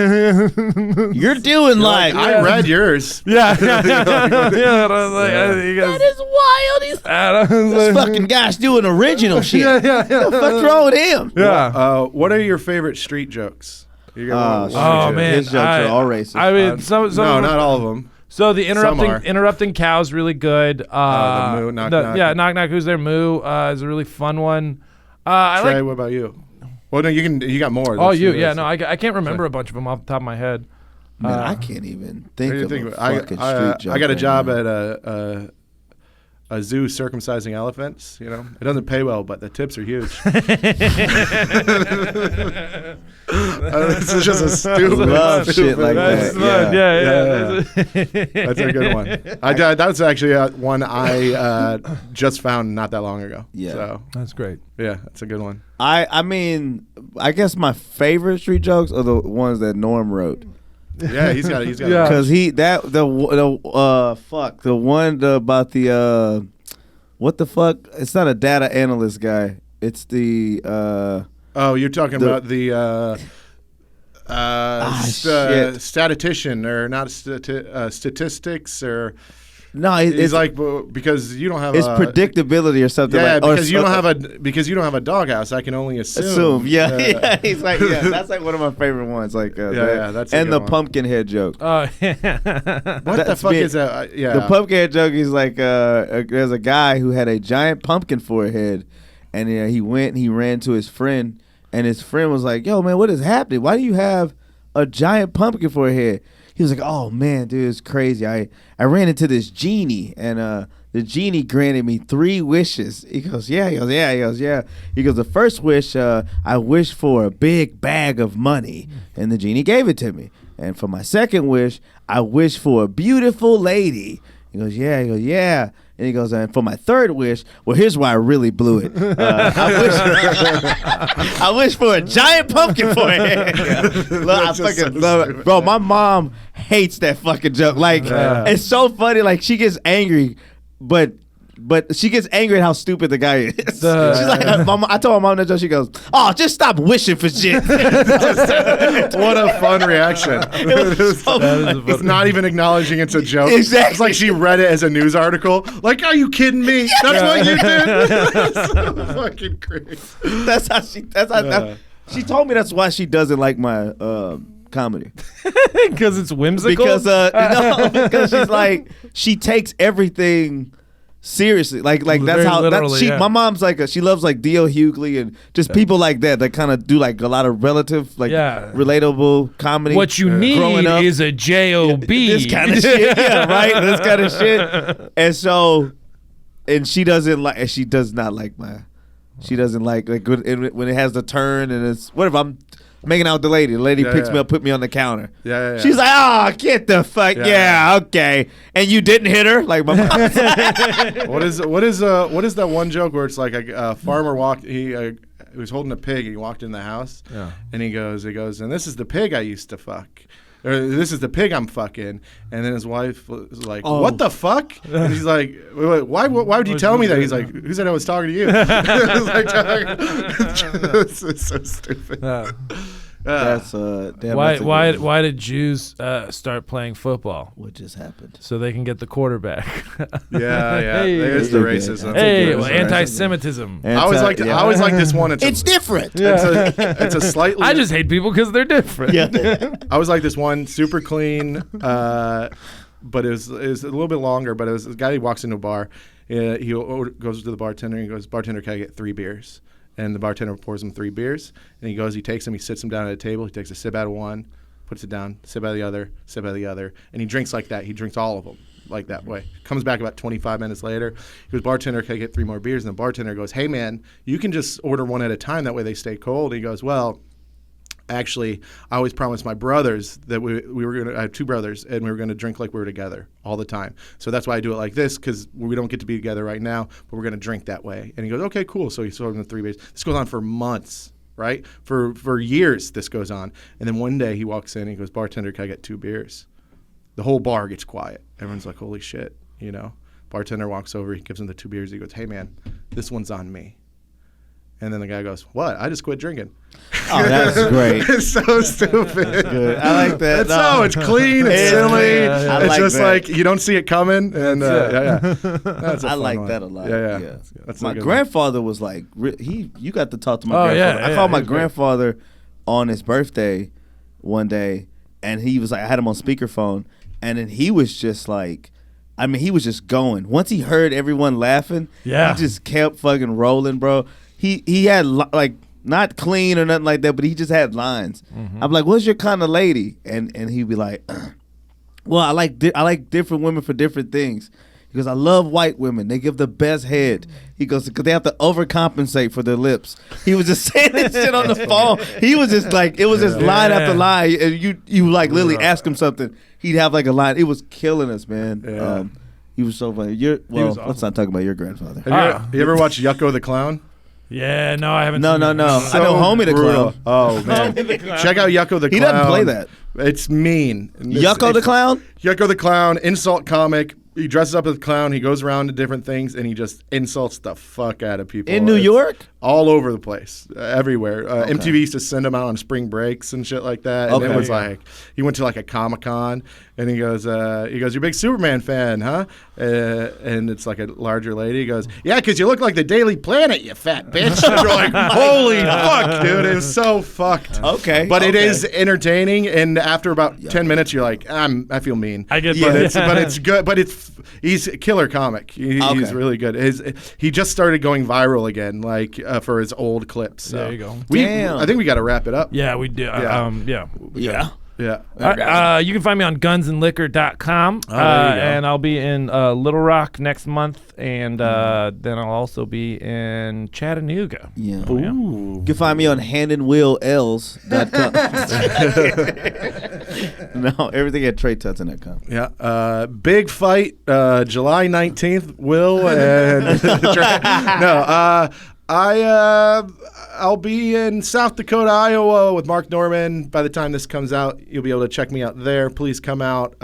Speaker 5: You're doing like
Speaker 4: I read yours.
Speaker 6: yeah. And I was like,
Speaker 5: that is wild. He's this fucking guy's doing original shit.
Speaker 6: Yeah.
Speaker 5: What the fuck's wrong with him?
Speaker 6: Yeah.
Speaker 4: What are your favorite street jokes? You got one-
Speaker 6: Oh
Speaker 4: one or two.
Speaker 6: man,
Speaker 5: His jokes are all racist.
Speaker 6: I mean, some
Speaker 4: No, not all of them.
Speaker 6: So the
Speaker 4: Some are.
Speaker 6: interrupting cow's really good.
Speaker 4: The Moo, Knock Knock.
Speaker 6: Yeah, knock knock. Who's there? Moo is a really fun one.
Speaker 4: Trey, what about you? Well, no, you got more.
Speaker 6: Oh,
Speaker 4: Let's
Speaker 6: you?
Speaker 4: do
Speaker 6: Yeah,
Speaker 4: this.
Speaker 6: no, I can't remember a bunch of them off the top of my head.
Speaker 5: Man, I can't even
Speaker 4: What
Speaker 5: think
Speaker 4: do you
Speaker 5: of
Speaker 4: think
Speaker 5: a
Speaker 4: of it?
Speaker 5: fucking street joke.
Speaker 4: I got a
Speaker 5: right
Speaker 4: job
Speaker 5: now.
Speaker 4: at a zoo circumcising elephants. It doesn't pay well, but the tips are huge. It's just a stupid.
Speaker 5: Love shit like
Speaker 6: That's
Speaker 5: that.
Speaker 6: fun. Yeah.
Speaker 4: That's a good one. That's actually one I just found not that long ago.
Speaker 5: Yeah.
Speaker 4: So
Speaker 6: That's great.
Speaker 4: yeah, that's a good one.
Speaker 5: I mean, I guess my favorite street jokes are the ones that Norm wrote.
Speaker 4: Yeah, he's got.
Speaker 6: Yeah.
Speaker 5: Because the one about the what the fuck? It's not a data analyst guy. It's the
Speaker 4: Oh, you're talking about the
Speaker 5: shit.
Speaker 4: statistician or not statistics or
Speaker 5: no.
Speaker 4: he's
Speaker 5: It's
Speaker 4: like because you don't have
Speaker 5: it's
Speaker 4: a,
Speaker 5: predictability or something.
Speaker 4: Yeah,
Speaker 5: like, or
Speaker 4: because you don't have a doghouse. I can only assume.
Speaker 5: Yeah. He's like, yeah. That's like one of my favorite ones. Like,
Speaker 4: that's a
Speaker 5: and
Speaker 4: good
Speaker 5: the
Speaker 4: one.
Speaker 5: pumpkin head joke.
Speaker 6: Oh, yeah.
Speaker 4: What the
Speaker 5: That's
Speaker 4: fuck
Speaker 5: me.
Speaker 4: is that? Yeah,
Speaker 5: The pumpkin head joke is like, there's a guy who had a giant pumpkin for a head, and he went and he ran to his friend, and his friend was like, "Yo, man, what is happening? Why do you have a giant pumpkin for a head?" He was like, "Oh man, dude, it's crazy. I ran into this genie, and the genie granted me 3 wishes." He goes, "Yeah." He goes, "Yeah." He goes, "Yeah." He goes, "The first wish, I wished for a big bag of money, and the genie gave it to me. And for my second wish, I wished for a beautiful lady, He goes, yeah. He goes, yeah. And he goes, and for my third wish, well, here's why I really blew it. I wish for a giant pumpkin for it. Look, I fucking love it. Bro, my mom hates that fucking joke. Like, it's so funny. Like, she gets angry, but she gets angry at how stupid the guy is. She's like, I told my mom that joke. She goes, "Oh, just stop wishing for shit."
Speaker 4: What a fun reaction.
Speaker 5: It was so funny.
Speaker 4: It's not even acknowledging it's a joke.
Speaker 5: Exactly.
Speaker 4: It's like she read it as a news article. Like, are you kidding me? That's what you did. That's so fucking crazy.
Speaker 5: That's how she told me that's why she doesn't like my comedy.
Speaker 6: Because it's whimsical.
Speaker 5: Because because she's like, she takes everything seriously. Like that's
Speaker 6: Very
Speaker 5: how
Speaker 6: literally,
Speaker 5: my mom's like she loves like D.L. Hughley and just people like that kind of do like a lot of relative relatable comedy.
Speaker 6: What you need is a J.O.B.
Speaker 5: This kind of shit. Yeah, right? This kind of shit. And so, and she does not like she doesn't like when it has the turn and it's whatever. I'm making out with the lady. The lady picks me up, put me on the counter.
Speaker 4: Yeah.
Speaker 5: She's like, "Oh, get the fuck, okay." And you didn't hit her, like my mom's like.
Speaker 4: What is that one joke where it's like a farmer walked? He was holding a pig. And he walked in the house, and he goes, and this is the pig I used to fuck. Or this is the pig I'm fucking. And then his wife was like, "What the fuck?" And he's like, "Why would you tell me that?" He's like, "Who said I was talking to you?" It's so stupid.
Speaker 5: That's damn.
Speaker 6: Why did Jews start playing football?
Speaker 5: What just happened?
Speaker 6: So they can get the quarterback.
Speaker 4: Yeah. There's the racism.
Speaker 6: Anti-Semitism.
Speaker 4: I always like this one.
Speaker 5: It's different.
Speaker 4: It's a slightly.
Speaker 6: I just hate people because they're different.
Speaker 5: Yeah.
Speaker 4: I was like this one, super clean, but it was a little bit longer. But it was a guy who walks into a bar. He goes to the bartender and he goes, "Bartender, can I get 3 beers?" And the bartender pours him 3 beers. And he goes, he takes them, he sits them down at a table. He takes a sip out of one, puts it down, sip out of the other, sip out of the other. And he drinks like that. He drinks all of them like that way. Comes back about 25 minutes later. He goes, "Bartender, can I get 3 more beers?" And the bartender goes, "Hey, man, you can just order one at a time. That way they stay cold." And he goes, "Well, actually, I always promised my brothers that we were going to, I have 2 brothers, and we were going to drink like we were together all the time. So that's why I do it like this, because we don't get to be together right now, but we're going to drink that way." And he goes, "Okay, cool." So he sold him the 3 beers. This goes on for months, right? For years this goes on. And then one day he walks in and he goes, "Bartender, can I get 2 beers?" The whole bar gets quiet. Everyone's like, "Holy shit," you know? Bartender walks over, he gives him the 2 beers. He goes, "Hey, man, this one's on me." And then the guy goes, "What? I just quit drinking."
Speaker 5: Oh, that's great.
Speaker 4: It's so stupid.
Speaker 5: Good. I like that.
Speaker 4: It's clean. It's silly.
Speaker 5: I
Speaker 4: It's
Speaker 5: like
Speaker 4: just
Speaker 5: that.
Speaker 4: like you don't see it coming. And That's a
Speaker 5: I
Speaker 4: fun
Speaker 5: like
Speaker 4: one.
Speaker 5: that a lot.
Speaker 4: Yeah. That's a
Speaker 5: my
Speaker 4: good one.
Speaker 5: grandfather was like, you got to talk to my
Speaker 6: Oh,
Speaker 5: grandfather.
Speaker 6: yeah,
Speaker 5: I called my
Speaker 6: he's great.
Speaker 5: grandfather on his birthday one day, and he was like, I had him on speakerphone, and then he was just like, he was just going. Once he heard everyone laughing, he just kept fucking rolling, bro. He had like not clean or nothing like that, but he just had lines. I'm like, "What's your kind of lady?" And he'd be like, "Well, I like different women for different things." He goes, "I love white women. They give the best head." He goes, "Because they have to overcompensate for their lips." He was just saying this shit on the phone. He was just like, it was just line after line. And you like literally ask him something, he'd have like a line. It was killing us, man.
Speaker 4: Yeah.
Speaker 5: He was so funny. Let's not talk about your grandfather.
Speaker 4: Have you ever watched Yucko the Clown?
Speaker 6: Yeah, no, I haven't.
Speaker 5: No.
Speaker 6: seen that.
Speaker 5: I know Homie the
Speaker 4: brutal.
Speaker 5: Clown.
Speaker 4: Oh man, check out Yucko the Clown.
Speaker 5: He doesn't play that.
Speaker 4: It's mean.
Speaker 5: Yucko the Clown?
Speaker 4: Yucko the Clown, insult comic. He dresses up as a clown. He goes around to different things, and he just insults the fuck out of people.
Speaker 5: In New York?
Speaker 4: All over the place, everywhere. MTV used to send him out on spring breaks and shit like that. And it was like, he went to like a Comic-Con, and he goes, "You're a big Superman fan, huh?" And it's like a larger lady. He goes, "Yeah, because you look like the Daily Planet, you fat bitch." And you're like, holy fuck, dude. It was so fucked.
Speaker 5: Okay.
Speaker 4: But it is entertaining, and after about 10 minutes, you're like, I feel mean.
Speaker 6: I get
Speaker 4: but
Speaker 6: that.
Speaker 4: it's good. But he's a killer comic. He's really good. He just started going viral again, like for his old clips. So.
Speaker 6: There you go.
Speaker 5: Damn.
Speaker 4: I think we got to wrap it up.
Speaker 6: Yeah, we do.
Speaker 5: Yeah.
Speaker 4: Yeah.
Speaker 6: You can find me on gunsandliquor.com. And I'll be in Little Rock next month, and then I'll also be in Chattanooga.
Speaker 5: Yeah.
Speaker 6: Oh, yeah.
Speaker 5: You can find me on handandwheells.com. No, everything at TreTutson.com.
Speaker 4: Yeah. Big fight, July 19th. Will and I'll be in South Dakota, Iowa with Mark Norman. By the time this comes out, you'll be able to check me out there. Please come out.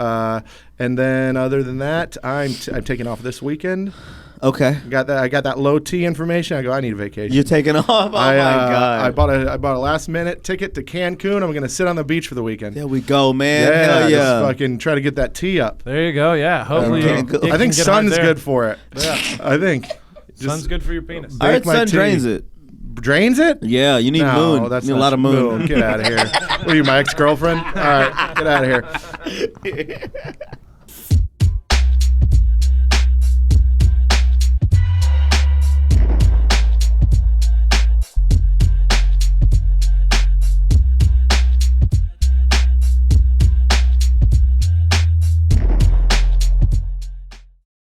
Speaker 4: And then other than that, I'm taking off this weekend.
Speaker 5: Okay.
Speaker 4: I got that low T information. I go, I need a vacation.
Speaker 5: You're taking off? Oh, my God.
Speaker 4: I bought a last-minute ticket to Cancun. I'm going to sit on the beach for the weekend.
Speaker 5: There we go, man.
Speaker 4: Yeah,
Speaker 5: Hell yeah.
Speaker 4: just fucking try to get that T up.
Speaker 6: There you go. Yeah. Hopefully,
Speaker 5: I
Speaker 4: I think sun's good for it.
Speaker 6: Yeah.
Speaker 4: I think.
Speaker 6: Sun's good for your penis.
Speaker 5: I heard
Speaker 4: my
Speaker 5: sun
Speaker 4: tea.
Speaker 5: drains it.
Speaker 4: Drains it?
Speaker 5: Yeah, you need moon.
Speaker 4: That's
Speaker 5: you need a
Speaker 4: not
Speaker 5: lot of moon.
Speaker 4: Get out of here. What are you, my ex-girlfriend? All right, get out of here.